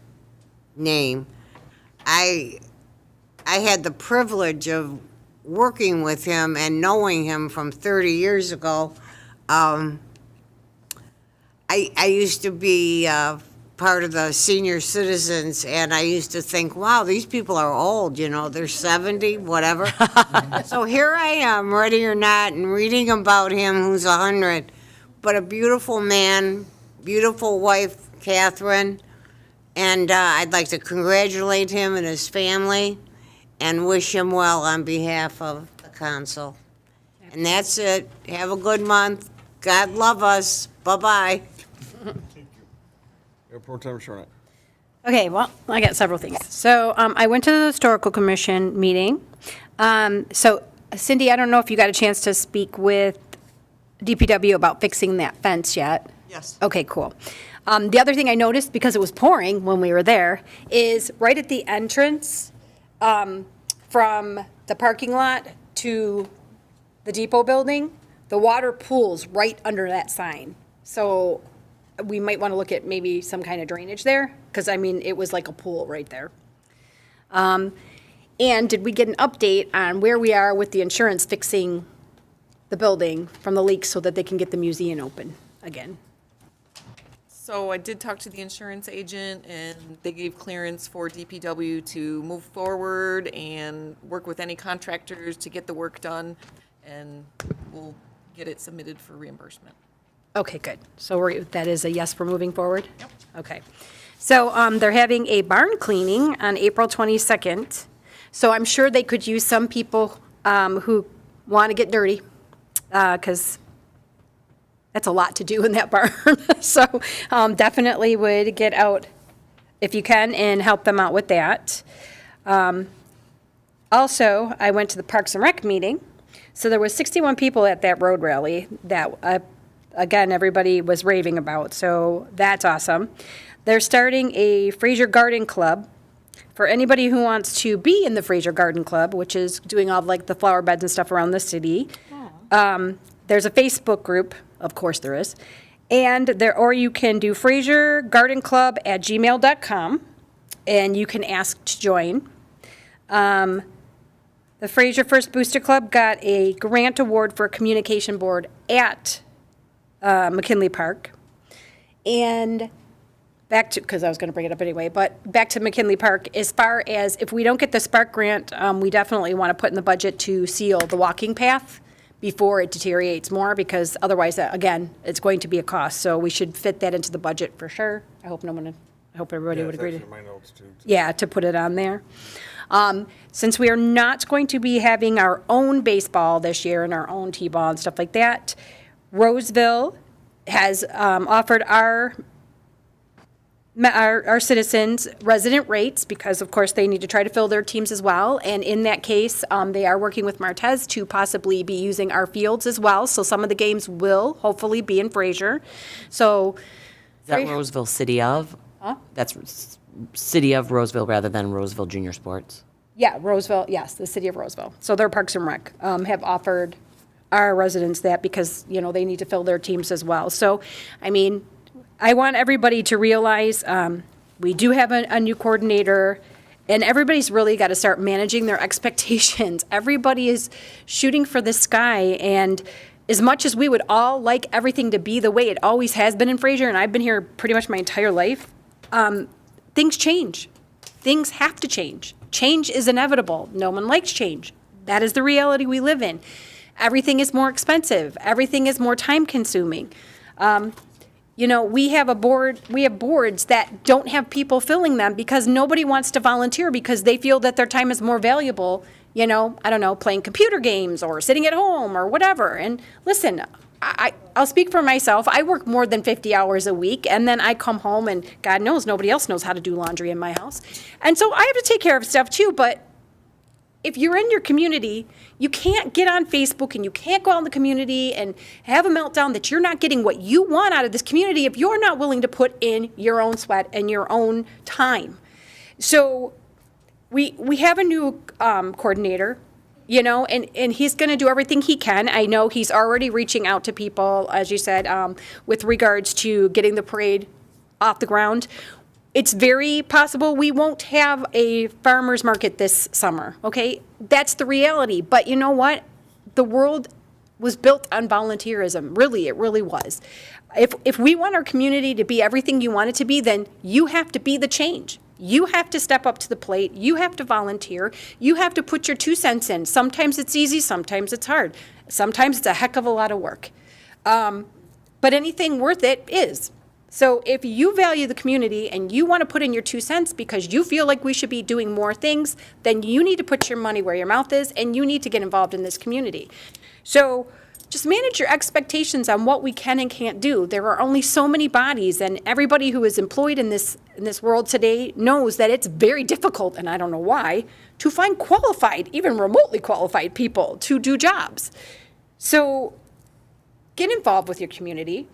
name. I had the privilege of working with him and knowing him from 30 years ago. I used to be part of the senior citizens, and I used to think, wow, these people are old, you know, they're 70, whatever. So here I am, ready or not, and reading about him who's 100, but a beautiful man, beautiful wife, Catherine, and I'd like to congratulate him and his family and wish him well on behalf of the council. And that's it. Have a good month. God love us. Bye-bye. Mayor Pro Tem Shornack. Okay, well, I got several things. So I went to the Historical Commission meeting. So Cindy, I don't know if you got a chance to speak with DPW about fixing that fence yet. Yes. Okay, cool. The other thing I noticed, because it was pouring when we were there, is right at the entrance from the parking lot to the depot building, the water pools right under that sign. So we might want to look at maybe some kind of drainage there, because, I mean, it was like a pool right there. And did we get an update on where we are with the insurance fixing the building from the leaks so that they can get the museum open again? So I did talk to the insurance agent, and they gave clearance for DPW to move forward and work with any contractors to get the work done, and we'll get it submitted for reimbursement. Okay, good. So that is a yes for moving forward? Yep. Okay. So they're having a barn cleaning on April 22nd. So I'm sure they could use some people who want to get dirty, because that's a lot to do in that barn. So definitely would get out if you can and help them out with that. Also, I went to the Parks and Rec meeting. So there was 61 people at that road rally that, again, everybody was raving about. So that's awesome. They're starting a Fraser Garden Club for anybody who wants to be in the Fraser Garden Club, which is doing all like the flower beds and stuff around the city. There's a Facebook group, of course there is, or you can do FraserGardenClub@gmail.com, and you can ask to join. The Fraser First Booster Club got a grant award for a communication board at McKinley Park. And back to, because I was going to bring it up anyway, but back to McKinley Park, as far as if we don't get the Spark grant, we definitely want to put in the budget to seal the walking path before it deteriorates more, because otherwise, again, it's going to be a cost. So we should fit that into the budget for sure. I hope everybody would agree to. My notes too. Yeah, to put it on there. Since we are not going to be having our own baseball this year and our own t-ball and stuff like that, Roseville has offered our citizens resident rates, because of course they need to try to fill their teams as well. And in that case, they are working with Martez to possibly be using our fields as well. So some of the games will hopefully be in Fraser. So Is that Roseville City of? Huh? That's City of Roseville rather than Roseville Junior Sports. Yeah, Roseville, yes, the city of Roseville. So their Parks and Rec have offered our residents that, because, you know, they need to fill their teams as well. So, I mean, I want everybody to realize we do have a new coordinator, and everybody's really got to start managing their expectations. Everybody is shooting for the sky, and as much as we would all like everything to be the way it always has been in Fraser, and I've been here pretty much my entire life, things change. Things have to change. Change is inevitable. No one likes change. That is the reality we live in. Everything is more expensive. Everything is more time consuming. We have boards that don't have people filling them because nobody wants to volunteer because they feel that their time is more valuable, I don't know, playing computer games or sitting at home or whatever. And listen, I'll speak for myself. I work more than 50 hours a week, and then I come home and God knows nobody else knows how to do laundry in my house. And so I have to take care of stuff too, but if you're in your community, you can't get on Facebook and you can't go out in the community and have a meltdown that you're not getting what you want out of this community if you're not willing to put in your own sweat and your own time. So we have a new coordinator, and he's going to do everything he can. I know he's already reaching out to people, as you said, with regards to getting the parade off the ground. It's very possible we won't have a farmer's market this summer, okay? That's the reality. But you know what? The world was built on volunteerism. Really, it really was. If we want our community to be everything you want it to be, then you have to be the change. You have to step up to the plate. You have to volunteer. You have to put your 2 cents in. Sometimes it's easy. Sometimes it's hard. Sometimes it's a heck of a lot of work. But anything worth it is. So if you value the community and you want to put in your 2 cents because you feel like we should be doing more things, then you need to put your money where your mouth is and you need to get involved in this community. So just manage your expectations on what we can and can't do. There are only so many bodies, and everybody who is employed in this world today knows that it's very difficult, and I don't know why, to find qualified, even remotely qualified people to do jobs. So get involved with your community.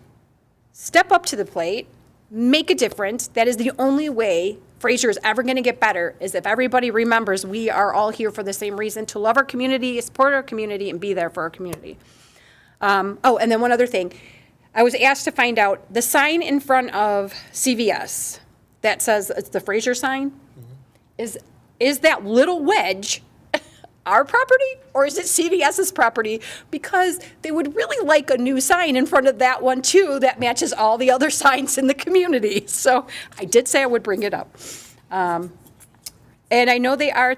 Step up to the plate, make a difference. That is the only way Fraser is ever going to get better, is if everybody remembers we are all here for the same reason, to love our community, support our community, and be there for our community. And then one other thing. I was asked to find out the sign in front of CVS that says it's the Fraser sign. Is that little wedge our property or is it CVS's property? Because they would really like a new sign in front of that one too that matches all the other signs in the community. So I did say I would bring it up. And I know they are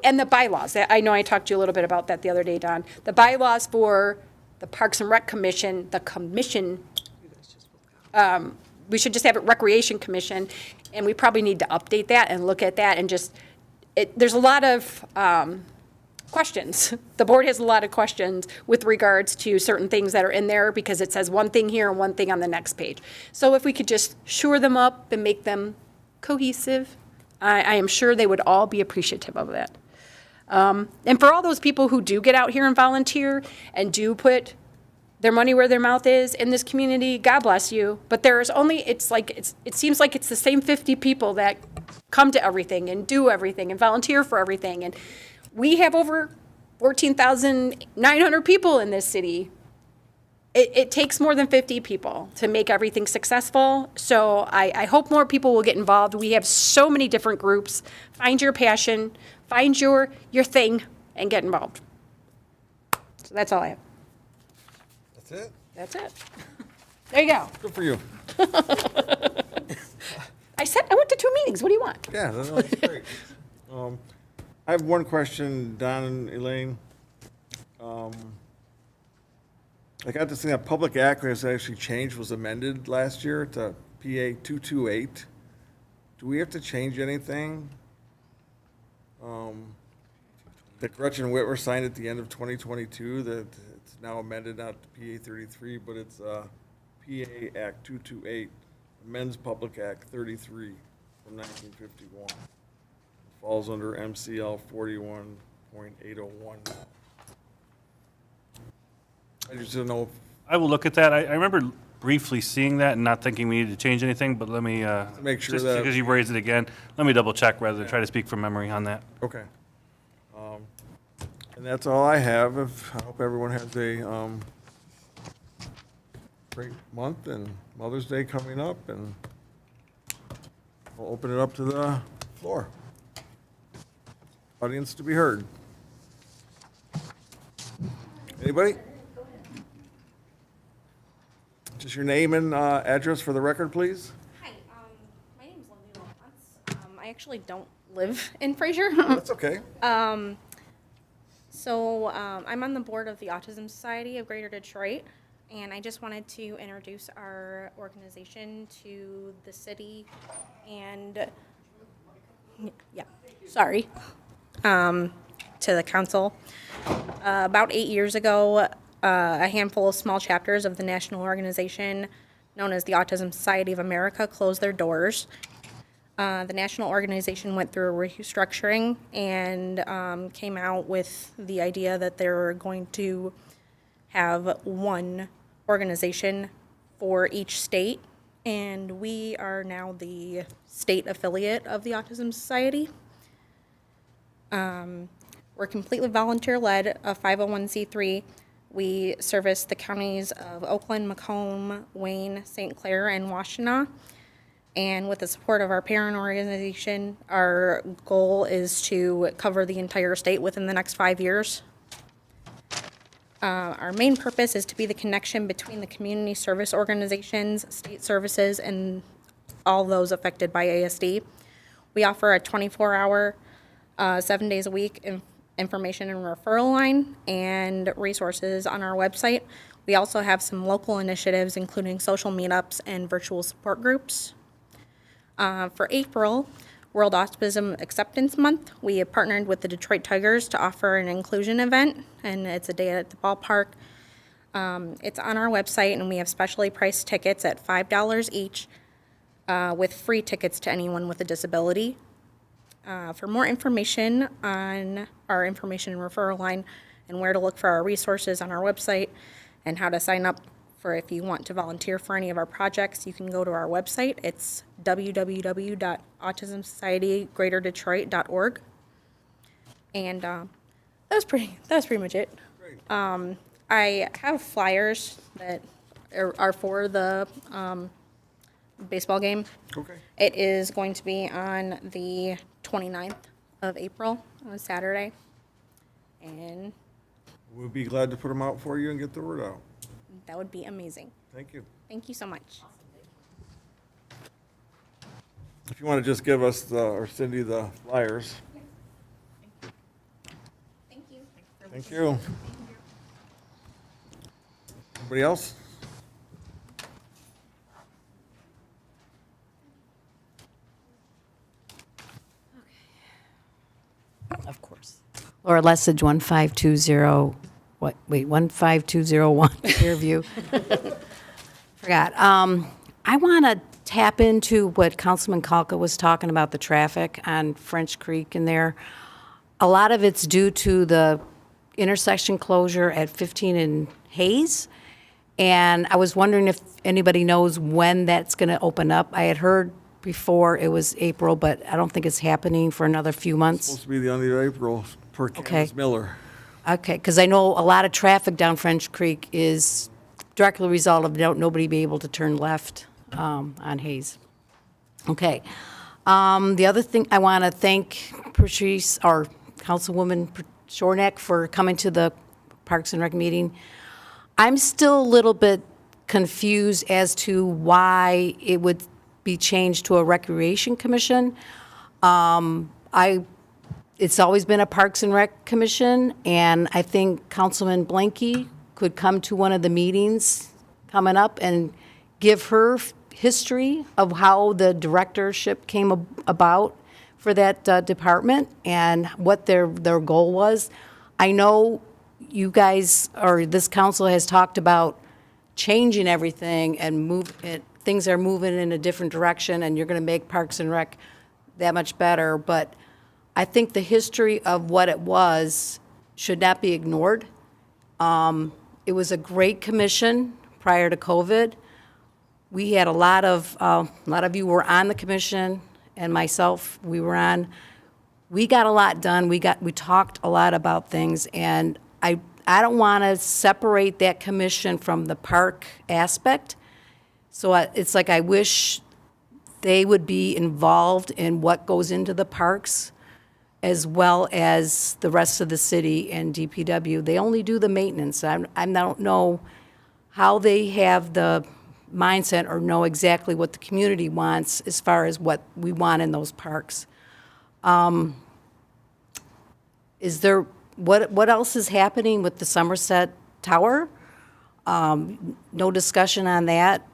and the bylaws. I know I talked to you a little bit about that the other day, Don. The bylaws for the Parks and Rec Commission, we should just have it Recreation Commission, and we probably need to update that and look at that and there's a lot of questions. The board has a lot of questions with regards to certain things that are in there because it says one thing here and one thing on the next page. So if we could just shore them up and make them cohesive, I am sure they would all be appreciative of that. And for all those people who do get out here and volunteer and do put their money where their mouth is in this community, God bless you. But there's only, it seems like it's the same 50 people that come to everything and do everything and volunteer for everything. And we have over 14,900 people in this city. It takes more than 50 people to make everything successful. So I hope more people will get involved. We have so many different groups. Find your passion, find your thing, and get involved. So that's all I have. That's it? That's it. There you go. Good for you. I said I went to 2 meetings. What do you want? Yeah, that's great. I have one question, Don and Elaine. I got this thing that public access actually changed, was amended last year to PA 228. Do we have to change anything? That Gretchen Whitwer signed at the end of 2022, that it's now amended not to PA 33, but it's PA Act 228, amends Public Act 33 from 1951. Falls under MCL 41.801. I just don't know. I will look at that. I remember briefly seeing that and not thinking we needed to change anything, but let me, make sure just that- because you raised it again, let me double check rather than try to speak from memory on that. Okay. And that's all I have. I hope everyone has a great month and Mother's Day coming up, and we'll open it up to the floor. Audience to be heard. Anybody? Just your name and address for the record, please. Hi, my name's Lindsay Lawrence. I actually don't live in Fraser. That's okay. So I'm on the board of the Autism Society of Greater Detroit, and I just wanted to introduce our organization to the city and, yeah, sorry, to the council. About 8 years ago, a handful of small chapters of the national organization known as the Autism Society of America closed their doors. The national organization went through a restructuring and came out with the idea that they were going to have one organization for each state, and we are now the state affiliate of the Autism Society. We're completely volunteer-led, a 501c3. We service the counties of Oakland, Macomb, Wayne, St. Clair, and Washtenaw. And with the support of our parent organization, our goal is to cover the entire state within the next 5 years. Our main purpose is to be the connection between the community service organizations, state services, and all those affected by ASD. We offer a 24-hour, 7 days a week information and referral line and resources on our website. We also have some local initiatives, including social meetups and virtual support groups. For April, World Autism Acceptance Month, we have partnered with the Detroit Tigers to offer an inclusion event, and it's a day at the ballpark. It's on our website, and we have specially priced tickets at $5 each, with free tickets to anyone with a disability. For more information on our information and referral line and where to look for our resources on our website and how to sign up for if you want to volunteer for any of our projects, you can go to our website. It's www.autismsocietygreaterdetroit.org. And that was pretty much it. I have flyers that are for the baseball game. Okay. It is going to be on the 29th of April, on Saturday. And We'll be glad to put them out for you and get the word out. that would be amazing. Thank you. Thank you so much. If you want to just give us or Cindy the flyers. Thank you. Thank you. Anybody else? Of course. Laura Lessig, 1520, 15201, Fairview. Forgot. I want to tap into what Councilman Kalka was talking about, the traffic on French Creek in there. A lot of it's due to the intersection closure at 15 and Hayes. And I was wondering if anybody knows when that's going to open up. I had heard before it was April, but I don't think it's happening for another few months. Supposed to be the end of April per Candace Miller. Okay, because I know a lot of traffic down French Creek is directly a result of nobody being able to turn left on Hayes. Okay. The other thing, I want to thank Patrice, or Councilwoman Shornack, for coming to the Parks and Rec meeting. I'm still a little bit confused as to why it would be changed to a Recreation Commission. It's always been a Parks and Rec Commission, and I think Councilman Blanky could come to one of the meetings coming up and give her history of how the directorship came about for that department and what their goal was. I know you guys, or this council has talked about changing everything and things are moving in a different direction, and you're going to make Parks and Rec that much better, but I think the history of what it was should not be ignored. It was a great commission prior to COVID. We had a lot of you were on the commission, and myself, we were on. We got a lot done. We talked a lot about things, and I don't want to separate that commission from the park aspect. So it's like I wish they would be involved in what goes into the parks, as well as the rest of the city and DPW. They only do the maintenance. I don't know how they have the mindset or know exactly what the community wants as far as what we want in those parks. Is there, what else is happening with the Somerset Tower? No discussion on that.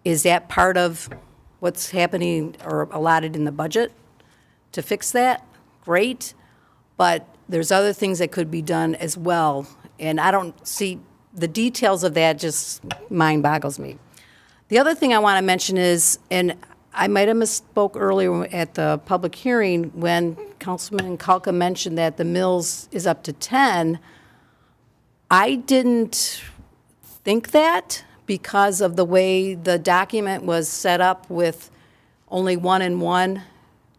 Is that part of what's happening or allotted in the budget to fix that? Great. But there's other things that could be done as well. And I don't see, the details of that just mind boggles me. The other thing I want to mention is, and I might have misspoke earlier at the public hearing when Councilman Kalka mentioned that the mills is up to 10. I didn't think that because of the way the document was set up with only 1 and 1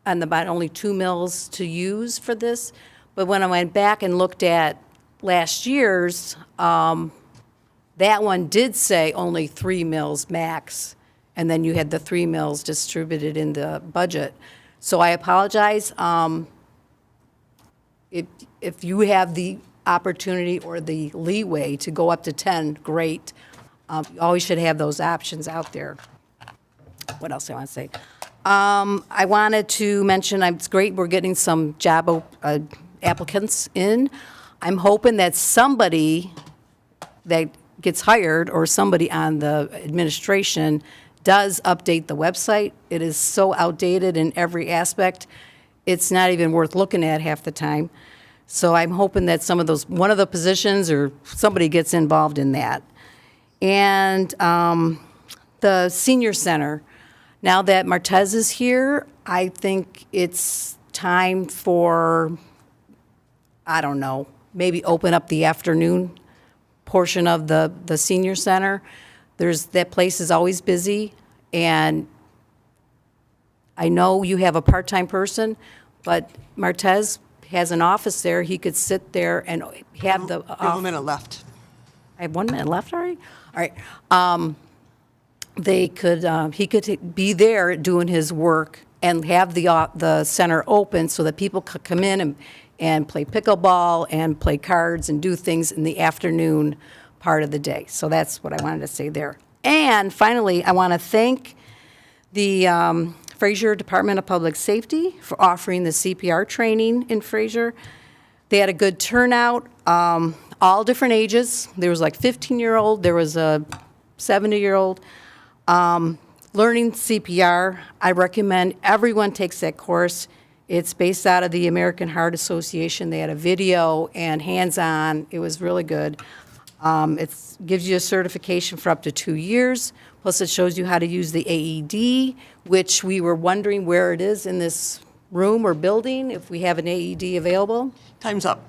and about only 2 mills to use for this. But when I went back and looked at last year's, that one did say only 3 mills max, and then you had the 3 mills distributed in the budget. So I apologize. If you have the opportunity or the leeway to go up to 10, great. You always should have those options out there. What else do I want to say? I wanted to mention, it's great we're getting some job applicants in. I'm hoping that somebody that gets hired or somebody on the administration does update the website. It is so outdated in every aspect. It's not even worth looking at half the time. So I'm hoping that some of those, one of the positions or somebody gets involved in that. And the senior center, now that Martez is here, I think it's time for, I don't know, maybe open up the afternoon portion of the senior center. That place is always busy, and I know you have a part-time person, but Martez has an office there. He could sit there and have the. We have a minute left. I have 1 minute left already? All right. They could, he could be there doing his work and have the center open so that people could come in and play pickleball and play cards and do things in the afternoon part of the day. So that's what I wanted to say there. And finally, I want to thank the Fraser Department of Public Safety for offering the CPR training in Fraser. They had a good turnout, all different ages. There was like 15-year-old, there was a 70-year-old. Learning CPR, I recommend everyone takes that course. It's based out of the American Heart Association. They had a video and hands-on. It was really good. It gives you a certification for up to 2 years. Plus, it shows you how to use the AED, which we were wondering where it is in this room or building, if we have an AED available. Time's up.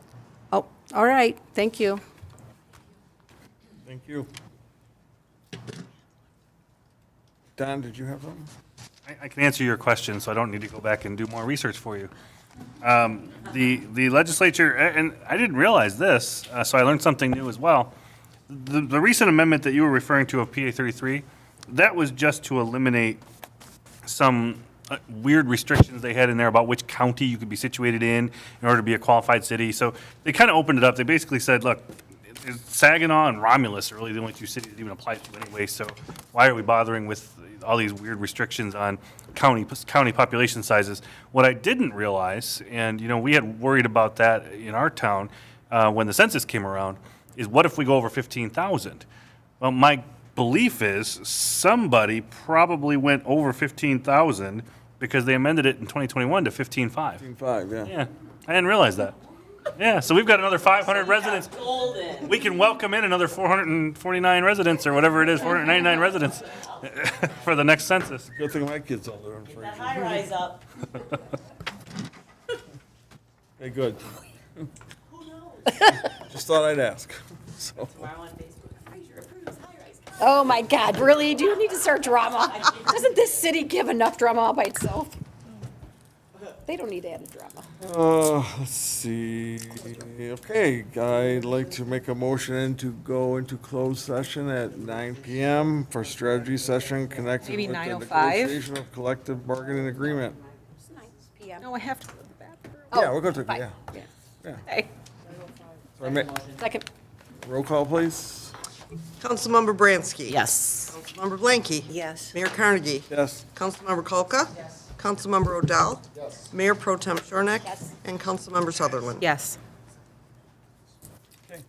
Oh, all right. Thank you. Thank you. Don, did you have something? I can answer your question, so I don't need to go back and do more research for you. The legislature, and I didn't realize this, so I learned something new as well. The recent amendment that you were referring to of PA 33, that was just to eliminate some weird restrictions they had in there about which county you could be situated in order to be a qualified city. So they kind of opened it up. They basically said, look, Saginaw and Romulus are really the only 2 cities it even applies to anyway, so why are we bothering with all these weird restrictions on county population sizes? What I didn't realize, and we had worried about that in our town when the census came around, is what if we go over 15,000? Well, my belief is somebody probably went over 15,000 because they amended it in 2021 to 15.5. 15.5, yeah. Yeah, I didn't realize that. Yeah, so we've got another 500 residents. We can welcome in another 449 residents or whatever it is, 499 residents for the next census. Good thing my kids all live in Fraser. High rise up. Hey, good. Just thought I'd ask. So. Oh, my God, really? Do you need to start drama? Doesn't this city give enough drama all by itself? They don't need added drama. Let's see. Okay, I'd like to make a motion to go into closed session at 9 p.m. for strategy session connected Maybe with the 9:05? negotiation of collective bargaining agreement. No, I have to go to the bathroom. Yeah, we're going to, fine. yeah. Okay. So Second. roll call, please. Councilmember Bransky. Yes. Councilmember Blanky. Yes. Mayor Carnegie. Yes. Councilmember Kolka. Yes. Councilmember Odell. Yes. Mayor Pro Tem Shornack. Yes. And Councilmember Sutherland. Yes. Today.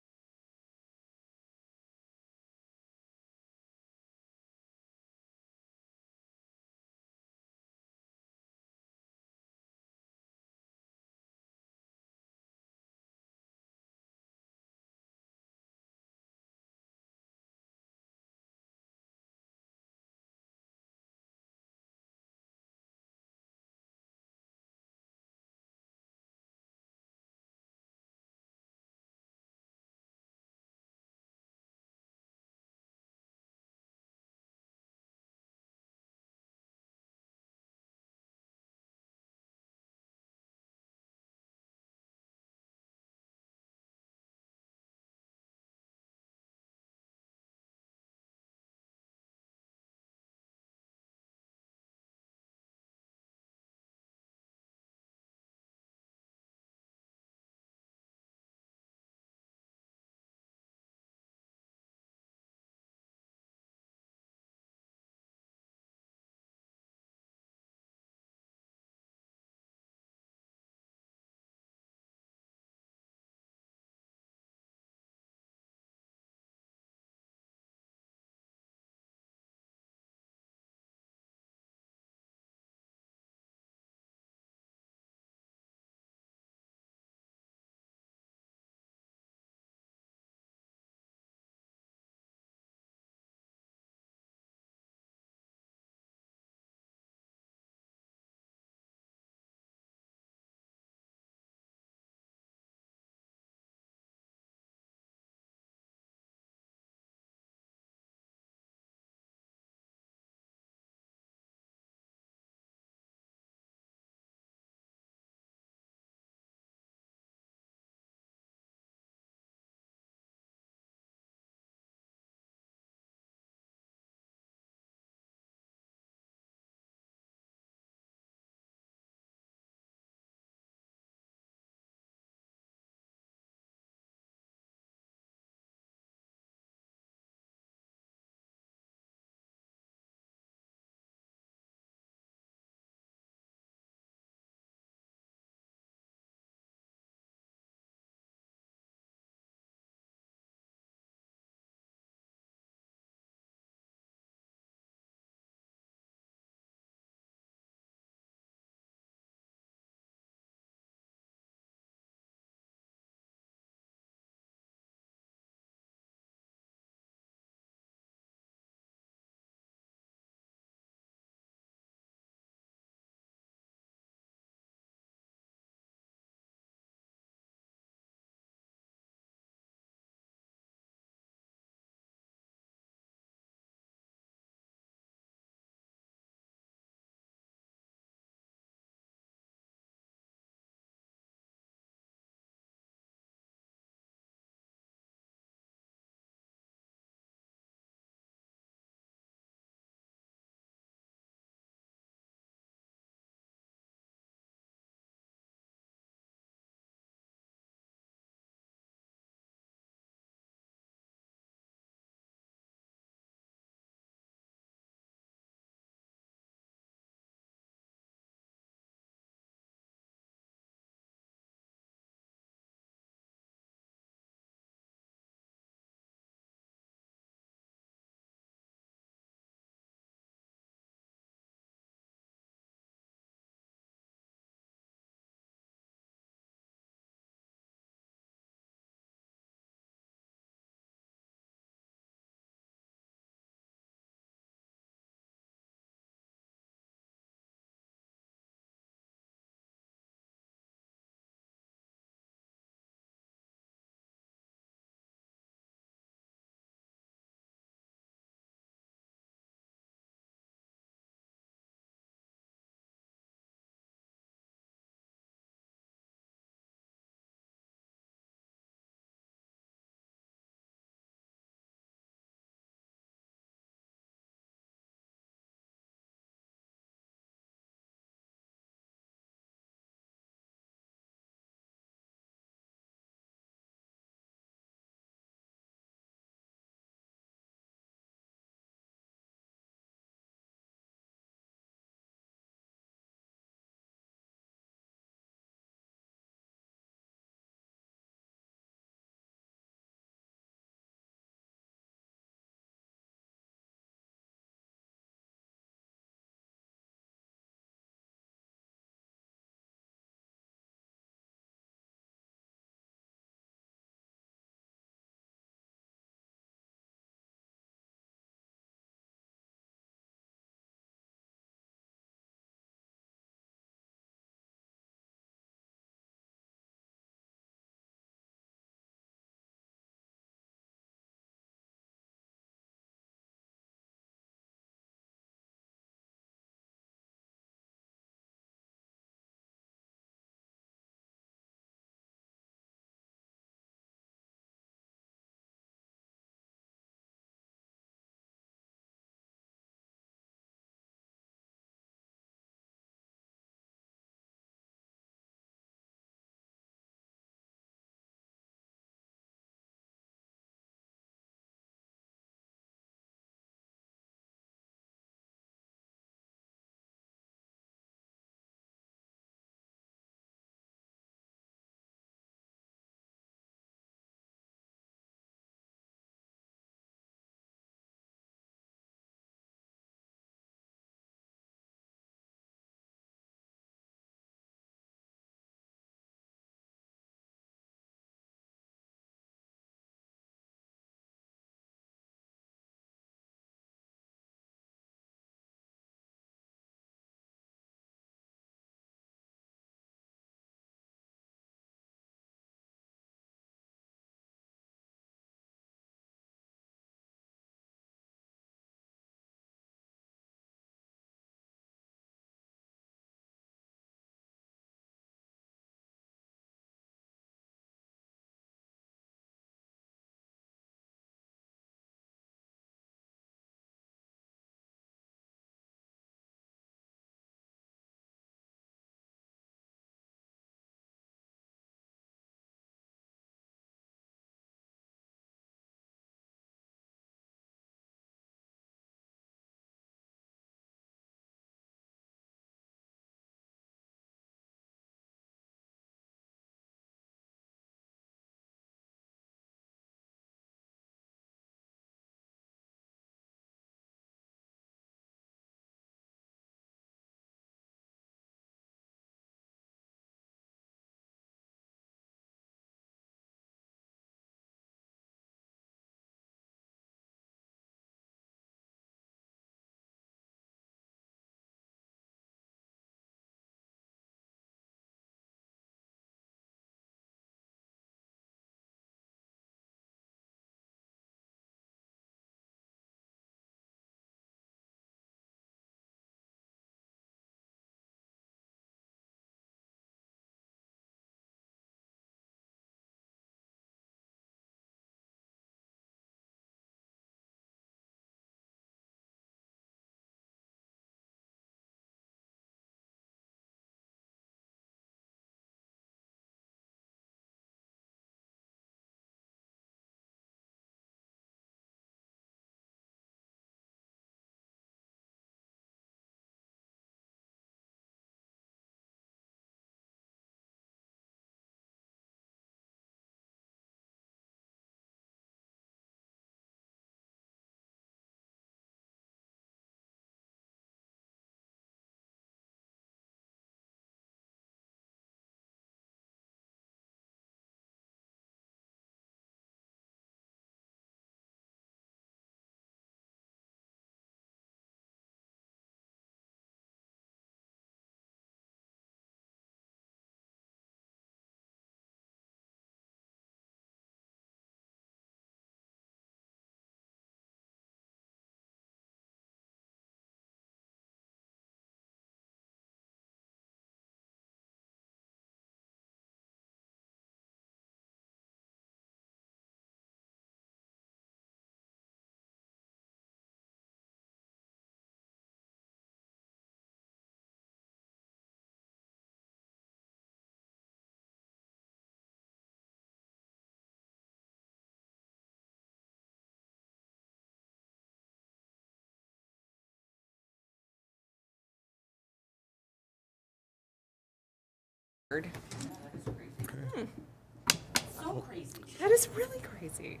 That is really crazy.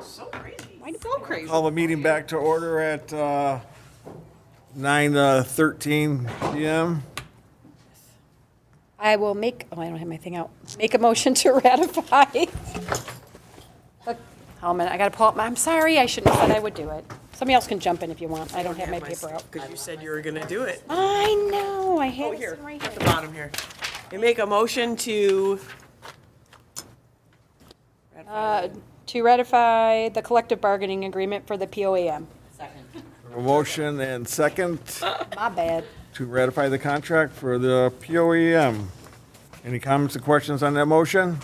So crazy. So crazy. Call the meeting back to order at 9:13 PM. I will make, oh, I don't have my thing out. Make a motion to ratify. Look, oh, man, I got to pull up my, I'm sorry, I shouldn't have said I would do it. Somebody else can jump in if you want. I don't have my paper out. Because you said you were going to do it. I know, I had Oh, it here, sitting right at the here. bottom here. You make a motion to, To ratify the collective bargaining agreement for the POAM. A motion and second My bad. to ratify the contract for the POEM. Any comments or questions on that motion?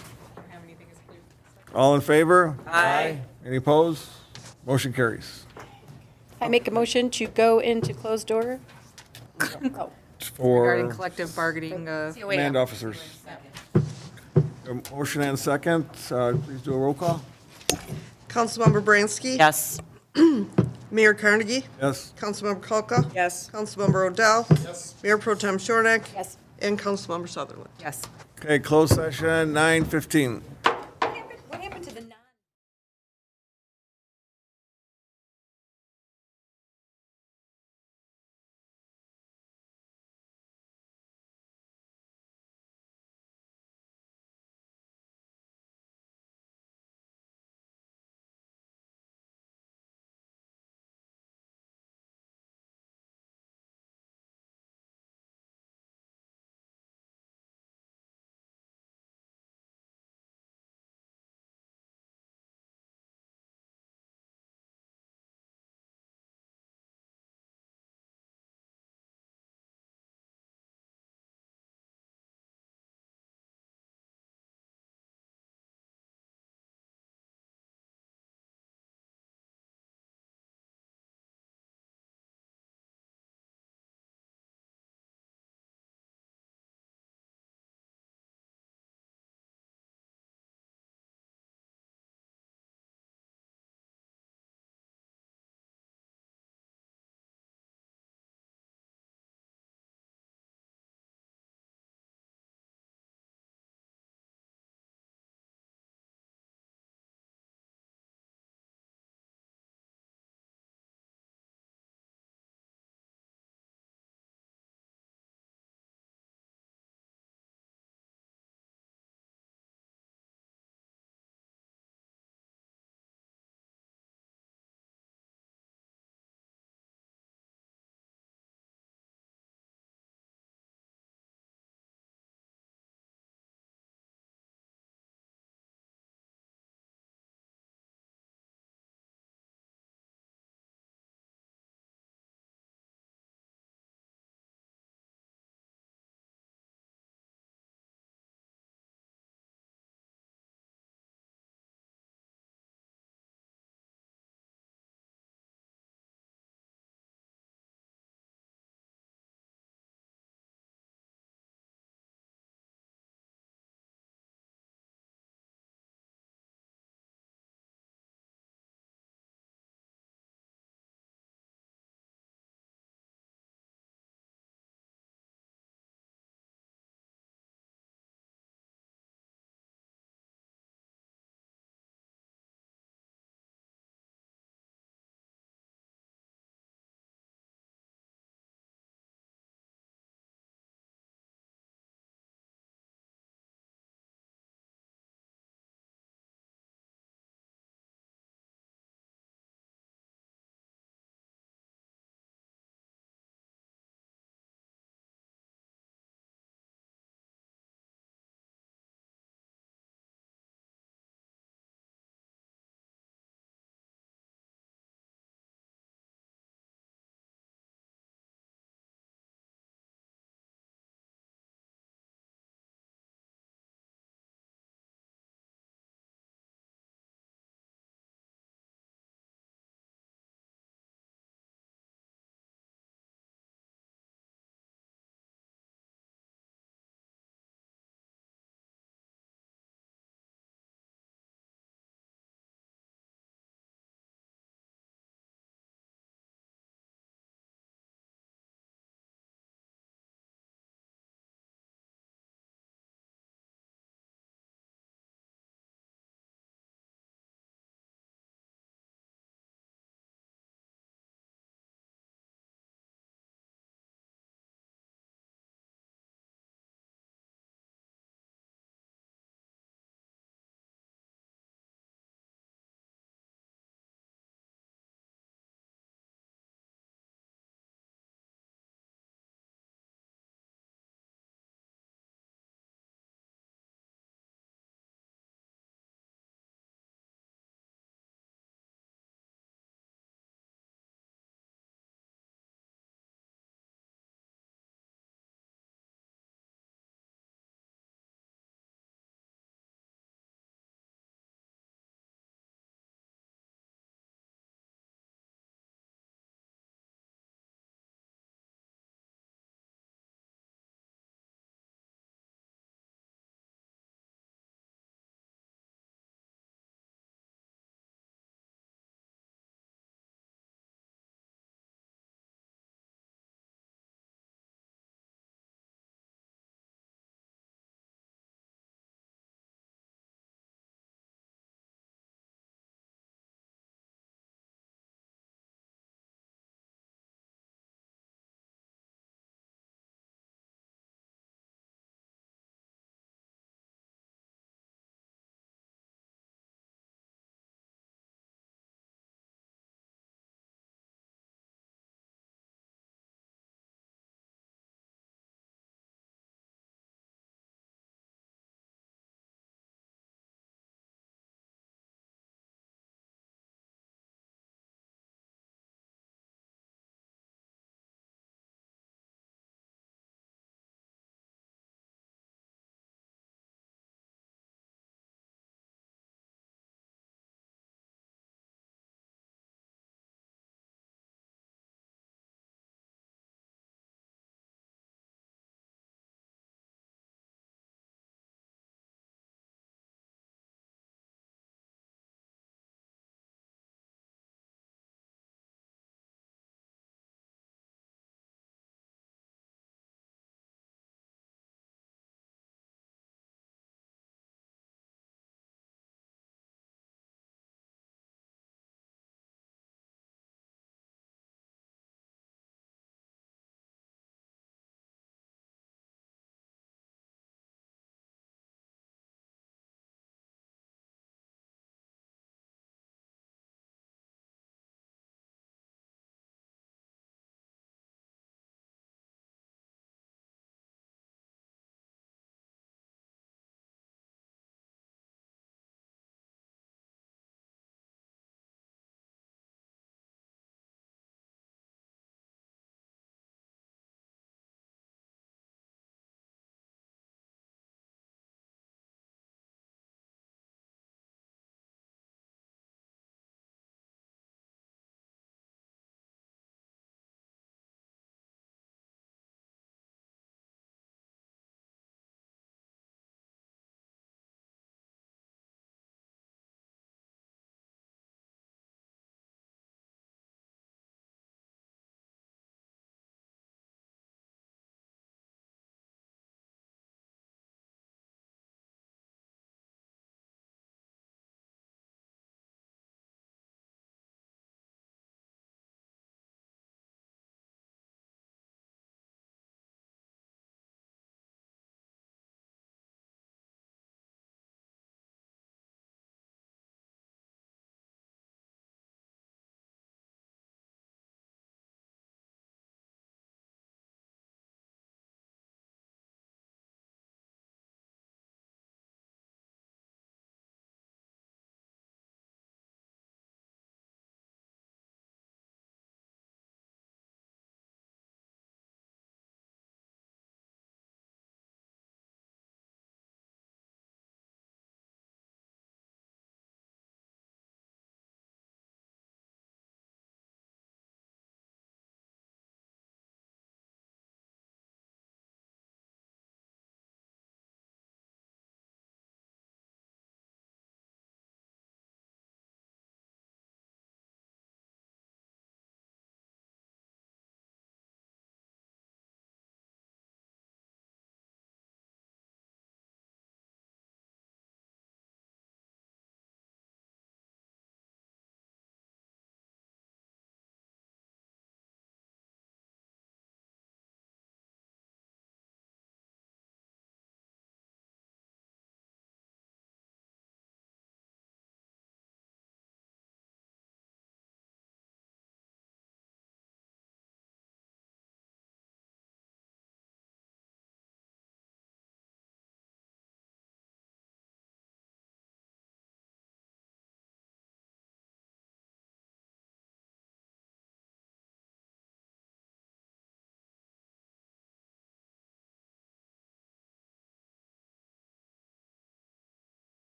All in favor? Aye. Any opposed? Motion carries. I make a motion to go into closed door. Oh, Regarding For collective bargaining, command officers. A motion and second, please do a roll call. Councilmember Bransky? Yes. Mayor Carnegie? Yes. Councilmember Kolka? Yes. Councilmember Odell? Yes. Mayor Pro Tem Shornack? yes. And Councilmember Sutherland? yes. Okay, closed session, 9:15.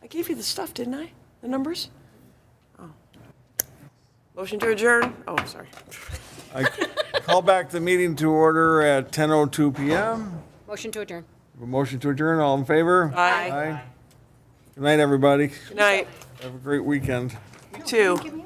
I gave you the stuff, didn't I? The numbers? Oh. Motion to adjourn? Oh, sorry. I call back the meeting to order at 10:02 PM. Motion to adjourn. A motion to adjourn, all in favor? Aye. Good night, everybody. Good night. Have a great weekend. You too.